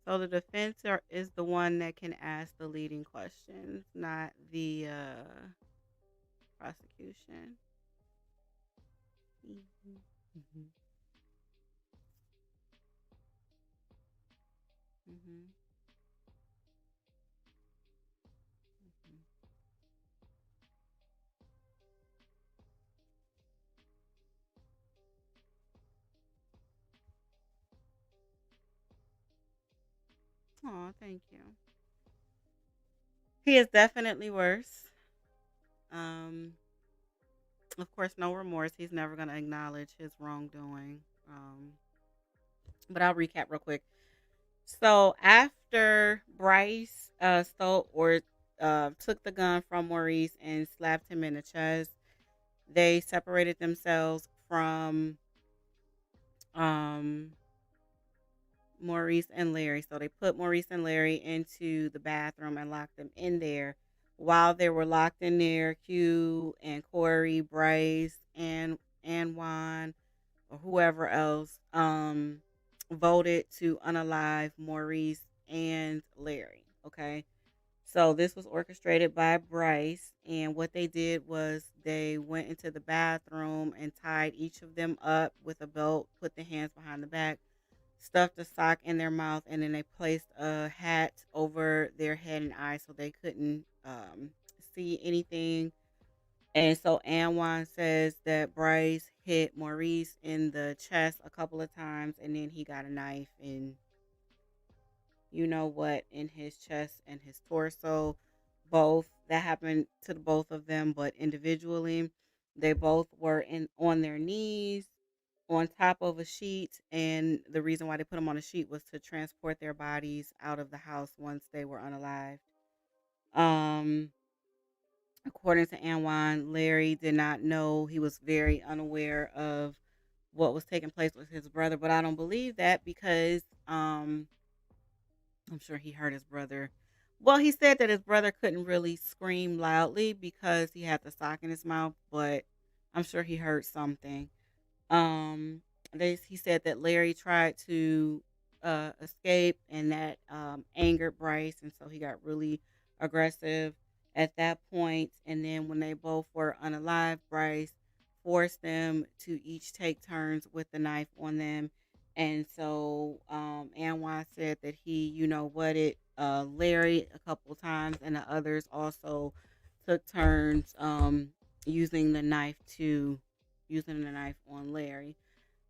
So the defense is the one that can ask the leading questions, not the prosecution. Mm-hmm. Mm-hmm. Mm-hmm. Oh, thank you. He is definitely worse. Um, of course, no remorse. He's never going to acknowledge his wrongdoing. But I'll recap real quick. So after Brice stole or took the gun from Maurice and slapped him in the chest, they separated themselves from um, Maurice and Larry. So they put Maurice and Larry into the bathroom and locked them in there. While they were locked in there, Q and Corey, Brice, and Juan, or whoever else, voted to unalive Maurice and Larry. Okay. So this was orchestrated by Brice, and what they did was they went into the bathroom and tied each of them up with a belt, put the hands behind the back, stuffed a sock in their mouth, and then they placed a hat over their head and eyes so they couldn't see anything. And so Anwan says that Brice hit Maurice in the chest a couple of times, and then he got a knife and you know what in his chest and his torso. Both that happened to the both of them, but individually. They both were on their knees on top of a sheet, and the reason why they put them on a sheet was to transport their bodies out of the house once they were unalived. Um, According to Anwan, Larry did not know, he was very unaware of what was taking place with his brother, but I don't believe that because I'm sure he heard his brother. Well, he said that his brother couldn't really scream loudly because he had the sock in his mouth, but I'm sure he heard something. Um, he said that Larry tried to escape, and that angered Brice, and so he got really aggressive at that point. And then when they both were unalive, Brice forced them to each take turns with the knife on them. And so Anwar said that he, whatted Larry a couple times, and the others also took turns using the knife on Larry.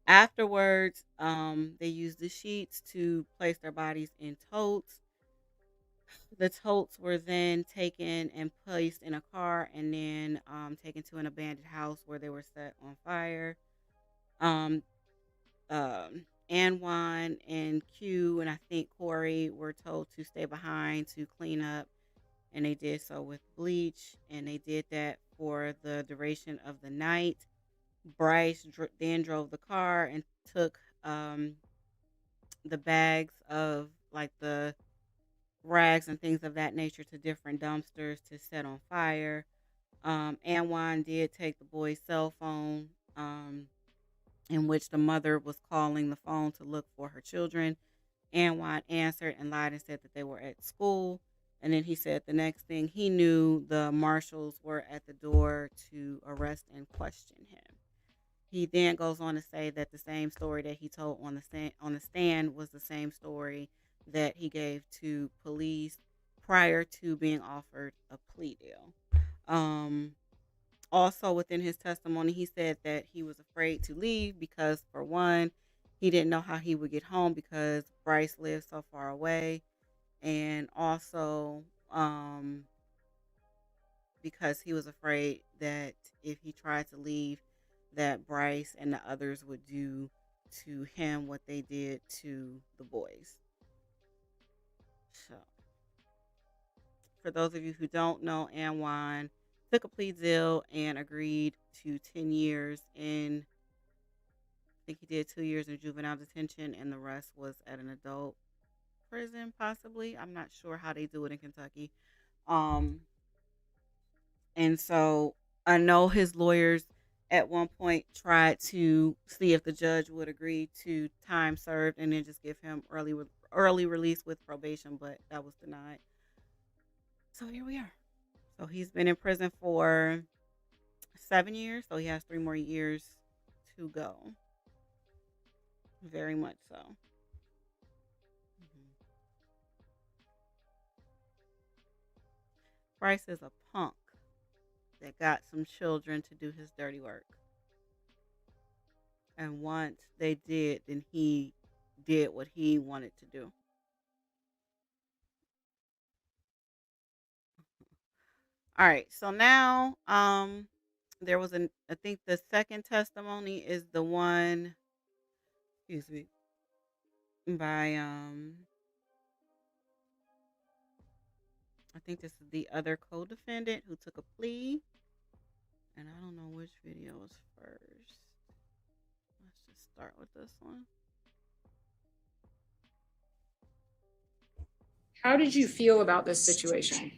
Afterwards, they used the sheets to place their bodies in totes. The totes were then taken and placed in a car, and then taken to an abandoned house where they were set on fire. Um, Anwan and Q, and I think Corey, were told to stay behind to clean up, and they did so with bleach, and they did that for the duration of the night. Brice then drove the car and took the bags of like the rags and things of that nature to different dumpsters to set on fire. Anwan did take the boy's cell phone, in which the mother was calling the phone to look for her children. Anwan answered and lied and said that they were at school. And then he said the next thing he knew, the marshals were at the door to arrest and question him. He then goes on to say that the same story that he told on the stand was the same story that he gave to police prior to being offered a plea deal. Also, within his testimony, he said that he was afraid to leave because, for one, he didn't know how he would get home because Brice lived so far away, and also because he was afraid that if he tried to leave, that Brice and the others would do to him what they did to the boys. So, for those of you who don't know, Anwan took a plea deal and agreed to 10 years in, I think he did 2 years in juvenile detention, and the rest was at an adult prison, possibly. I'm not sure how they do it in Kentucky. And so I know his lawyers at one point tried to see if the judge would agree to time served and then just give him early release with probation, but that was denied. So here we are. So he's been in prison for 7 years, so he has 3 more years to go. Very much so. Brice is a punk that got some children to do his dirty work. And once they did, then he did what he wanted to do. All right, so now there was I think the second testimony is the one, excuse me, by I think this is the other co-defendant who took a plea. And I don't know which video is first. Let's just start with this one. How did you feel about this situation?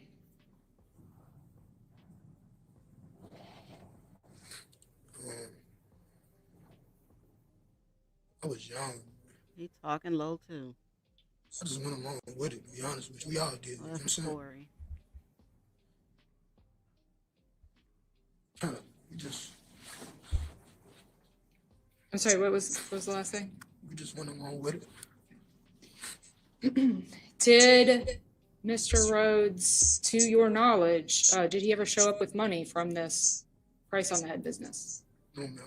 I was young. He talking low too. I just went along with it, to be honest with you. We all did. You know what I'm saying? Story. We just. I'm sorry, what was the last thing? We just went along with it. Did Mr. Rhodes, to your knowledge, did he ever show up with money from this price on the head business? No, no.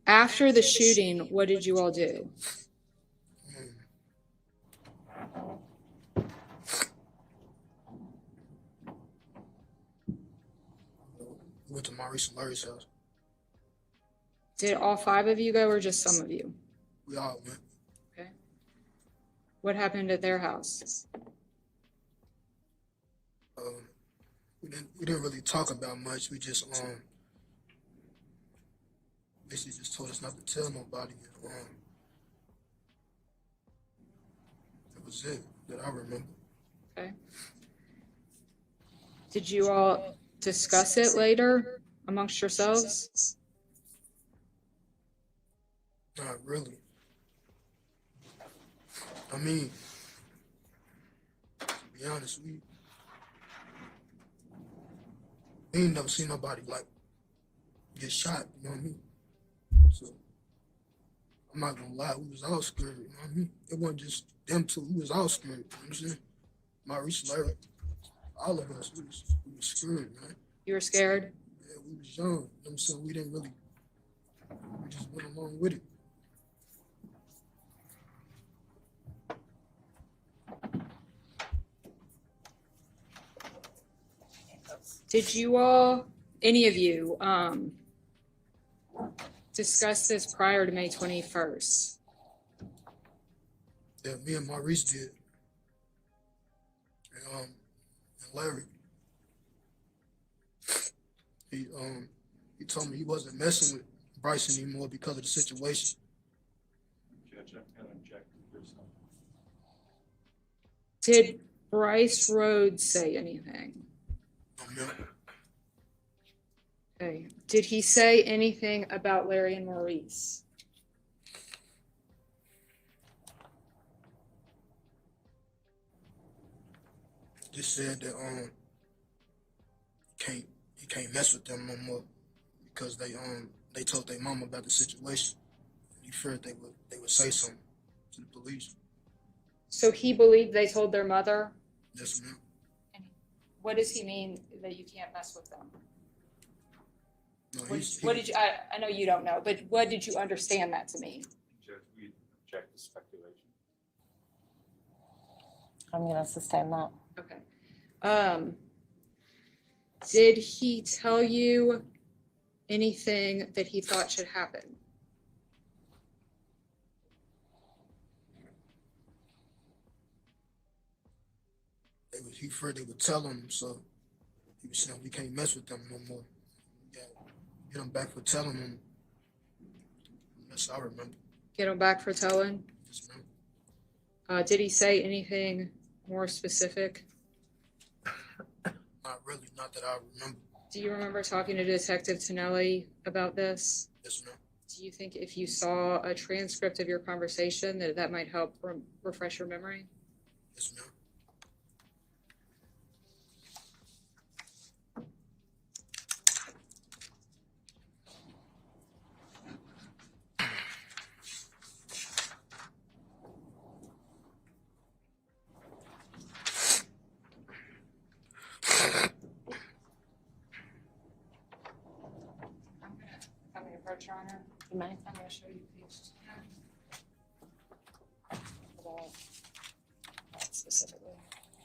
After the shooting, what did you all do? We went to Maurice and Larry's house. Did all 5 of you go or just some of you? We all went. Okay. What happened at their house? We didn't really talk about much. We just basically just told us not to tell nobody. That was it that I remember. Okay. Did you all discuss it later amongst yourselves? Not really. I mean, to be honest, we ain't never seen nobody like get shot, you know what I mean? So I'm not gonna lie, we was all scared, you know what I mean? It wasn't just them two, we was all scared, you know what I'm saying? Maurice, Larry, all of us, we was scared, man. You were scared? Yeah, we was young, you know what I'm saying? We didn't really, we just went along with it. Did you all, any of you, discuss this prior to May 21st? Yeah, me and Maurice did. And Larry. He told me he wasn't messing with Brice anymore because of the situation. Judge, I'm gonna object to this. Did Brice Rhodes say anything? Okay. Did he say anything about Larry and Maurice? Just said that he can't mess with them no more because they told their mom about the situation. He feared they would say something to the police. So he believed they told their mother? Yes, ma'am. What does he mean that you can't mess with them? No, What did you, I know you don't know, but what did you understand that to mean? Judge, we object to speculation. I'm gonna sustain that. Okay. Did he tell you anything that he thought should happen? He feared they would tell him, so he was saying we can't mess with them no more. Yeah, get him back for telling him. Yes, I remember. Get him back for telling? Yes, ma'am. Did he say anything more specific? Not really, not that I remember. Do you remember talking to Detective Tonelli about this? Yes, ma'am. Do you think if you saw a transcript of your conversation that might help refresh your memory? Yes, ma'am. Your Honor. You may. I'm going to show you page 10. Specifically.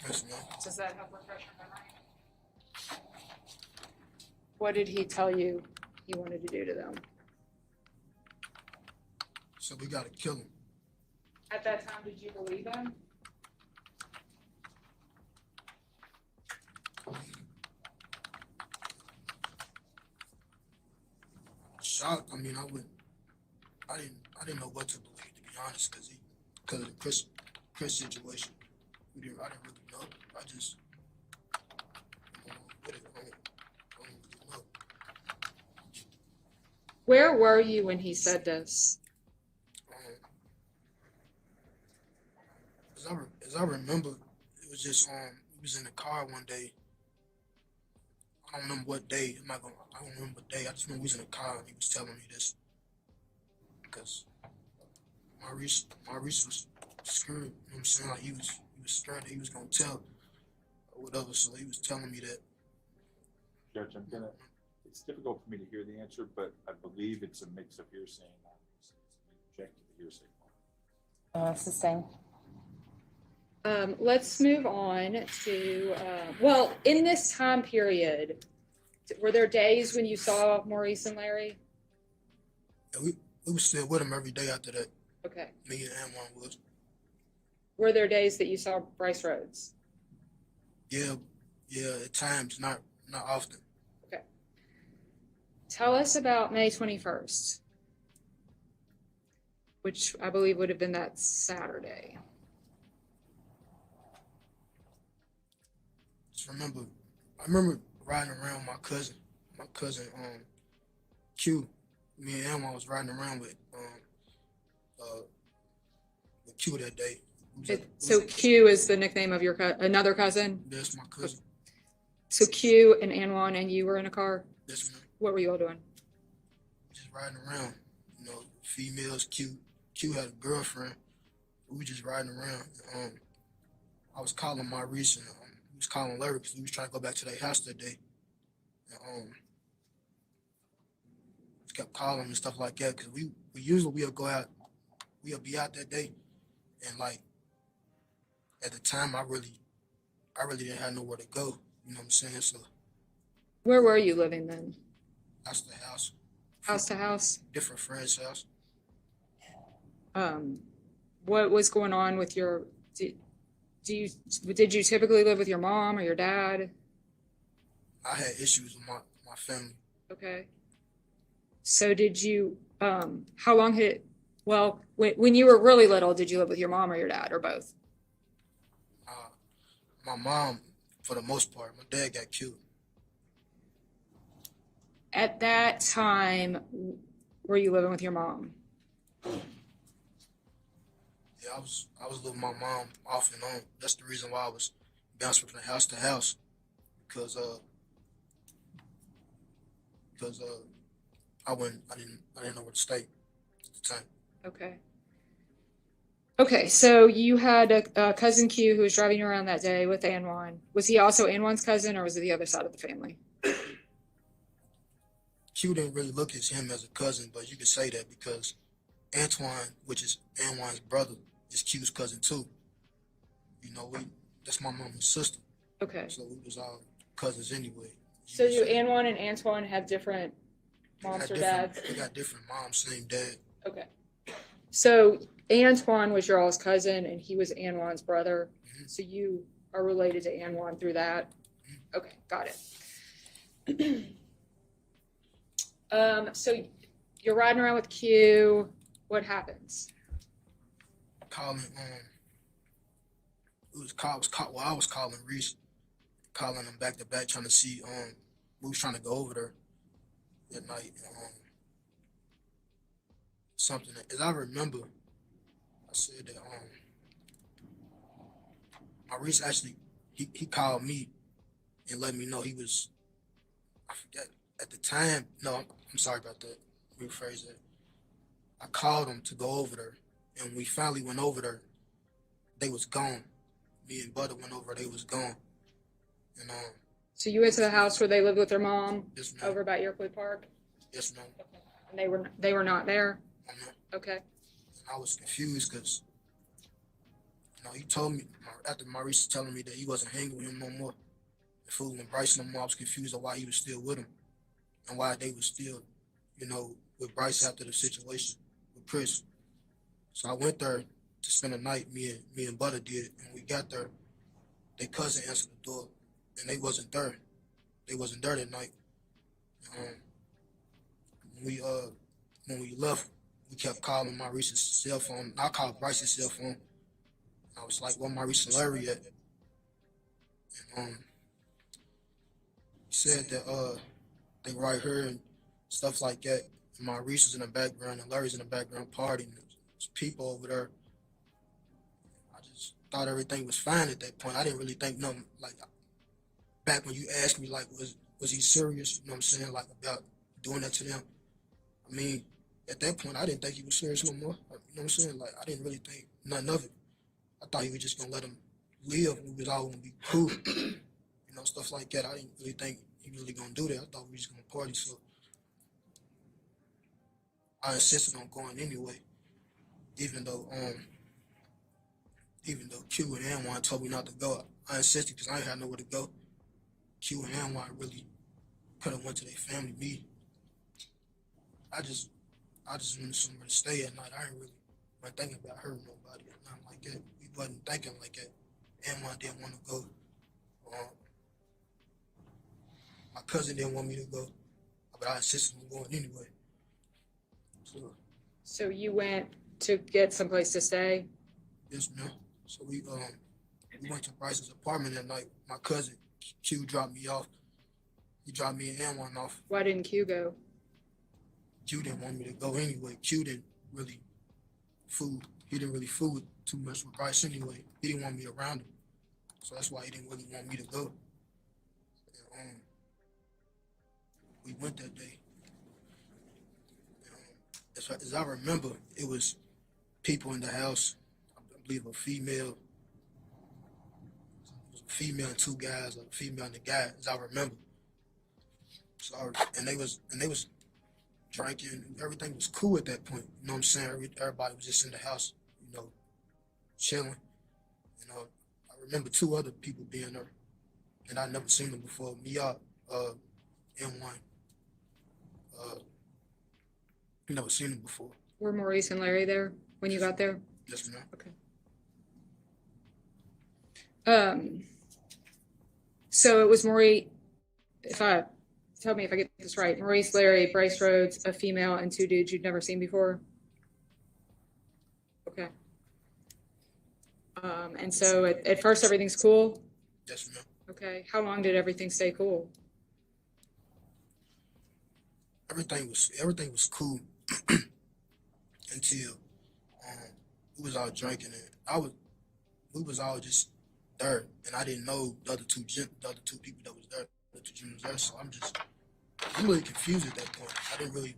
Yes, ma'am. Does that help refresh your memory? What did he tell you he wanted to do to them? So we gotta kill him. At that time, did you believe him? Shocked. I mean, I didn't know what to believe, to be honest, because of the Chris situation. I didn't really know. I just I don't really know. Where were you when he said this? As I remember, it was just we was in the car one day. I don't remember what day. I don't remember what day. I just remember we was in the car and he was telling me this. Because Maurice was scared, you know what I'm saying? Like he was scared that he was gonna tell or whatever, so he was telling me that. Judge, it's difficult for me to hear the answer, but I believe it's a mix of hearsay and non-hearsay. So we object to the hearsay part. Sustain. Let's move on to, well, in this time period, Were there days when you saw Maurice and Larry? Yeah, we was still with him every day after that. Okay. Me and Anwan was. Were there days that you saw Brice Rhodes? Yeah, at times, not often. Okay. Tell us about May 21st, which I believe would have been that Saturday. I remember riding around with my cousin, Q. Me and Anwan was riding around with Q that day. So Q is the nickname of your another cousin? That's my cousin. So Q and Anwan and you were in a car? Yes, ma'am. What were you all doing? Just riding around. Females. Q had a girlfriend. We were just riding around. I was calling Maurice and he was calling Larry because we was trying to go back to their house that day. And just kept calling and stuff like that because we usually we'll go out, we'll be out that day, and like at the time I really didn't have nowhere to go. You know what I'm saying? So Where were you living then? house to house. House to house? Different friends' house. What was going on with your? Did you typically live with your mom or your dad? I had issues with my family. Okay. So did you? How long had it? Well, when you were really little, did you live with your mom or your dad or both? My mom, for the most part. My dad got killed. At that time, were you living with your mom? Yeah, I was living with my mom off and on. That's the reason why I was bouncing from house to house, because I didn't know where to stay at the time. Okay. Okay, so you had a cousin Q who was driving you around that day with Anwan. Was he also Anwan's cousin, or was it the other side of the family? Q didn't really look at him as a cousin, but you could say that because Antoine, which is Anwan's brother, is Q's cousin too. That's my mom's sister. Okay. So we was all cousins anyway. So do Anwan and Antoine have different moms or dads? They got different moms, same dad. Okay. So Antoine was your all's cousin and he was Anwan's brother. Mm-hmm. So you are related to Anwan through that? Mm-hmm. Okay, got it. So you're riding around with Q. What happens? Calling, I was calling Reese, calling him back to back, trying to see, we was trying to go over there at night. Something, as I remember, I said that, Reese actually, he called me and let me know he was, I forget, at the time, no, I'm sorry about that, rephrase that. I called him to go over there, and we finally went over there. They was gone. Me and Butter went over, they was gone. And so you went to the house where they lived with their mom? Yes, ma'am. Over by Yerkwood Park? Yes, ma'am. And they were not there? Okay. I was confused because, he told me, after Maurice telling me that he wasn't hanging with him no more, fooling with Brice no more, I was confused of why he was still with him and why they was still, with Brice after the situation with Chris. So I went there to spend the night, me and Butter did, and we got there, their cousin answered the door, and they wasn't there. They wasn't there that night. When we left, we kept calling Maurice's cell phone. I called Brice's cell phone. I was like, "Where Maurice and Larry at?" And he said that they right here and stuff like that. And Maurice was in the background and Larry's in the background partying. There's people over there. I just thought everything was fine at that point. I didn't really think nothing, like, back when you asked me, like, was he serious? You know what I'm saying? Like, about doing that to them. I mean, at that point, I didn't think he was serious no more. You know what I'm saying? Like, I didn't really think nothing of it. I thought he was just gonna let him live. We was all gonna be cool. Stuff like that. I didn't really think he was really gonna do that. I thought we was gonna party, so I insisted on going anyway. Even though Q and Anwan told me not to go, I insisted because I ain't had nowhere to go. Q and Anwan really could have went to their family. Me, I just wanted somewhere to stay at night. I ain't really wasn't thinking about hurting nobody or nothing like that. We wasn't thinking like that. And one didn't want to go. My cousin didn't want me to go, but I insisted on going anyway. So you went to get someplace to stay? Yes, ma'am. So we went to Brice's apartment that night. My cousin Q dropped me off. He dropped me and one off. Why didn't Q go? Q didn't want me to go anyway. Q didn't really fool. He didn't really fool with too much with Brice anyway. He didn't want me around him, so that's why he didn't really want me to go. And, we went that day. As I remember, it was people in the house. I believe a female and two guys, a female and a guy, as I remember. So and they was drinking. Everything was cool at that point. You know what I'm saying? Everybody was just in the house, you know, chilling. You know, I remember two other people being there, and I never seen them before. Mia, M1. Never seen them before. Were Maurice and Larry there when you got there? Yes, ma'am. Okay. So it was Maurice, tell me if I get this right, Maurice, Larry, Brice Rhodes, a female, and two dudes you'd never seen before? Okay. And so at first everything's cool? Yes, ma'am. Okay. How long did everything stay cool? Everything was cool until we was all drinking and we was all just there, and I didn't know the other two people that was there, the two gentlemen was there. So I'm really confused at that point. I didn't really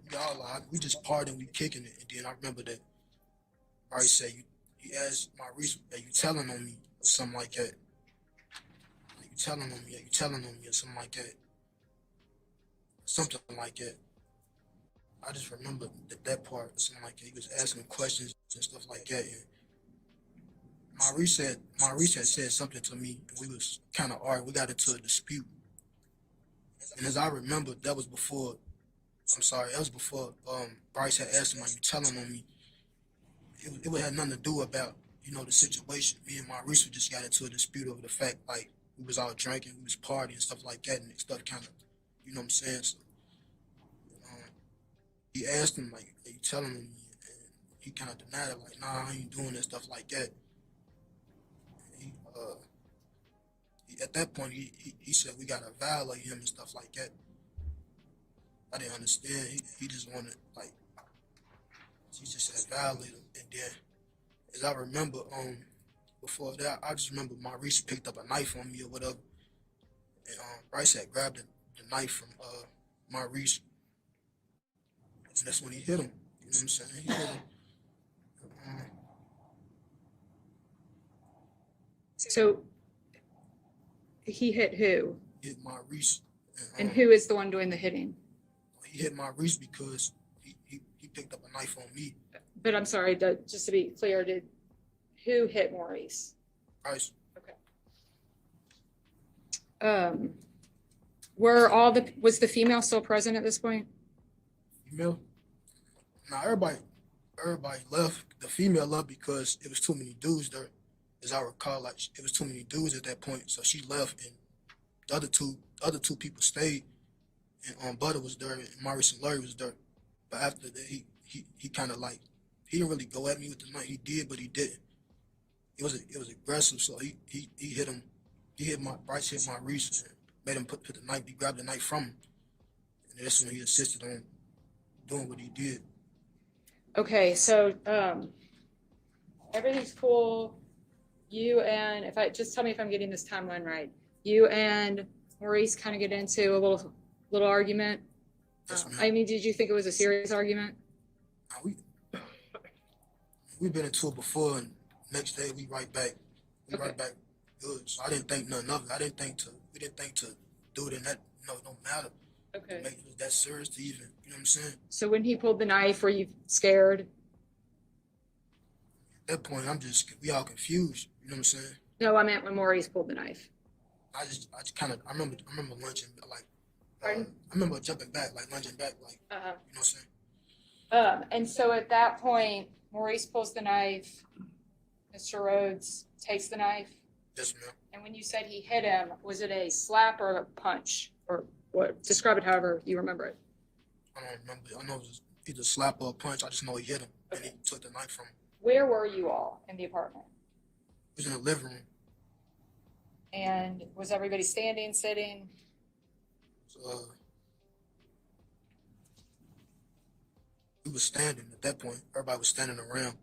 we just partying, we kicking it, and then I remember that Brice said he asked Maurice, "Are you telling on me?" or something like that. "Are you telling on me? Are you telling on me?" or something like that. Something like that. I just remember that part, something like that. He was asking questions and stuff like that. And Maurice had said something to me, and we was kind of arguing. We got into a dispute. And as I remember, that was before Brice had asked him, "Are you telling on me?" It had nothing to do about, you know, the situation. Me and Maurice just got into a dispute over the fact, like, we was all drinking, we was partying and stuff like that, and stuff kind of, you know what I'm saying? So, he asked him, like, "Are you telling on me?" And he kind of denied it, like, "Nah, I ain't doing that," stuff like that. At that point, he said we gotta violate him and stuff like that. I didn't understand. He just wanted, like, he just said violate him. And then, as I remember, before that, I just remember Maurice picked up a knife on me or whatever, and Brice had grabbed the knife from Maurice, and that's when he hit him. You know what I'm saying? He hit him. So he hit who? He hit Maurice. And who is the one doing the hitting? He hit Maurice because he picked up a knife on me. But I'm sorry, just to be clear, who hit Maurice? Brice. Okay. Was the female still present at this point? Female? Nah, everybody left. The female left because it was too many dudes there. As I recall, like, it was too many dudes at that point, so she left, and the other two people stayed, and Butter was there, and Maurice and Larry was there. But after that, he kind of, like, he didn't really go at me with the knife. He did, but he didn't. It was aggressive, so he hit him. Brice hit Maurice and made him put the knife. He grabbed the knife from him, and that's when he insisted on doing what he did. Okay, so everything's cool. You and just tell me if I'm getting this timeline right. You and Maurice kind of get into a little argument. Yes, ma'am. I mean, did you think it was a serious argument? We've been into it before, and next day we right back. Right back good. So I didn't think nothing of it. We didn't think to do it in that, no matter. Okay. Make it that serious to even, you know what I'm saying? So when he pulled the knife, were you scared? At that point, we all confused, you know what I'm saying? No, I meant when Maurice pulled the knife. I remember lunching, like, Pardon? I remember jumping back, like lunging back, like, you know what I'm saying? And so at that point, Maurice pulls the knife, Mr. Rhodes takes the knife. Yes, ma'am. And when you said he hit him, was it a slap or a punch? Or what? Describe it however you remember it. I don't remember. I know it was either slap or a punch. I just know he hit him, and he took the knife from him. Where were you all in the apartment? He was in the living room. And was everybody standing, sitting? So, we was standing at that point. Everybody was standing around.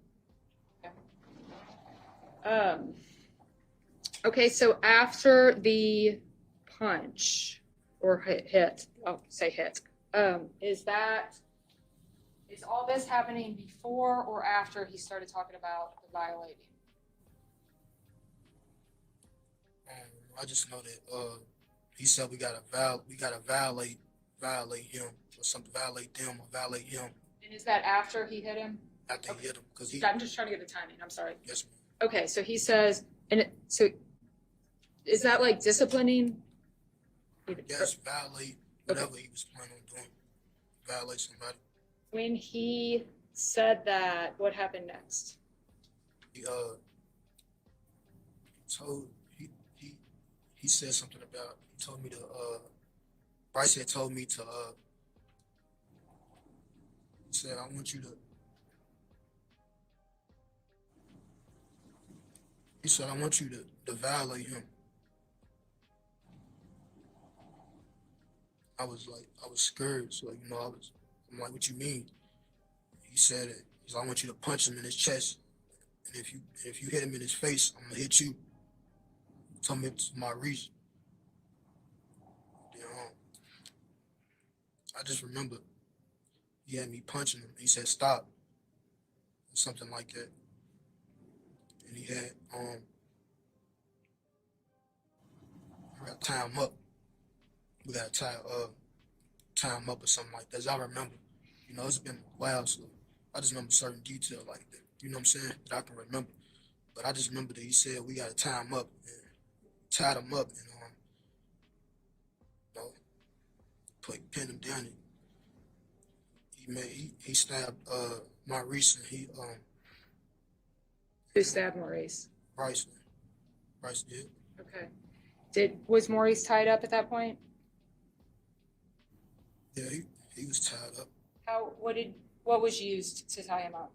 Okay, so after the punch or hit, I'll say hit, is all this happening before or after he started talking about the violating? I just know that he said we gotta violate him or something, violate them or violate him And is that after he hit him? after he hit him because he. I'm just trying to get the timing, I'm sorry. Yes, ma'am. Okay, so he says, so is that like disciplining? Yes, violate whatever he was planning on doing. Violate somebody. When he said that, what happened next? He told he said something about, he told me to Brice had told me to he said I want you to, he said I want you to violate him. I was scared, so I'm like, what you mean? He said it. He's like, I want you to punch him in his chest, and if you hit him in his face, I'm gonna hit you. He told me it's my reach. Then, I just remember he had me punching him. He said stop, or something like that, and he had I gotta tie him up. We gotta tie him up or something like that. As I remember, it's been a while, so I just remember certain detail like that. You know what I'm saying? That I can remember. But I just remember that he said we gotta tie him up, and tied him up, and pinned him down. And he stabbed Maurice, and Who stabbed Maurice? Brice did. Okay. Was Maurice tied up at that point? Yeah, he was tied up. What was used to tie him up?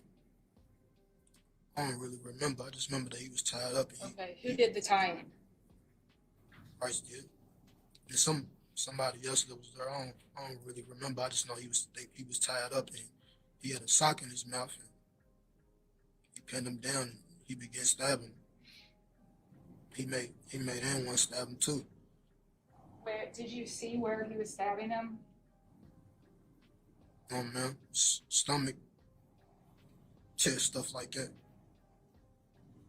I don't really remember. I just remember that he was tied up. Okay, who did the tying? Brice did. And somebody else that was there. I don't really remember. I just know he was tied up, and he had a sock in his mouth, and he pinned him down, and he began stabbing. He made anyone stab him too. Where did you see where he was stabbing him? Man, stomach, chest, stuff like that.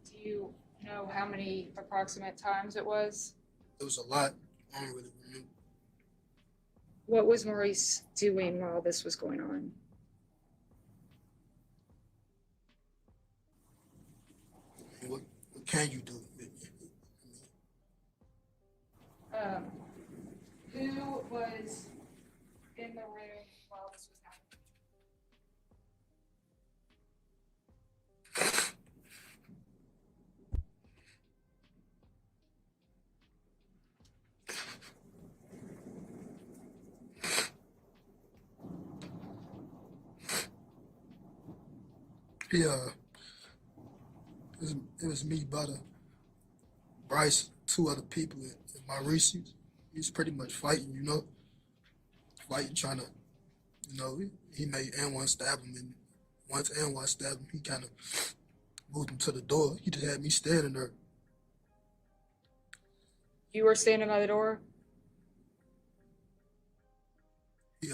Do you know how many approximate times it was? It was a lot. I don't really remember. What was Maurice doing while this was going on? What can you do? Who was in the room while this was happening? Yeah, it was me, Butter, Brice, two other people, and Maurice. He's pretty much fighting, fighting, trying to, he made Anwan stab him, and once Anwan stabbed him, he kind of moved him to the door. He just had me standing there. You were standing by the door? He,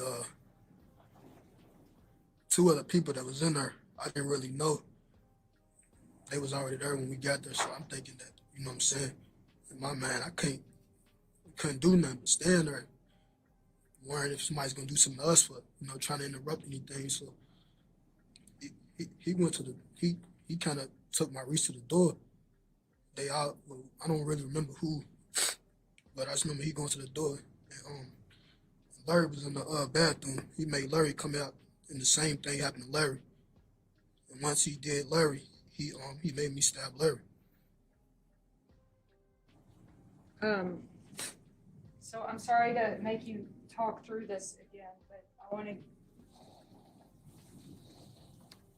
two other people that was in there, I didn't really know. They was already there when we got there, so I'm thinking that, you know what I'm saying? In my mind, I couldn't do nothing but stand there, worrying if somebody's gonna do something to us for, trying to interrupt anything. So he went to he kind of took Maurice to the door. I don't really remember who, but I just remember he going to the door, and Larry was in the bathroom. He made Larry come out, and the same thing happened to Larry. And once he did Larry, he made me stab Larry. So I'm sorry to make you talk through this again, but I want to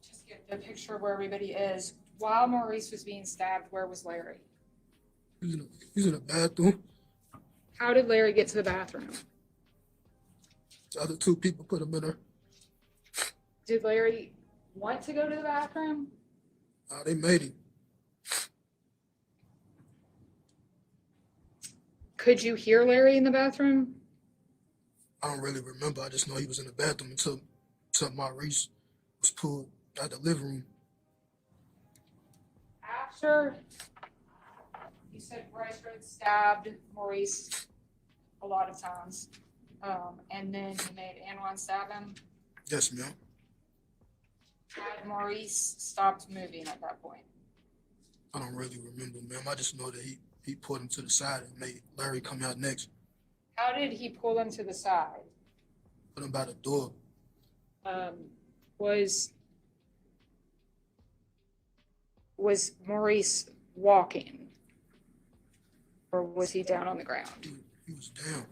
just get the picture of where everybody is. While Maurice was being stabbed, where was Larry? He's in the bathroom. How did Larry get to the bathroom? The other two people put him in there. Did Larry want to go to the bathroom? They made him. Could you hear Larry in the bathroom? I don't really remember. I just know he was in the bathroom until Maurice was pulled out the living room. After you said Brice Rhodes stabbed Maurice a lot of times, and then he made Anwan stab him. Yes, ma'am. Had Maurice stopped moving at that point? I don't really remember, ma'am. I just know that he pulled him to the side and made Larry come out next. How did he pull him to the side? Put him by the door. Was Maurice walking, or was he down on the ground? He was down.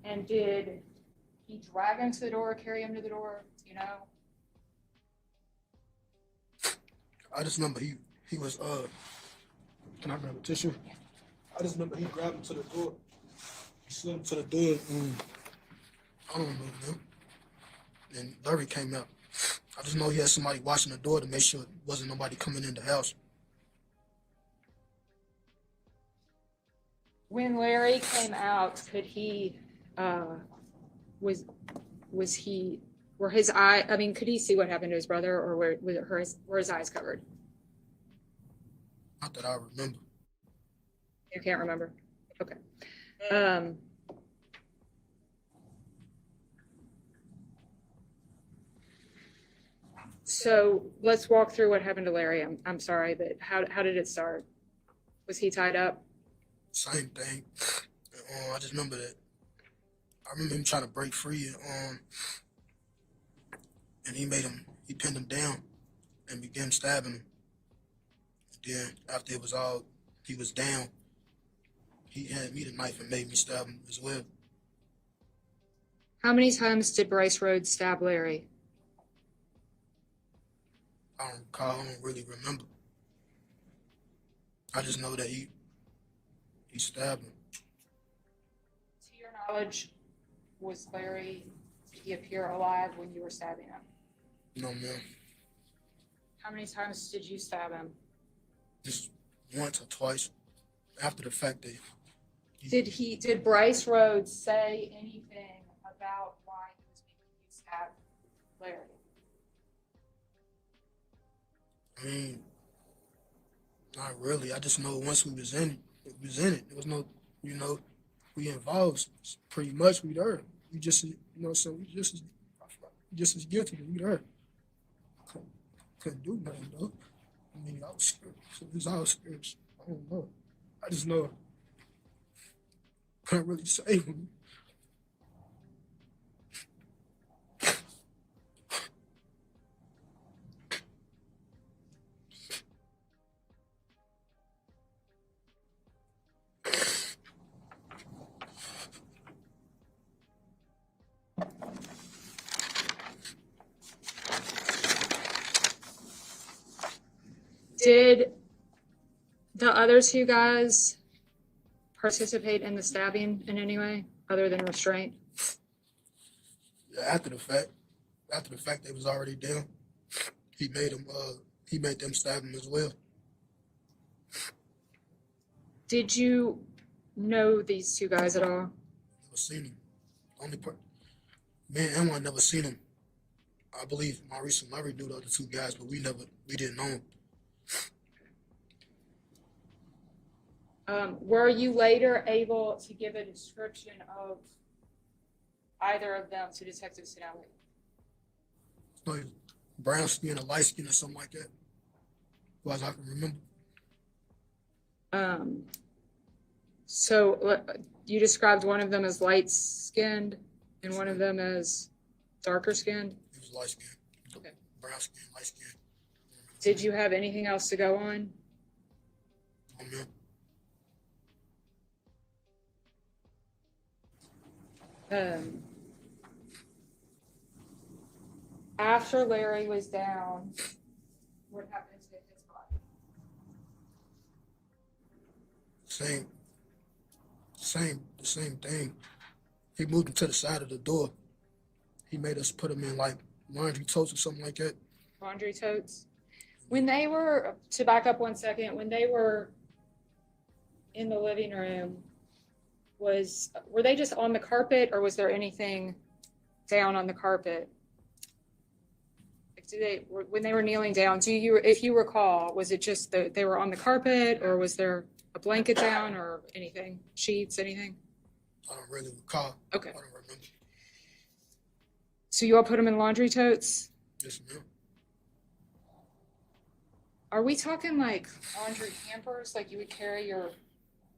And did he drag him to the door, carry him to the door? You know? I just remember he was can I grab a tissue? I just remember he grabbed him to the door. He slid him to the door and I don't know, man. And Larry came out. I just know he had somebody watching the door to make sure wasn't nobody coming in the house. When Larry came out, could he were his eye, I mean, could he see what happened to his brother, or were his eyes covered? Not that I remember. You can't remember? Okay. So let's walk through what happened to Larry. I'm sorry, but how did it start? Was he tied up? Same thing. I just remember that. I remember him trying to break free, and he pinned him down and began stabbing him. And then after he was down, he handed me the knife and made me stab him as well. How many times did Brice Rhodes stab Larry? I don't recall. I don't really remember. I just know that he stabbed him. To your knowledge, did he appear alive when you were stabbing him? No, ma'am. How many times did you stab him? Just once or twice. After the fact that Did Brice Rhodes say anything about why he was making you stab Larry? I mean, not really. I just know once we was in it. There was no, we involved pretty much. We there. We just, so we just as guilty as we there. Couldn't do nothing though. I mean, I was scared. So it was all scared. I don't know. I just know. Couldn't really say. Did the other two guys participate in the stabbing in any way other than restraint? Yeah, after the fact they was already down, he made them stab him as well. Did you know these two guys at all? Never seen him. Only part. Me and Anwan never seen him. I believe Maurice and Larry knew the other two guys, but we didn't know him. Were you later able to give a description of either of them to Detective Sinelli? Like brown skin or light skin or something like that. As I can remember. So you described one of them as light skinned and one of them as darker skinned? He was light skinned. Okay. Brown skin, light skin. Did you have anything else to go on? After Larry was down, what happened to his body? The same thing. He moved him to the side of the door. He made us put him in like laundry totes or something like that. Laundry totes? When they were, to back up 1 second, when they were in the living room, were they just on the carpet or was there anything down on the carpet? When they were kneeling down, if you recall, was it just that they were on the carpet or was there a blanket down or anything, sheets, anything? I don't really recall. Okay. I don't remember. So you all put them in laundry totes? Yes, ma'am. Are we talking like laundry hampers, like you would carry your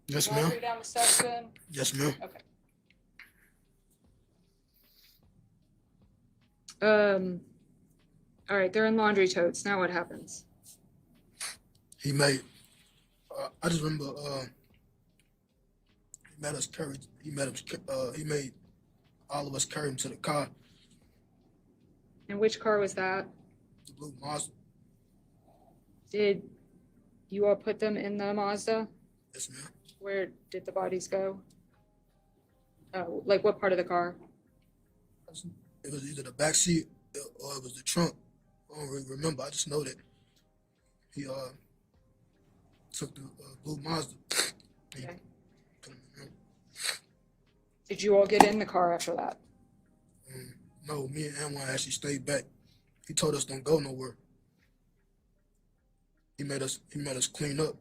Yes, laundry ma'am. down the steps in? Yes, ma'am. Okay. All right, they're in laundry totes. Now what happens? He made, I just remember, he made us carry, he made all of us carry him to the car. And which car was that? The blue Mazda. Did you all put them in the Mazda? Yes, ma'am. Where did the bodies go? Oh, like what part of the car? It was either the back seat or it was the trunk. I don't really remember. I just know that he took the blue Mazda. Okay. Did you all get in the car after that? No, me and Anwar actually stayed back. He told us don't go nowhere. He made us clean up.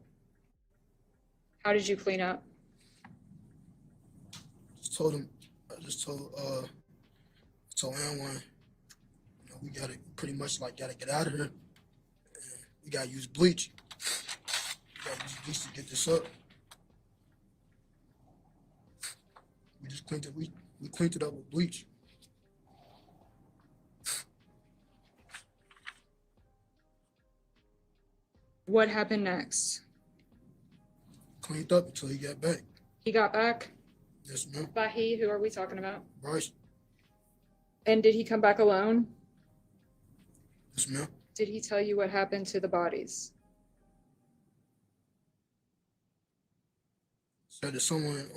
How did you clean up? I just told Anwar, we gotta pretty much like gotta get out of here. And we gotta use bleach. We gotta use bleach to get this up. We just cleaned it. We cleaned it up with bleach. What happened next? Cleaned up until he got back. He got back? Yes, ma'am. By he, who are we talking about? Brice. And did he come back alone? Yes, ma'am. Did he tell you what happened to the bodies? Said that someone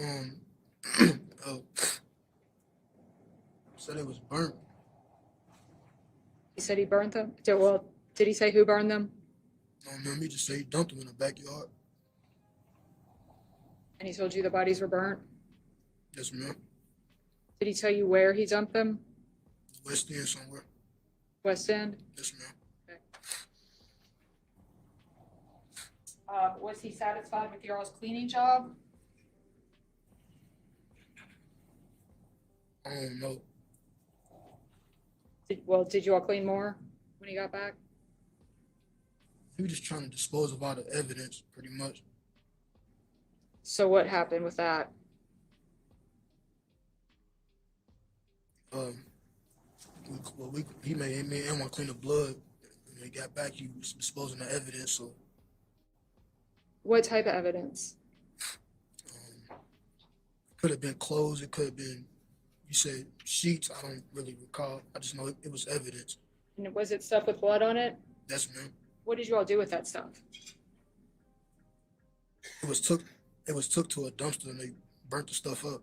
said it was burnt. He said he burned them? Did he say who burned them? No, ma'am, he just said he dumped them in the backyard. And he told you the bodies were burnt? Yes, ma'am. Did he tell you where he dumped them? West End somewhere. West End? Yes, ma'am. Okay. Was he satisfied with your all's cleaning job? I don't know. Did you all clean more when he got back? He was just trying to dispose of all the evidence, pretty much. So what happened with that? He made me and one clean the blood. When he got back, he was disposing of evidence. So, What type of evidence? could have been clothes. It could have been, you said sheets. I don't really recall. I just know it was evidence. And was it stuff with blood on it? Yes, ma'am. What did you all do with that stuff? It was took to a dumpster and they burnt the stuff up.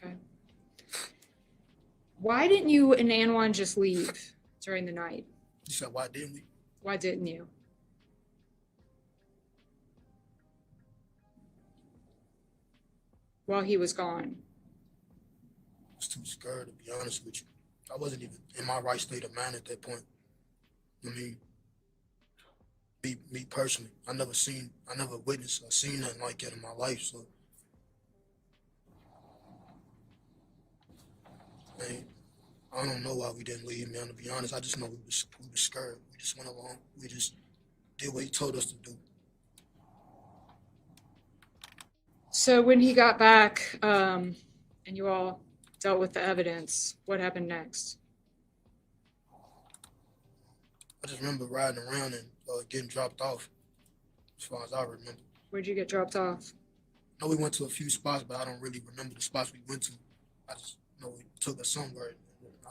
Okay. Why didn't you and Anwan just leave during the night? You said, why didn't we? Why didn't you? While he was gone. I was too scared, to be honest with you. I wasn't even in my right state of mind at that point. I mean, me personally, I never witnessed or seen nothing like that in my life. So, man, I don't know why we didn't leave, man. To be honest, I just know we were scared. We just went along. We just did what he told us to do. So when he got back, and you all dealt with the evidence, what happened next? I just remember riding around and getting dropped off, as far as I remember. Where'd you get dropped off? I know we went to a few spots, but I don't really remember the spots we went to. I just know we took us somewhere.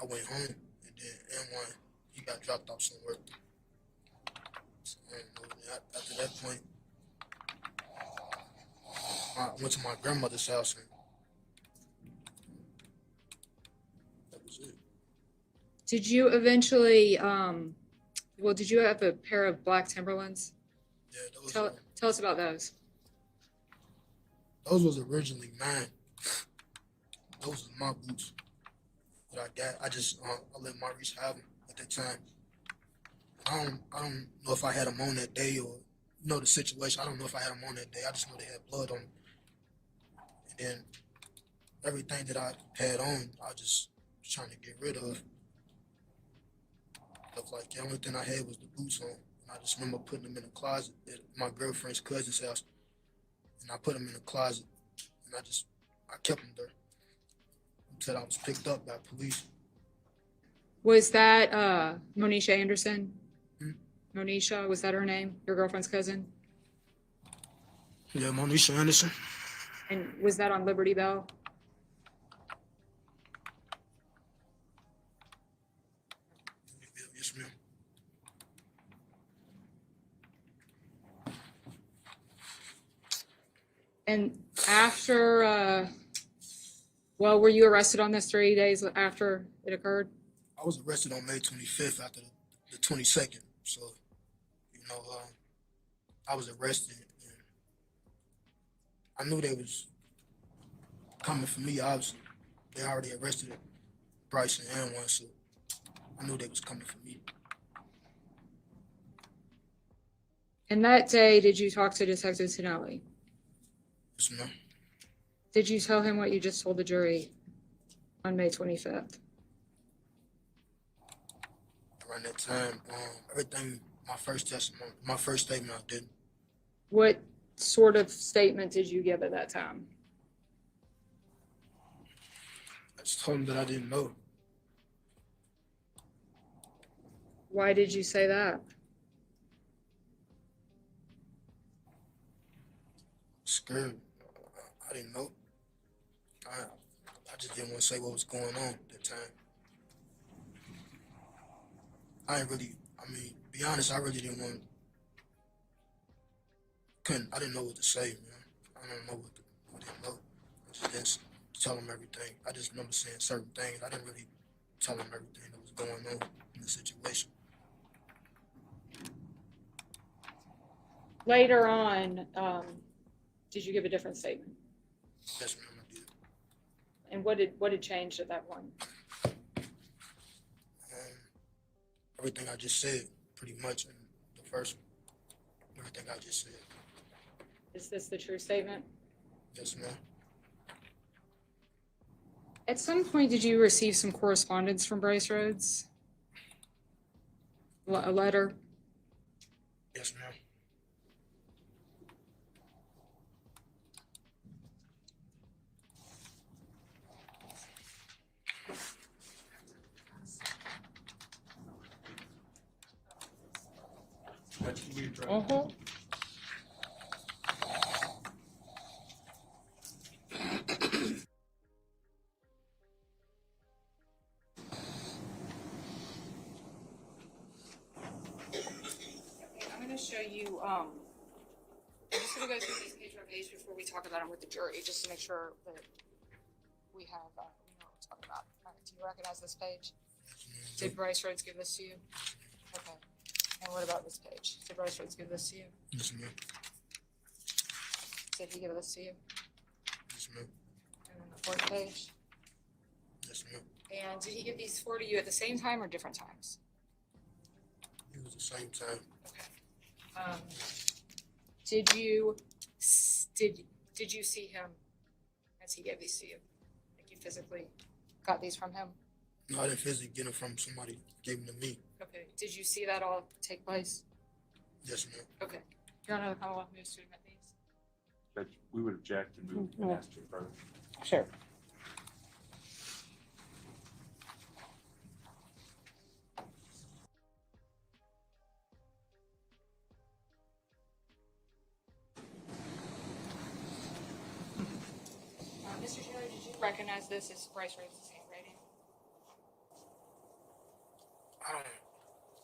I went home, and then M1, he got dropped off somewhere. So, I don't know. After that point, I went to my grandmother's house, and that was it. Did you eventually, well, did you have a pair of black Timberlands? Yeah, those. Tell us about those. Those was originally mine. Those are my boots that I got. I just I let Maurice have them at that time. I don't know if I had them on that day or the situation. I don't know if I had them on that day. I just know they had blood on them. And then everything that I had on, I just was trying to get rid of. Stuff like the only thing I had was the boots on. And I just remember putting them in a closet at my girlfriend's cousin's house. And I put them in a closet, and I kept them there until I was picked up by police. Was that Monisha Anderson? Monisha, was that her name? Your girlfriend's cousin? Yeah, Monisha Anderson. And was that on Liberty Bell? Yes, ma'am. And after, well, were you arrested on this 3 days after it occurred? I was arrested on May 25th after the 22nd. So, I was arrested. And I knew they was coming for me, obviously. They already arrested Brice and Anwan, so I knew they was coming for me. And that day, did you talk to Detective Tonelli? Yes, ma'am. Did you tell him what you just told the jury on May 25th? Around that time, everything, my first testimony, my first statement, I didn't. What sort of statement did you give at that time? I just told him that I didn't know. Why did you say that? Scared. I didn't know. I just didn't want to say what was going on at that time. I be honest, I really didn't want, I didn't know what to say, man. I didn't know. I just didn't tell him everything. I just remember saying certain things. I didn't really tell him everything that was going on in the situation. Later on, did you give a different statement? Yes, ma'am, I did. And what had changed at that point? Everything I just said, pretty much, in the first one. Everything I just said. Is this the true statement? Yes, ma'am. At some point, did you receive some correspondence from Brice Rhodes? A letter? Yes, ma'am. I'm going to show you, I'm just going to go through these page by page before we talk about them with the jury, just to make sure that we have, we know what we're talking about. All right, do you recognize this page? Did Brice Rhodes give this to you? Okay. And what about this page? Did Brice Rhodes give this to you? Yes, ma'am. Did he give this to you? Yes, ma'am. And then the fourth page? Yes, ma'am. And did he give these four to you at the same time or different times? It was the same time. Did you see him as he gave these to you? Like you physically got these from him? No, I didn't physically get them from somebody who gave them to me. Okay. Did you see that all take place? Yes, ma'am. Okay. Your Honor, the Commonwealth moves to admit these. we would object and move and ask you further. Sure. Mr. Taylor, did you recognize this as Brice Rhodes' handwriting?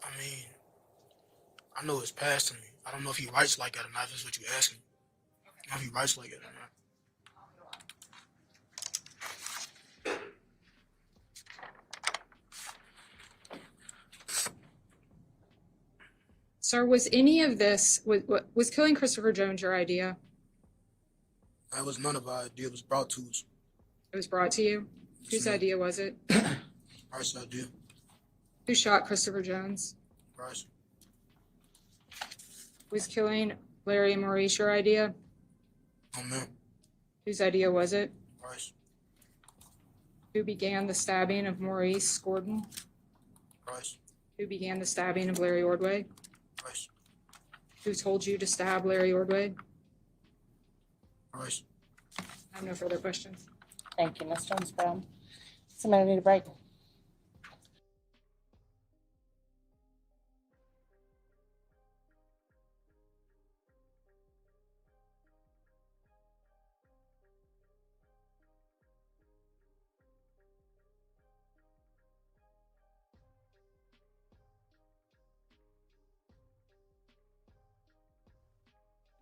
I mean, I know it's passed to me. I don't know if he writes like that or not. If that's what you asking. I don't know if he writes like it or not. Sir, was any of this, was killing Christopher Jones your idea? That was none of our idea. It was brought to us. It was brought to you? Whose idea was it? Brice's idea. Who shot Christopher Jones? Brice. Was killing Larry and Maurice your idea? Oh, no. Whose idea was it? Brice. Who began the stabbing of Maurice Gordon? Brice. Who began the stabbing of Larry Ordway? Brice. Who told you to stab Larry Ordway? Brice. I have no further questions. Thank you, Ms. Jones-Brown. Somebody need a break?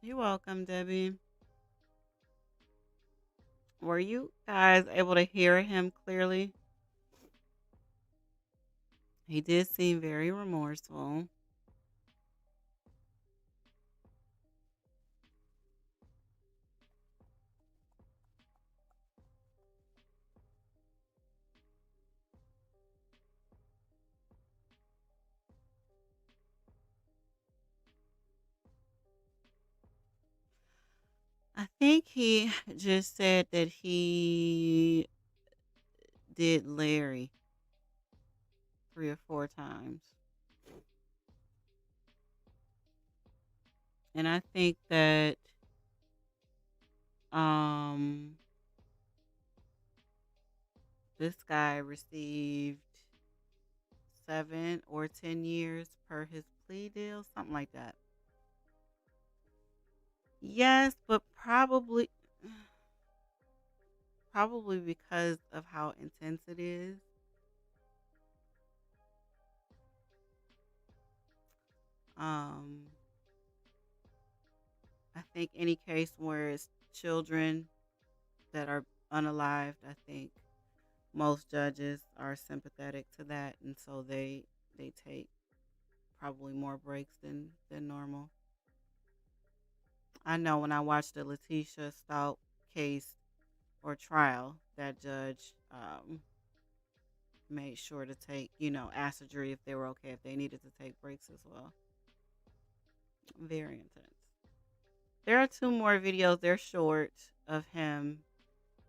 You're welcome, Debbie. Were you guys able to hear him clearly? He did seem very remorseful. I think he just said that he did Larry 3 or 4 times. And I think that um this guy received 7 or 10 years per his plea deal, something like that. Yes, but probably because of how intense it is. Um, I think any case where it's children that are unalived, I think most judges are sympathetic to that, and so they take probably more breaks than normal. I know when I watched the Letitia Stout case or trial, that judge made sure to take, asked the jury if they were okay, if they needed to take breaks as well. Very intense. There are 2 more videos. They're short of him.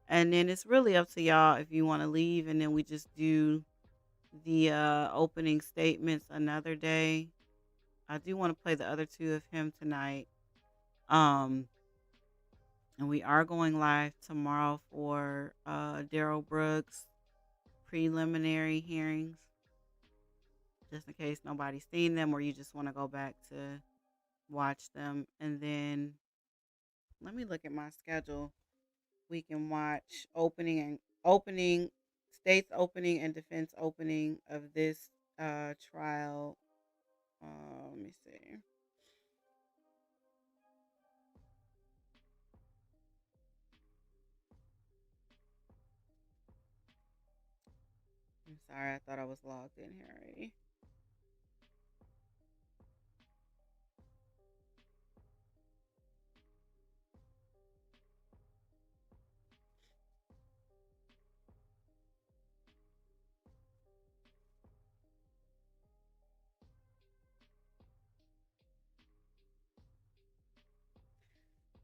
And then it's really up to y'all if you want to leave, and then we just do the opening statements another day. I do want to play the other 2 of him tonight. And we are going live tomorrow for Darrell Brooks preliminary hearings, just in case nobody's seen them or you just want to go back to watch them. And then let me look at my schedule. We can watch state's opening and defense opening of this trial. Let me see. I'm sorry, I thought I was logged in here already.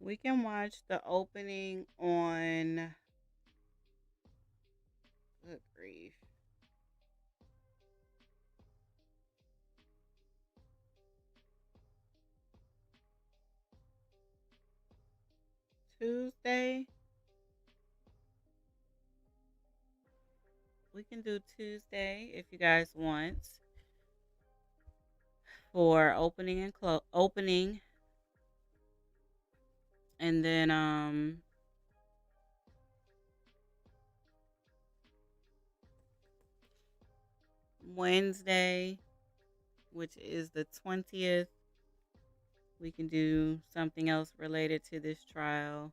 We can watch the opening on, good grief, Tuesday. We can do Tuesday if you guys want for opening and opening, and then Wednesday, which is the 20th, we can do something else related to this trial.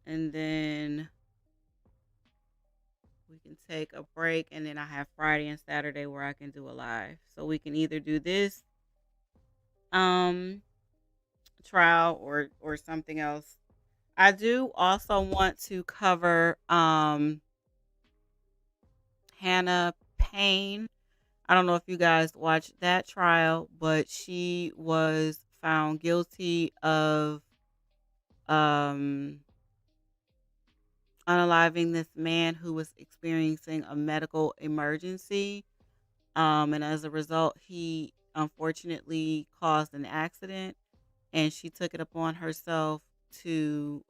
And then we can take a break, and then I have Friday and Saturday where I can do a live. So we can either do this trial or something else. I do also want to cover Hannah Payne. I don't know if you guys watched that trial, but she was found guilty of unaliving this man who was experiencing a medical emergency. And as a result, he unfortunately caused an accident, and she took it upon herself to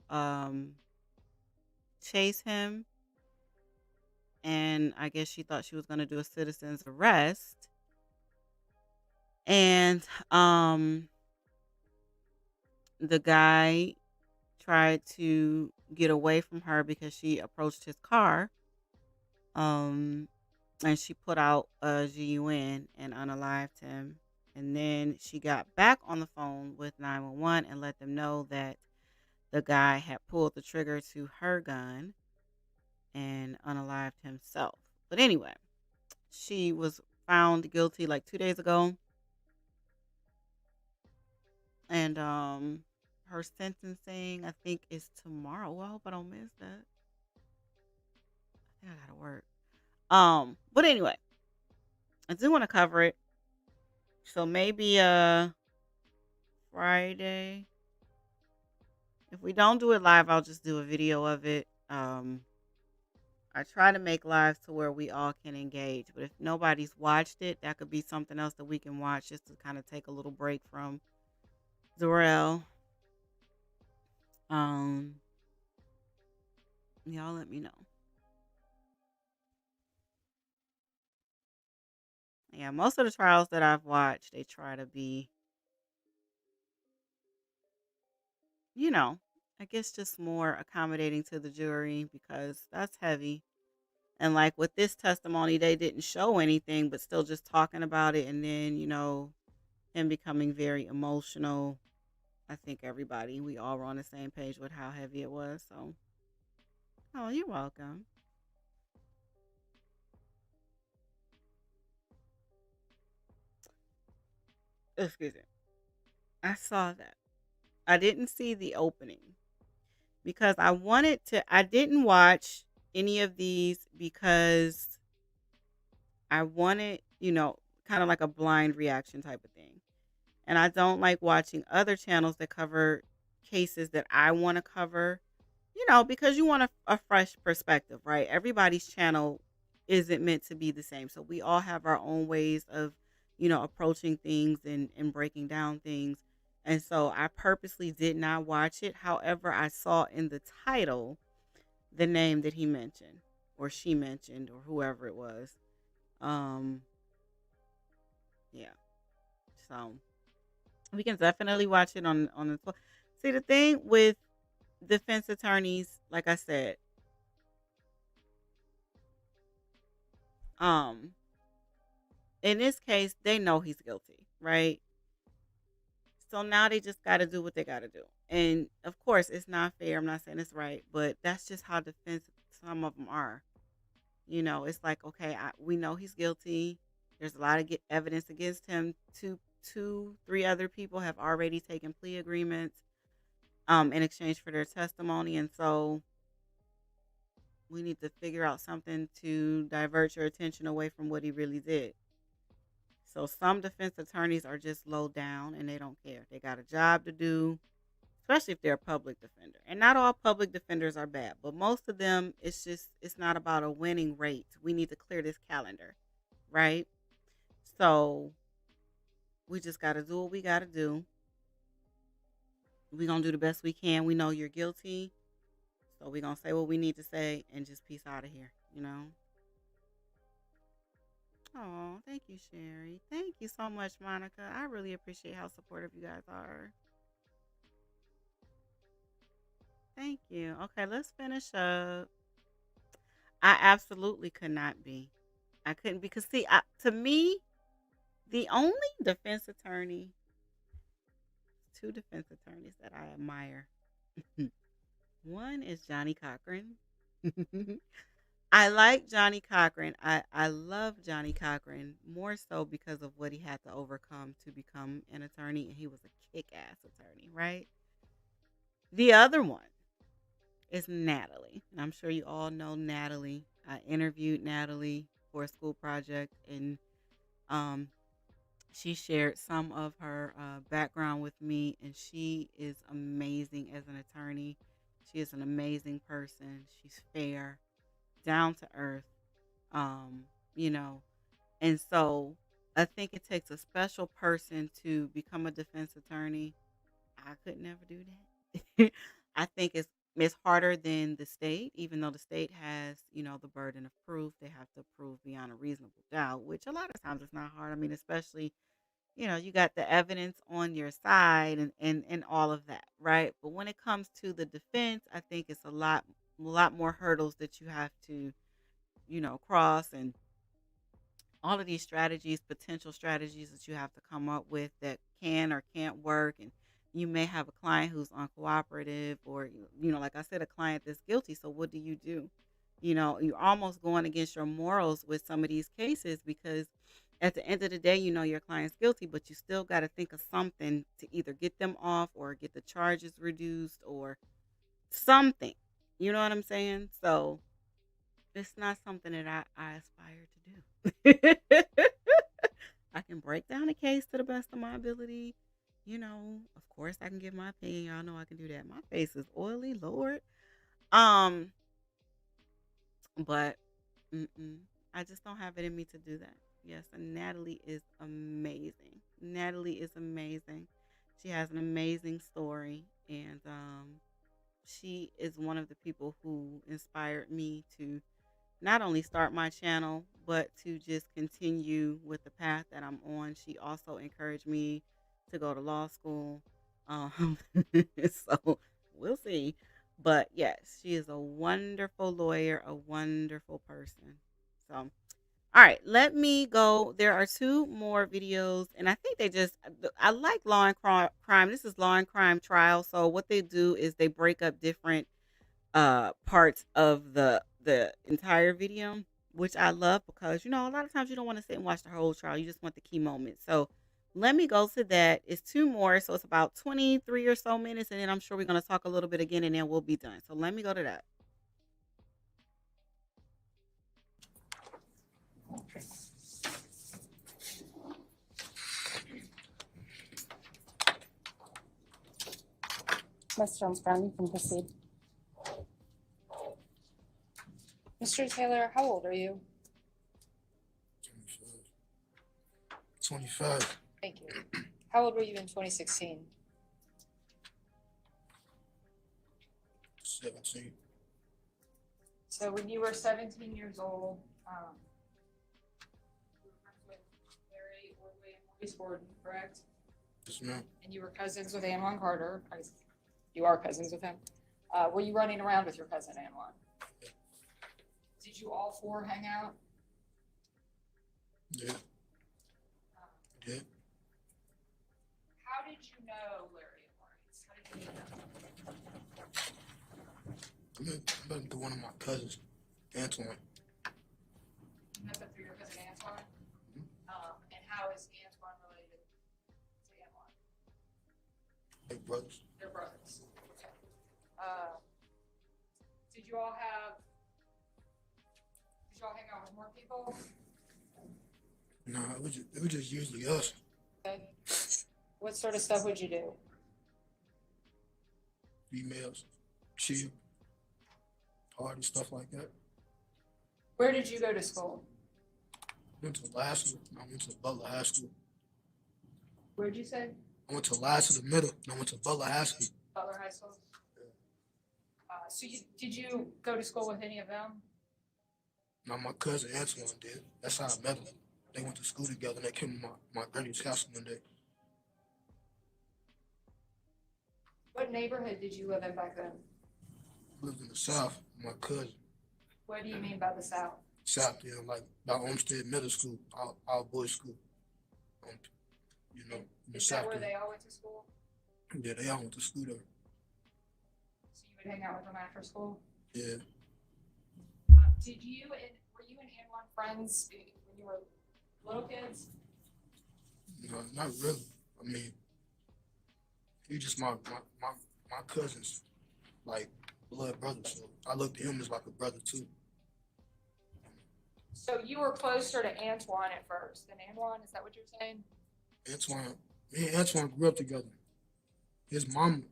chase him. And I guess she thought she was going to do a citizen's arrest. And the guy tried to get away from her because she approached his car. And she put out a GUN and unalived him. And then she got back on the phone with 911 and let them know that the guy had pulled the trigger to her gun and unalived himself. But anyway, she was found guilty like 2 days ago. And her sentencing, I think, is tomorrow. Well, I hope I don't miss that. I think I gotta work. But anyway, I do want to cover it. So maybe Friday. If we don't do it live, I'll just do a video of it. I try to make lives to where we all can engage. But if nobody's watched it, that could be something else that we can watch just to kind of take a little break from Darrell. Y'all let me know. Yeah, most of the trials that I've watched, they try to be, I guess just more accommodating to the jury because that's heavy. And like with this testimony, they didn't show anything, but still just talking about it. And then, him becoming very emotional. I think we all were on the same page with how heavy it was. So, oh, you're welcome. Excuse me. I saw that. I didn't see the opening because I didn't watch any of these because I wanted, kind of like a blind reaction type of thing. And I don't like watching other channels that cover cases that I want to cover, because you want a fresh perspective, right? Everybody's channel isn't meant to be the same. So we all have our own ways of, approaching things and breaking down things. And so I purposely did not watch it. However, I saw in the title the name that he mentioned or she mentioned or whoever it was. Yeah. So we can definitely watch it on the. See, the thing with defense attorneys, like I said, in this case, they know he's guilty, right? So now they just got to do what they got to do. And of course, it's not fair. I'm not saying it's right, but that's just how defense, some of them are. It's like, okay, we know he's guilty. There's a lot of evidence against him. Three other people have already taken plea agreements in exchange for their testimony. And so we need to figure out something to divert your attention away from what he really did. So some defense attorneys are just low down and they don't care. They got a job to do, especially if they're a public defender. And not all public defenders are bad, but most of them, it's not about a winning rate. We need to clear this calendar, right? So we just got to do what we got to do. We're going to do the best we can. We know you're guilty. So we're going to say what we need to say and just peace out of here, you know? Oh, thank you, Sherry. Thank you so much, Monica. I really appreciate how supportive you guys are. Thank you. Okay, let's finish up. I absolutely could not be. I couldn't because, see, to me, the only defense attorney, two defense attorneys that I admire. One is Johnny Cochran. I like Johnny Cochran. I love Johnny Cochran more so because of what he had to overcome to become an attorney, and he was a kick-ass attorney, right? The other one is Natalie. And I'm sure you all know Natalie. I interviewed Natalie for a school project, and she shared some of her background with me, and she is amazing as an attorney. She is an amazing person. She's fair, down to earth, you know. And so I think it takes a special person to become a defense attorney. I could never do that. I think it's harder than the state, even though the state has, you know, the burden of proof. They have to prove beyond a reasonable doubt, which a lot of times it's not hard. I mean, especially, you know, you got the evidence on your side and all of that, right? But when it comes to the defense, I think it's a lot more hurdles that you have to, you know, cross, and all of these strategies, potential strategies that you have to come up with that can or can't work. And you may have a client who's uncooperative, or, you know, like I said, a client that's guilty. So what do? You know, you're almost going against your morals with some of these cases, because at the end of the day, you know your client's guilty, but you still got to think of something to either get them off or get the charges reduced or something. You know what I'm saying? So it's not something that I aspire to do. I can break down a case to the best of my ability. You know, of course I can give my opinion. Y'all know I can do that. My face is oily, Lord. Um, but I just don't have it in me to do that. Yes, and Natalie is amazing. Natalie is amazing. She has an amazing story, and she is one of the people who inspired me to not only start my channel, but to just continue with the path that I'm on. She also encouraged me to go to law school. Um, so we'll see. But yes, she is a wonderful lawyer, a wonderful person. So, all right, let me go. There are two more videos, and I think I like Law and Crime. This is Law and Crime Trial. So what they do is they break up different parts of the entire video, which I love, because, you know, a lot of times you don't want to sit and watch the whole trial. You just want the key moments. So let me go to that. It's two more, so it's about 23 or so minutes, and then I'm sure we're going to talk a little bit again, and then we'll be done. So let me go to that. Ms. Jones-Brown, you can proceed. Mr. Taylor, how old are you? 25. Thank you. How old were you in 2016? 17. So when you were 17 years old, you were friends with Larry Ordway and Maurice Gordon, correct? Yes, ma'am. And you were cousins with Anwan Carter. You are cousins with him. Were you running around with your cousin Anwan? Did you all four hang out? Yeah. Yeah. How did you know Larry and Maurice? How did you meet them? I met through one of my cousins, Antoine. You met them through your cousin Antoine? And how is Antoine related to Anwan? They're brothers. They're brothers. Okay. Did you all hang out with more people? Nah, it was just usually us. Okay. What sort of stuff would you do? Females, chill, party, stuff like that. Where did you go to school? Went to Alaska. I went to Butler High School. Where'd you say? I went to Alaska, the middle, and I went to Butler High School. Butler High School? So did you go to school with any of them? Now my cousin Antoine did. That's how I met him. They went to school together and they came to my granny's house one day. What neighborhood did you live in back then? I lived in the South, with my cousin. What do you mean by the South? South there, like by Olmsted Middle School, all boys school. You know, in the Is South that where there. they all went to school? Yeah, they all went to school there. So you would hang out with them after school? Yeah. Were you and Antoine friends when you were little kids? No, not really. I mean, he just my cousin's like blood brother, so I looked at him as like a brother too. So you were closer to Antoine at first than Antoine, is that what you're saying? Antoine, me and Antoine grew up together. His mom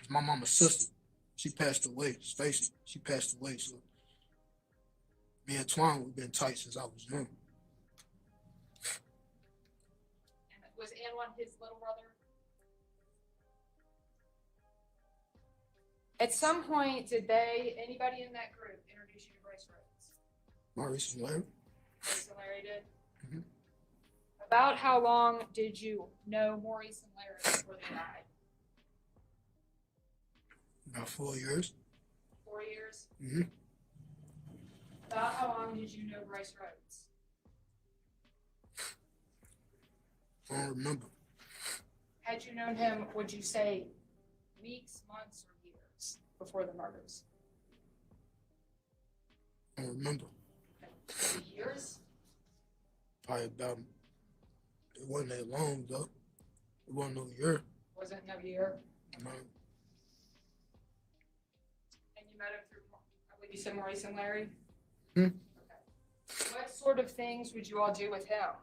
is my mama's sister. She passed away, Stacy. She passed away, so me and Antoine, we've been tight since I was young. And was Antoine his little brother? At some point, did anybody in that group introduce you to Brice Rhodes? Maurice and Larry. Maurice and Larry did? Mhm. About how long did you know Maurice and Larry before they died? About 4 years. 4 years? Mm-hmm. About how long did you know Brice Rhodes? I don't remember. Had you known him, would you say weeks, months, or years before the murders? I don't remember. Years? Probably about, it wasn't that long though. It wasn't no year. Wasn't no year? No. And you met him through, I believe you said Maurice and Larry? Hmm. Okay. What sort of things would you all do with him?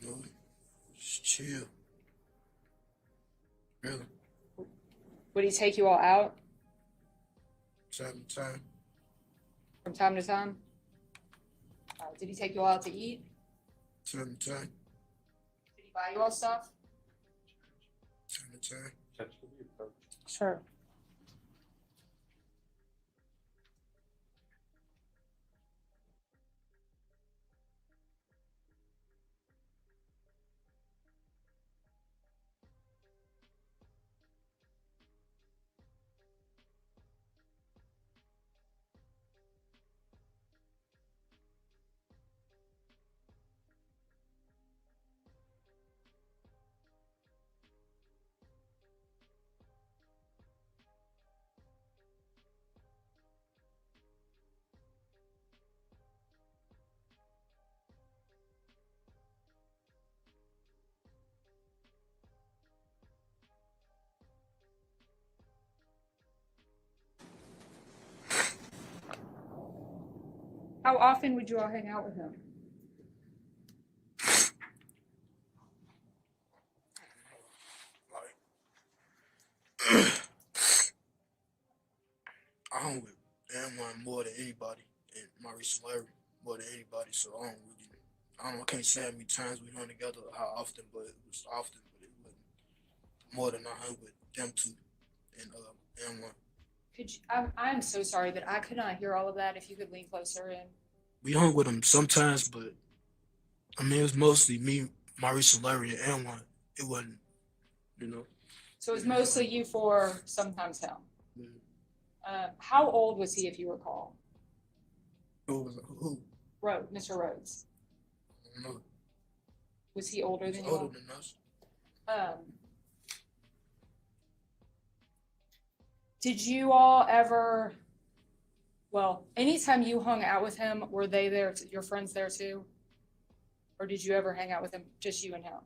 No. Just chill. Really. Would he take you all out Time to time. from time to time? Did he take you all out to eat? Time to time. Did he buy you all stuff? Time to time. Sure. How often would you all hang out with him? I hung with Antoine more than anybody, and Maurice and Larry more than anybody. So I can't say how many times we hung together, or how often, but it was often, but it wasn't more than I hung with them two and Antoine. Could you, I'm so sorry, but I could not hear all of that. If you could lean closer in. We hung with them sometimes, but I mean, it was mostly me, Maurice and Larry, and Antoine. It wasn't, you know. So it was mostly you four, sometimes him. Yeah. How old was he, if you recall? Who? Mr. Rhodes. I don't know. Was he older than you? Older than us. Did you all ever, well, anytime you hung out with him, were they there, your friends there too? Or did you ever hang out with him, just you and him?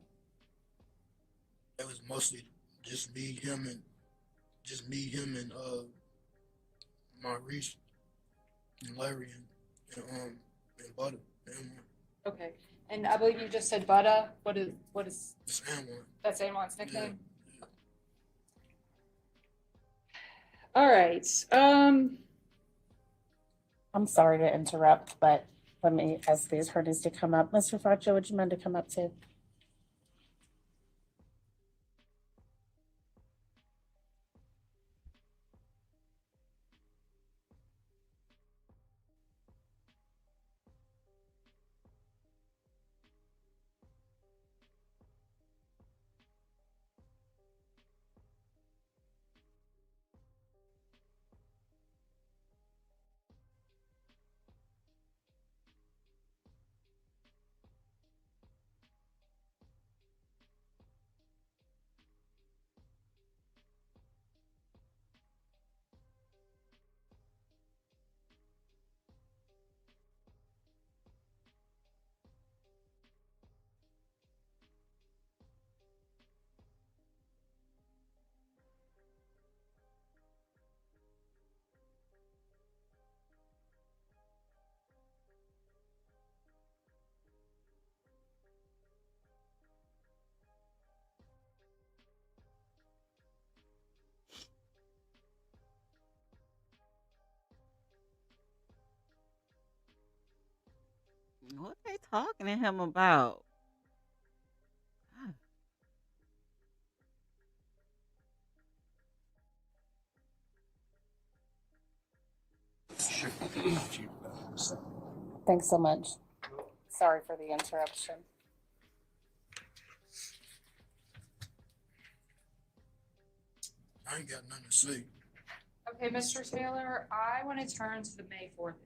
It was mostly just me, him, and Maurice and Larry and Butter. Okay, and I believe you just said Butta. What is? It's Antoine. That's Antoine's nickname? All right. I'm sorry to interrupt, but let me ask the attorneys to come up. Mr. Faccio, would you mind to come up too? What they talking to him about? Thanks so much. Sorry for the interruption. I ain't got nothing to say. Okay, Mr. Taylor, I want to turn to the May 4th incident.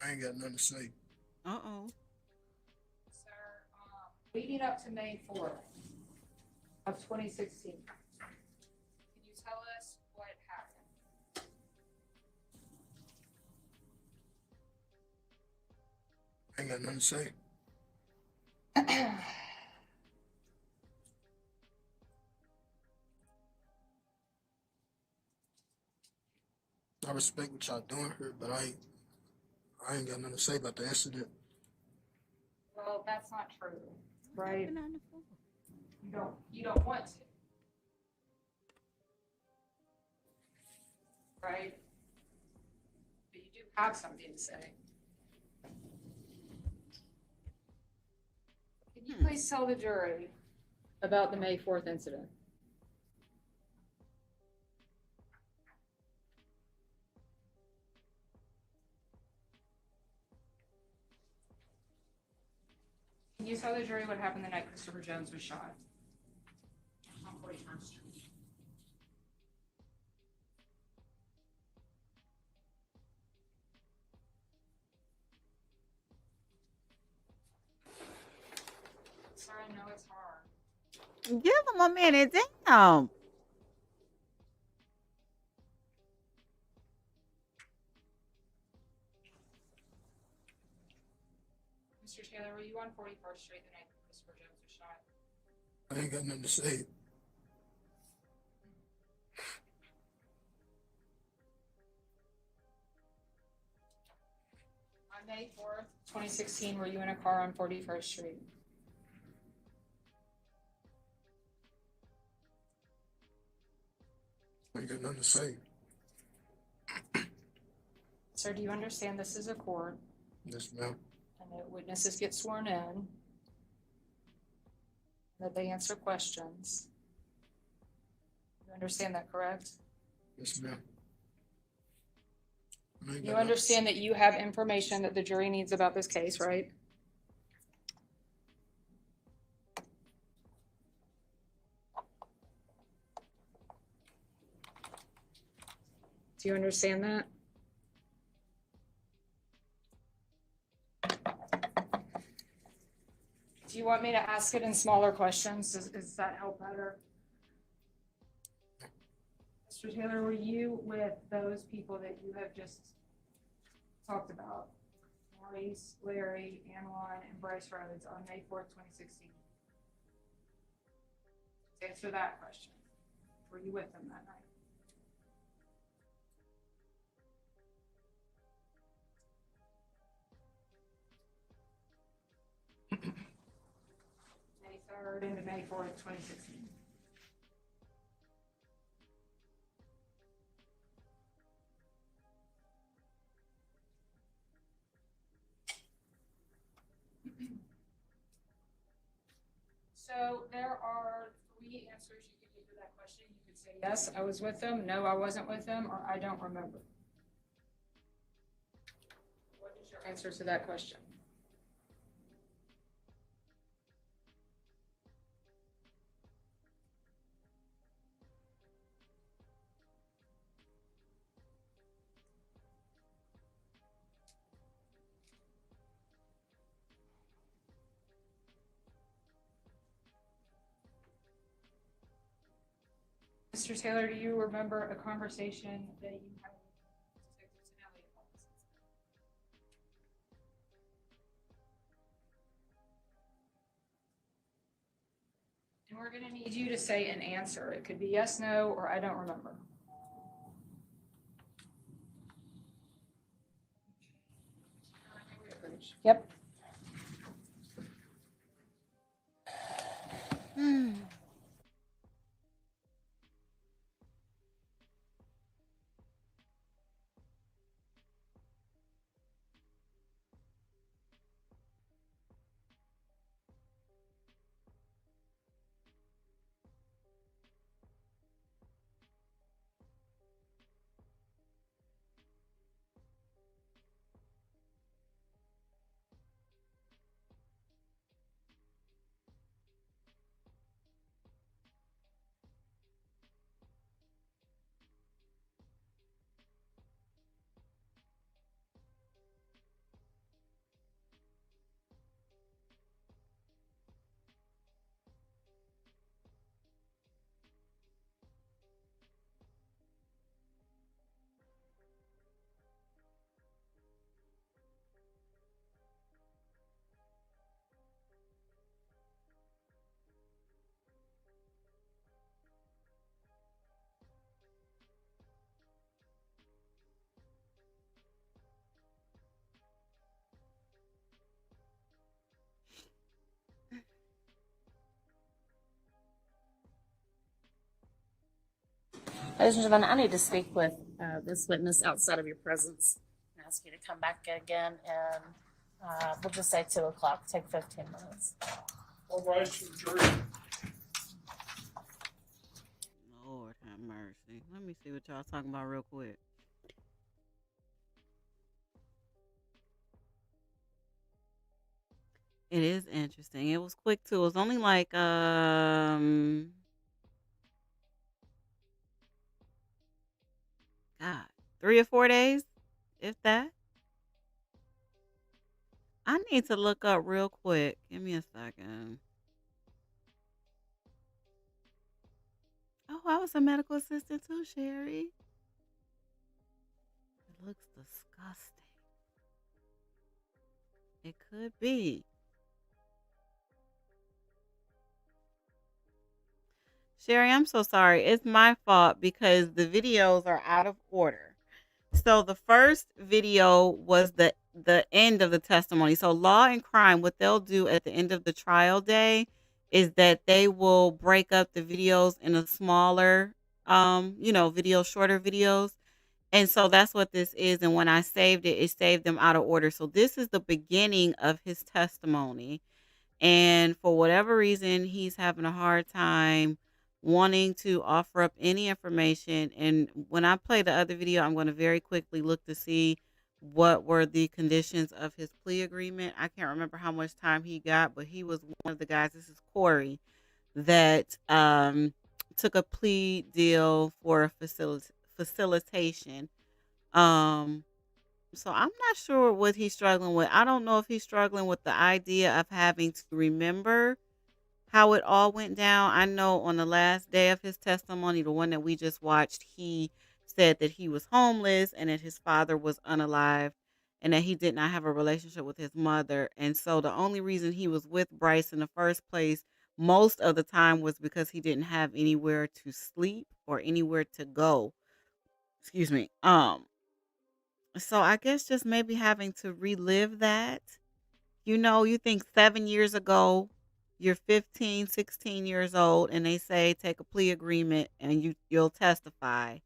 I ain't got nothing to say. Uh-oh. Sir, leading up to May 4th of 2016, can you tell us what happened? I ain't got nothing to say. I respect what y'all doing here, but I ain't got nothing to say about the incident. Well, that's not true, right? You don't want to. Right? But you do have something to say. Can you please tell the jury about the May 4th incident? Can you tell the jury what happened the night Christopher Jones was shot? On 41st Street. Sorry, I know it's hard. Give him a minute. Damn. Mr. Taylor, were you on 41st Street the night Christopher Jones was shot? I ain't got nothing to say. On May 4th, 2016, were you in a car on 41st Street? I ain't got nothing to say. Sir, do you understand this is a court Yes, ma'am. and that witnesses get sworn in, that they answer questions? You understand that, correct? Yes, ma'am. I ain't You got understand that you have information that the jury needs about this case, right? Do you understand that? Do you want me to ask it in smaller questions? Does that help better? Mr. Taylor, were you with those people that you have just talked about? Maurice, Larry, Anwan, and Brice Rhodes on May 4th, 2016? To answer that question. Were you with them that night? May 3rd into May 4th, 2016. So there are 3 answers you could give to that question. You could say, yes, I was with them, no, I wasn't with them, or I don't remember. What is your answer to that question? Mr. Taylor, do you remember a conversation that you had with Detective Tonelli about this incident? And we're going to need you to say an answer. It could be yes, no, or I don't remember. Yep. Ladies and gentlemen, I need to speak with this witness outside of your presence and ask you to come back again, and we'll just say 2 o'clock. Take 15 minutes. All right, jury. Lord have mercy. Let me see what y'all talking about real quick. It is interesting. It was quick too. It was only like God, 3 or 4 days, if that. I need to look up real quick. Give me a second. Oh, I was a medical assistant too, Sherry. It looks disgusting. It could be. Sherry, I'm so sorry. It's my fault because the videos are out of order. So the first video was the end of the testimony. So Law and Crime, what they'll do at the end of the trial day is that they will break up the videos in a smaller video, shorter videos. And so that's what this is. And when I saved it, it saved them out of order. So this is the beginning of his testimony. And for whatever reason, he's having a hard time wanting to offer up any information. And when I play the other video, I'm going to very quickly look to see what were the conditions of his plea agreement. I can't remember how much time he got, but he was one of the guys. This is Corey that took a plea deal for facilitation. Um, so I'm not sure what he's struggling with. I don't know if he's struggling with the idea of having to remember how it all went down. I know on the last day of his testimony, the one that we just watched, he said that he was homeless and that his father was unalive and that he did not have a relationship with his mother. And so the only reason he was with Brice in the first place most of the time was because he didn't have anywhere to sleep or anywhere to go. Excuse me. So I guess just maybe having to relive that. You think 7 years ago, you're 15, 16 years old, and they say take a plea agreement and you'll testify.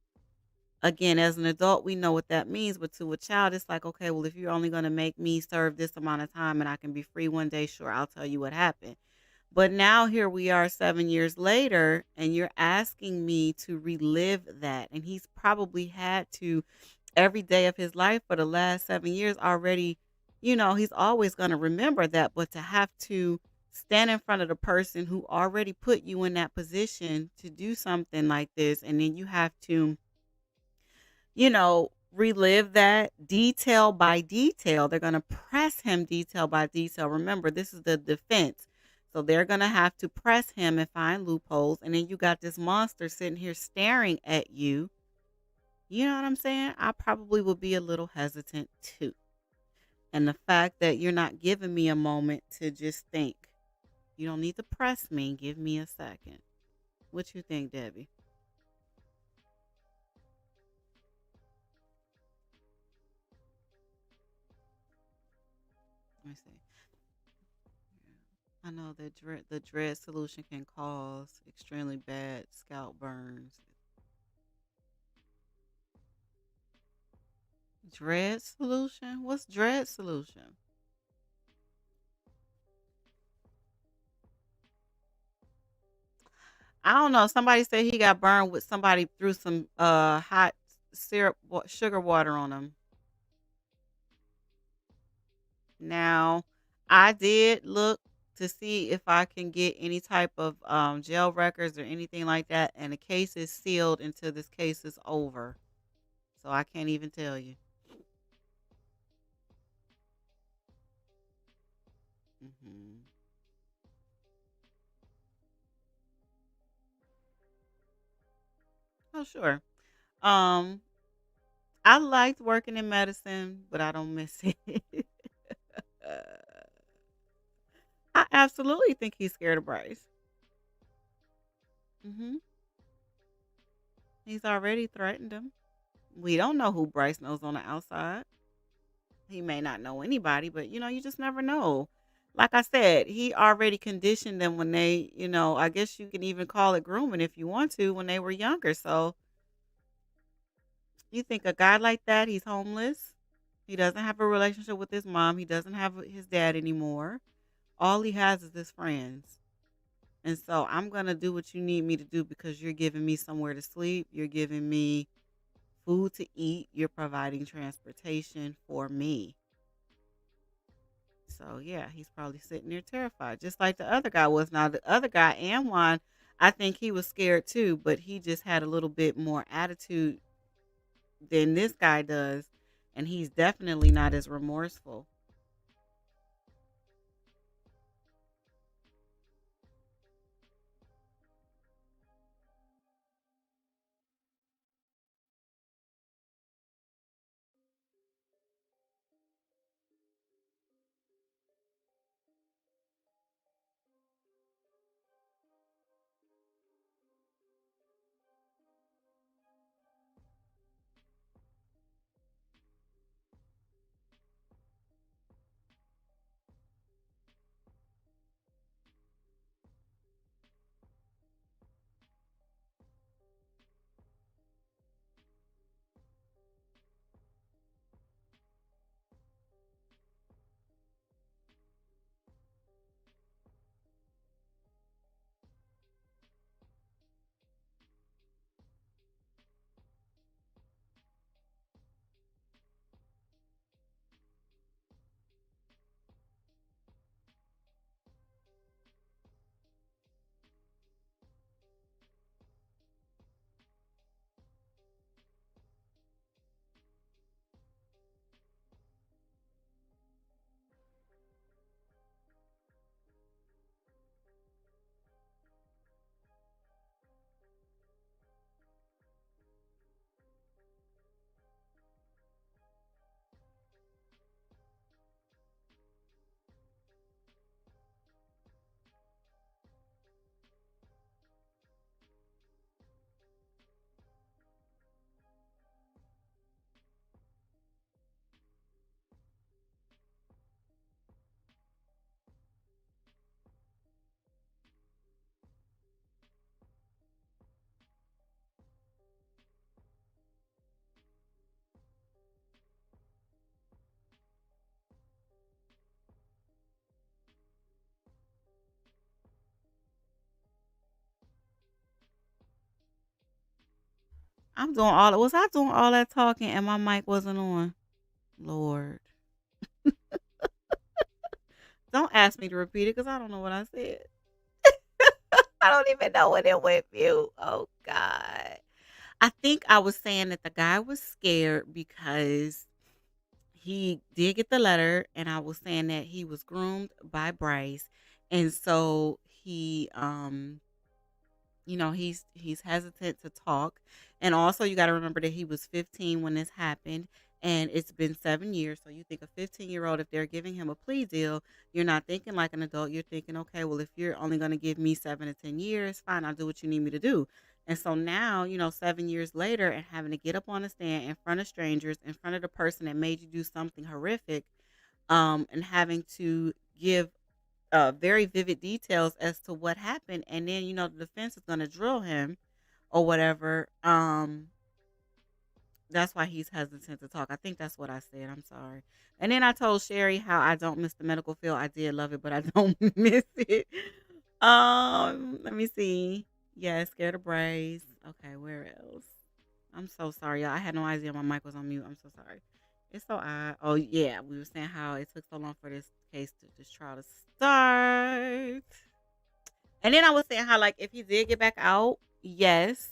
Again, as an adult, we know what that means, but to a child, it's like, okay, well, if you're only going to make me serve this amount of time and I can be free one day, sure, I'll tell you what happened. But now here we are 7 years later, and you're asking me to relive that. And he's probably had to every day of his life for the last 7 years already. He's always going to remember that. But to have to stand in front of the person who already put you in that position to do something like this, and then you have to relive that detail by detail. They're going to press him detail by detail. Remember, this is the defense. So they're going to have to press him and find loopholes. And then you got this monster sitting here staring at you. You know what I'm saying? I probably would be a little hesitant too. And the fact that you're not giving me a moment to just think. You don't need to press me. Give me a second. What you think, Debbie? Let me see. I know that the dread solution can cause extremely bad scalp burns. Dread solution? What's dread solution? I don't know. Somebody said he got burned with somebody threw some hot sugar water on him. Now, I did look to see if I can get any type of jail records or anything like that, and the case is sealed until this case is over. So I can't even tell you. hmm Oh, sure. Um, I liked working in medicine, but I don't miss it. I absolutely think he's scared of Bryce. hmm He's already threatened him. We don't know who Bryce knows on the outside. He may not know anybody, but you just never know. Like I said, he already conditioned them when I guess you can even call it grooming if you want to, when they were younger. So you think a guy like that, he's homeless. He doesn't have a relationship with his mom. He doesn't have his dad anymore. All he has is his friends. And so I'm going to do what you need me to do because you're giving me somewhere to sleep. You're giving me food to eat. You're providing transportation for me. So yeah, he's probably sitting there terrified, just like the other guy was. Now the other guy, Anwan, I think he was scared too, but he just had a little bit more attitude than this guy does, and he's definitely not as remorseful. I'm doing all. Was I doing all that talking and my mic wasn't on? Lord, don't ask me to repeat it because I don't know what I said. I don't even know when it went mute. Oh God. I think I was saying that the guy was scared because he did get the letter, and I was saying that he was groomed by Brice, and so he's hesitant to talk. And also you got to remember that he was 15 when this happened, and it's been 7 years. So you think a 15-year-old, if they're giving him a plea deal, you're not thinking like an adult. You're thinking, okay, well, if you're only going to give me 7 to 10 years, fine, I'll do what you need me to do. And so now, 7 years later, and having to get up on a stand in front of strangers, in front of the person that made you do something horrific, and having to give very vivid details as to what happened, and then the defense is going to drill him or whatever. That's why he's hesitant to talk. I think that's what I said. I'm sorry. And then I told Sherry how I don't miss the medical field. I did love it, but I don't miss it. Let me see. Yeah, scared of Brace. Okay, where else? I'm so sorry, y'all. I had no idea my mic was on mute. I'm so sorry. It's so odd. Oh yeah, we were saying how it took so long for this case to this trial to start. And then I was saying how, like, if he did get back out, yes,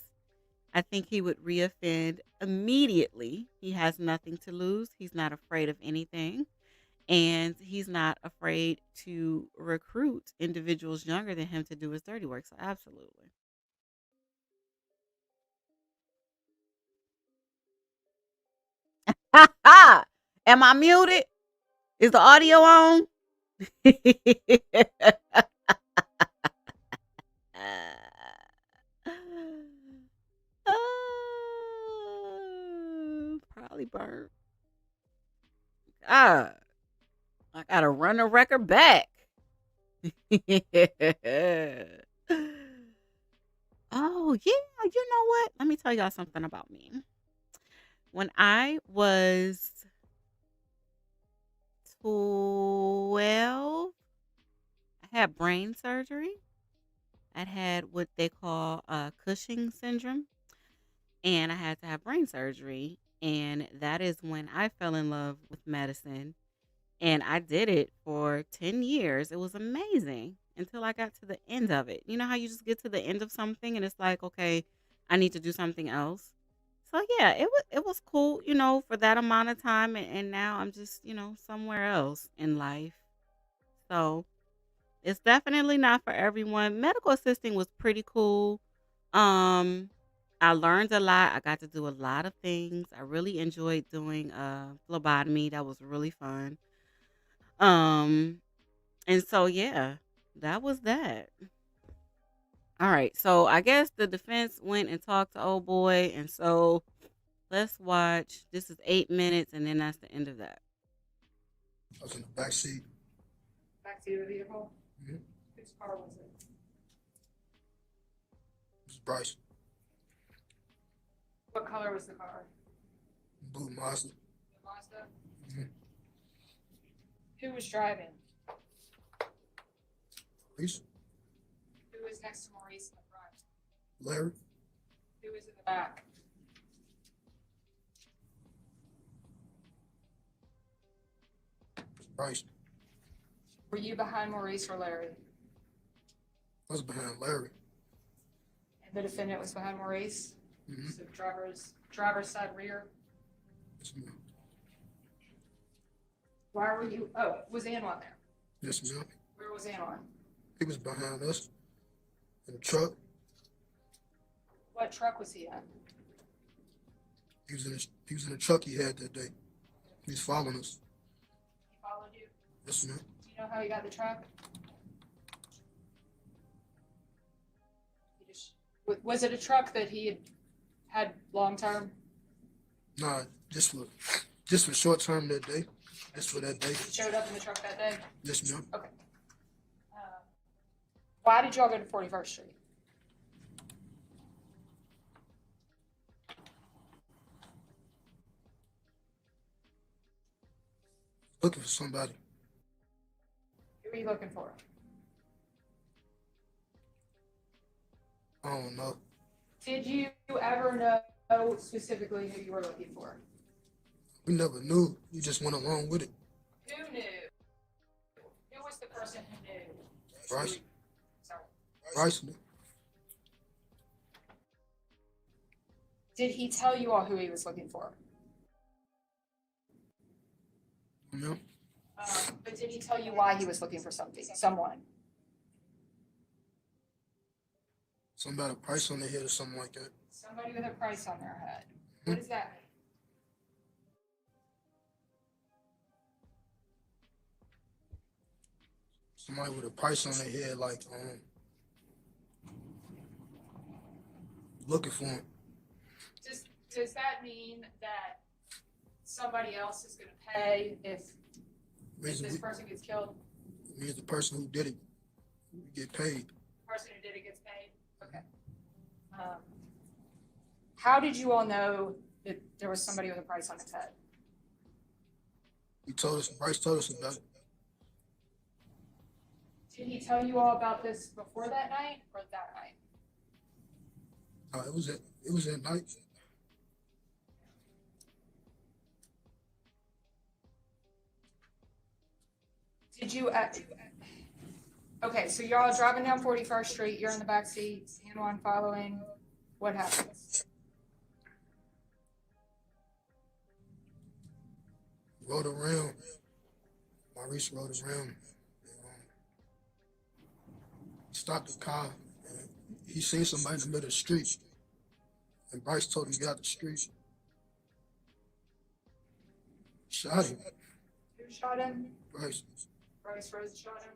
I think he would reoffend immediately. He has nothing to lose. He's not afraid of anything. And he's not afraid to recruit individuals younger than him to do his dirty work. So absolutely. Am I muted? Is the audio on? Probably burnt. God, I gotta run the record back. Oh yeah, you know what? Let me tell y'all something about me. When I was 12, I had brain surgery. I had what they call Cushing syndrome, and I had to have brain surgery. And that is when I fell in love with medicine. And I did it for 10 years. It was amazing until I got to the end of it. You know how you just get to the end of something and it's like, okay, I need to do something else. So yeah, it was cool, for that amount of time, and now I'm just, somewhere else in life. So it's definitely not for everyone. Medical assisting was pretty cool. Um, I learned a lot. I got to do a lot of things. I really enjoyed doing phlebotomy. That was really fun. Um, and so yeah, that was that. All right. So I guess the defense went and talked to old boy, and so let's watch. This is 8 minutes, and then that's the end of that. I was in the back seat. Back to the vehicle? Mm-hmm. Whose car was it? It was Brice. What color was the car? Blue Mazda. Mazda? Mm-hmm. Who was driving? Maurice. Who was next to Maurice in the front? Larry. Who was in the back? Brice. Were you behind Maurice or Larry? I was behind Larry. And the defendant was behind Maurice? Mm-hmm. So driver's side rear? Yes, ma'am. Why were you, was Anwar there? Yes, ma'am. Where was Anwar? He was behind us in the truck. What truck was he in? He was in the truck he had that day. He was following us. He followed you? Yes, ma'am. Do you know how he got the truck? Was it a truck that he had long term? Nah, just for short term that day. Just for that day. He showed up in the truck that day? Yes, ma'am. Okay. Why did y'all go to 41st Street? Looking for somebody. Who are you looking for? I don't know. Did you ever know know specifically who you were looking for? We never knew. We just went along with it. Who knew? Who was the person who knew? Brice. Sorry. Brice knew. Did he tell you all who he was looking for? No. But did he tell you why he was looking for someone? Somebody a price on their head or something like that. Somebody with a price on their head. What does that mean? Somebody with a price on their head, like looking for him. Does that mean that somebody else is going to pay if this person gets killed? It means the person who did it get paid. The person who did it gets paid? Okay. How did you all know that there was somebody with a price on his head? Brice told us about it. Did he tell you all about this before that night or that night? It was at night. Did you, okay, so you're all driving down 41st Street, you're in the back seat, San Juan following, what happens? Rode around. Brice rode around. Stopped the car. And he seen somebody in the middle of the street. And Brice told him to get out the street. Shot him. Who shot him? Brice. Brice Rhodes shot him.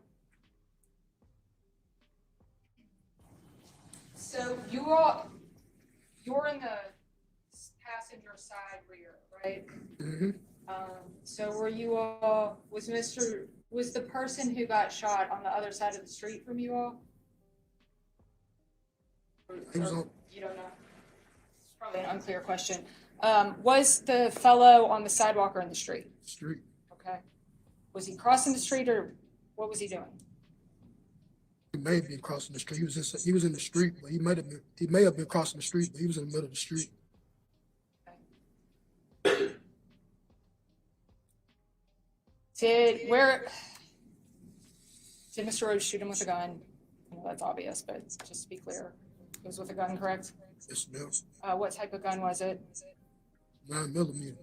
So you're in the passenger side rear, right? Mm-hmm. So were you all, was the person who got shot on the other side of the street from you all? He was on. You don't know? It's probably an unclear question. Was the fellow on the sidewalk or in the street? Street. Okay. Was he crossing the street or what was he doing? He may have been crossing the street. He was in the street, but he may have been crossing the street, but he was in the middle of the street. Did Mr. Rhodes shoot him with a gun? I know that's obvious, but just to be clear, it was with a gun, correct? Yes, ma'am. What type of gun was it? 9mm.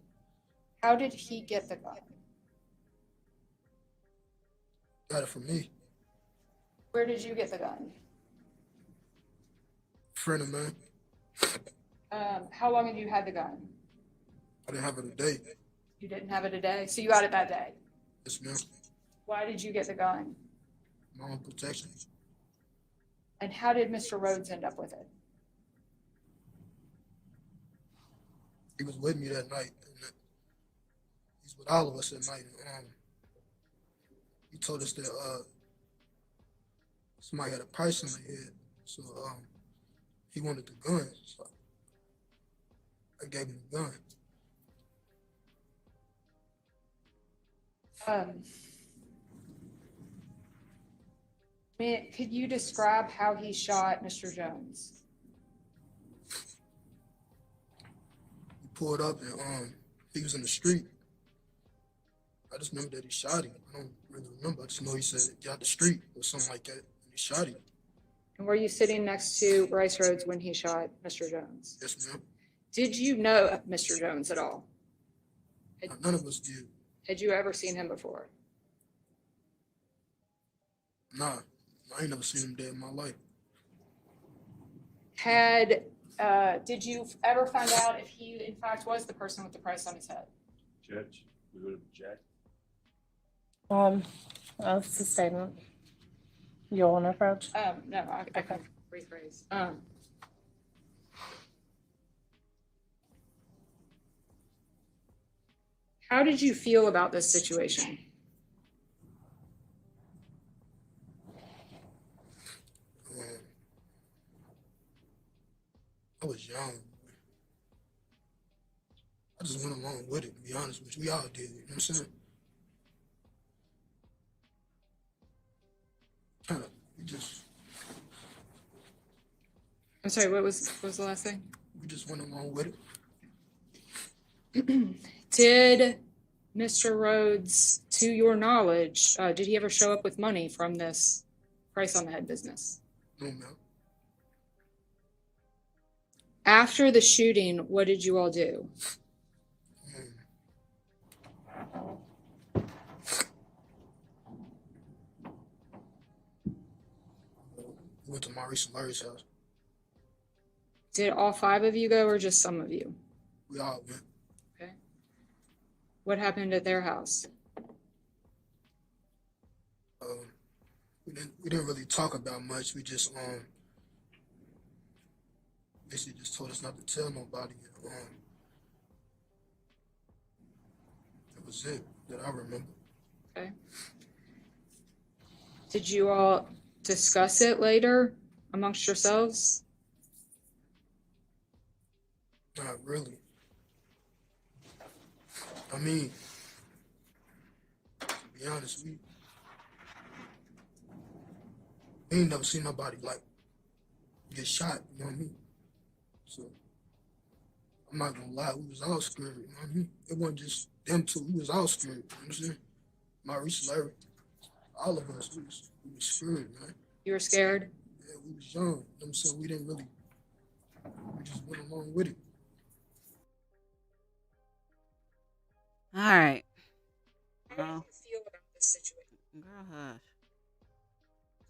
How did he get the gun? Got it from me. Where did you get the gun? Friend of mine. How long have you had the gun? I didn't have it a day. You didn't have it a day, so you got it that day. Yes, ma'am. Why did you get the gun? My own protection. And how did Mr. Rhodes end up with it? He was with me that night. And he's with all of us at night. He told us that somebody had a price on their head, so he wanted the gun. So I gave him the gun. Could you describe how he shot Mr. Jones? He pulled up and he was in the street. I just remember that he shot him. I don't really remember. I just know he said, "Get out the street," or something like that. And he shot him. And were you sitting next to Brice Rhodes when he shot Mr. Jones? Yes, ma'am. Did you know Mr. Jones at all? None of us did. Had you ever seen him before? Nah, I ain't never seen him dead in my life. Did you ever find out if he in fact was the person with the price on his head? Judge, we would object. That's the statement. You want to approach? No, I can rephrase. How did you feel about this situation? I was young. I just went along with it, to be honest with you. We all did, you know what I'm saying? I'm sorry, what was the last thing? We just went along with it. Did Mr. Rhodes, to your knowledge, did he ever show up with money from this price on the head business? No, ma'am. After the shooting, what did you all do? We went to Maurice and Larry's house. Did all 5 of you go or just some of you? We all went. Okay. What happened at their house? We didn't really talk about much. We just basically just told us not to tell nobody. That was it that I remember. Okay. Did you all discuss it later amongst yourselves? Not really. I mean, to be honest, we ain't never seen nobody like get shot, you know what I mean? So I'm not gonna lie, we was all scared, you know what I mean? It wasn't just them two, we was all scared, you understand? Maurice, Larry, all of us, we was scared, man. You were scared? Yeah, we was young, you know what I'm saying? We didn't really, we just went along with it. All right. How do you feel about this situation? Girl, hush.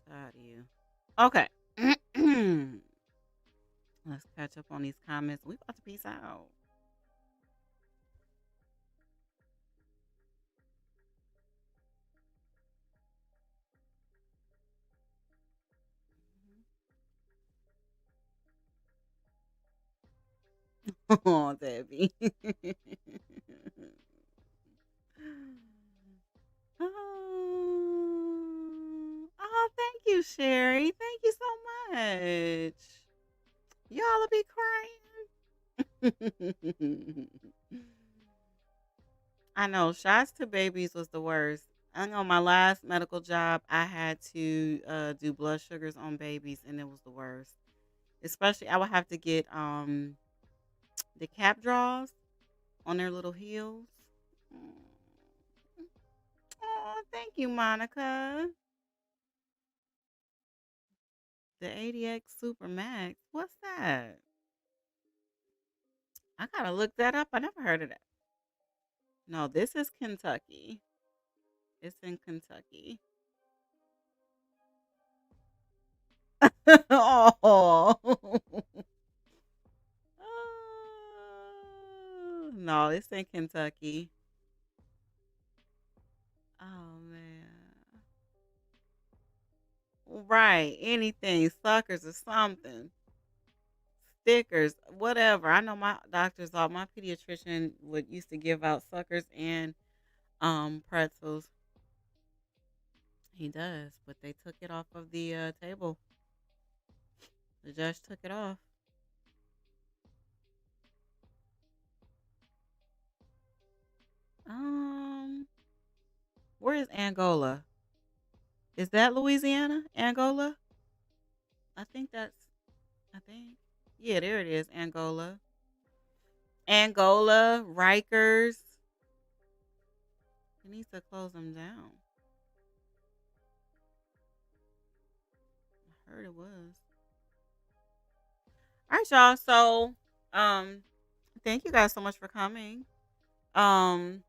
Tired of you. Okay. Let's catch up on these comments. We about to peace out. Oh, Debbie. Oh, thank you, Sherry. Thank you so much. Y'all will be crying. I know shots to babies was the worst. I know my last medical job, I had to do blood sugars on babies, and it was the worst. Especially, I would have to get the cap draws on their little heels. Oh, thank you, Monica. The ADX Super Max. What's that? I gotta look that up. I never heard of that. No, this is Kentucky. It's in Kentucky. Oh. No, it's in Kentucky. Oh man. Right. Anything. Suckers or something. Stickers. Whatever. I know my doctors my pediatrician would used to give out suckers and pretzels. He does, but they took it off of the table. The judge took it off. Where is Angola? Is that Louisiana? Angola? I think. Yeah, there it is. Angola. Angola, Rikers. He needs to close them down. I heard it was. All right, y'all. So, thank you guys so much for coming. Um,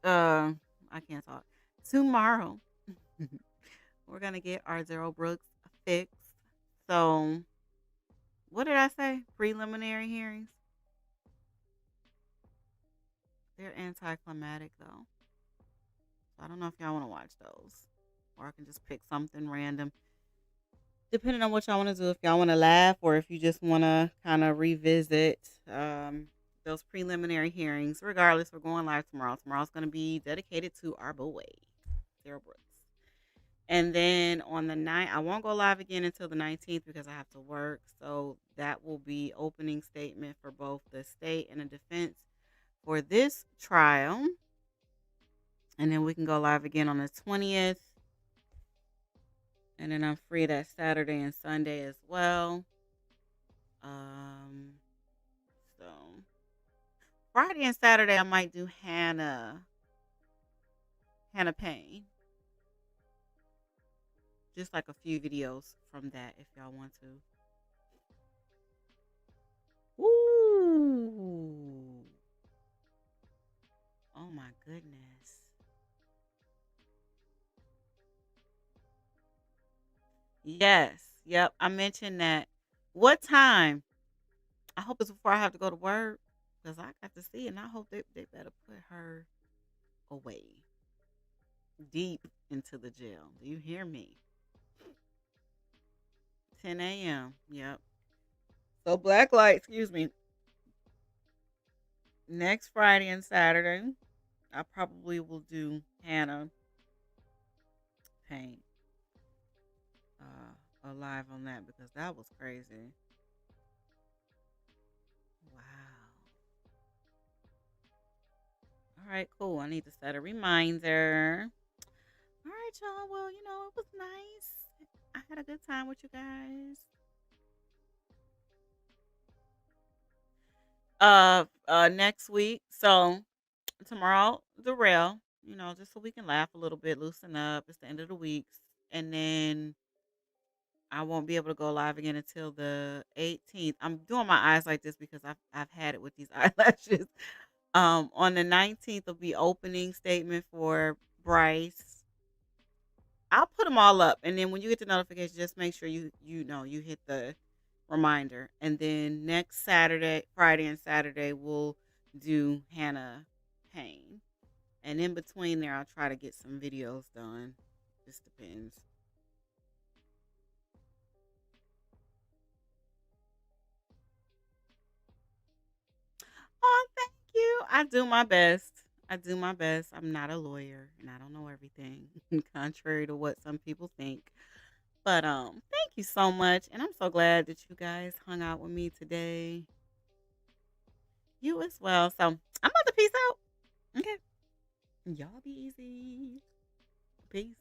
I can't talk. Tomorrow, we're gonna get our Darrell Brooks fixed. So, what did I say? Preliminary hearings. They're anticlimactic though. So I don't know if y'all want to watch those, or I can just pick something random, depending on what y'all want to do. If y'all want to laugh, or if you just want to kind of revisit those preliminary hearings. Regardless, we're going live tomorrow. Tomorrow's going to be dedicated to our boy, Darrell Brooks. And then on the 9th, I won't go live again until the 19th because I have to work. So that will be opening statement for both the state and the defense for this trial. And then we can go live again on the 20th. And then I'm free that Saturday and Sunday as well. So Friday and Saturday I might do Hannah Payne. Just like a few videos from that if y'all want to. Ooh. Oh my goodness. Yes. Yep. I mentioned that. What time? I hope it's before I have to go to work. Because I got to see it and I hope they better put her away. Deep into the jail. Do you hear me? 10 a.m. Yep. So Blacklight, excuse me. Next Friday and Saturday, I probably will do Hannah Payne. Live on that because that was crazy. Wow. All right, cool. I need to set a reminder. All right, y'all. Well, it was nice. I had a good time with you guys. Next week. So tomorrow, Darrell, just so we can laugh a little bit, loosen up. It's the end of the week. And then I won't be able to go live again until the 18th. I'm doing my eyes like this because I've had it with these eyelashes. On the 19th will be opening statement for Brice. I'll put them all up, and then when you get the notification, just make sure you hit the reminder. And then next Saturday, Friday and Saturday, we'll do Hannah Payne. And in between there, I'll try to get some videos done. Just depends. Oh, thank you. I do my best. I'm not a lawyer and I don't know everything, contrary to what some people think. But thank you so much. And I'm so glad that you guys hung out with me today. You as well. So I'm about to peace out. Okay. Y'all be easy. Peace.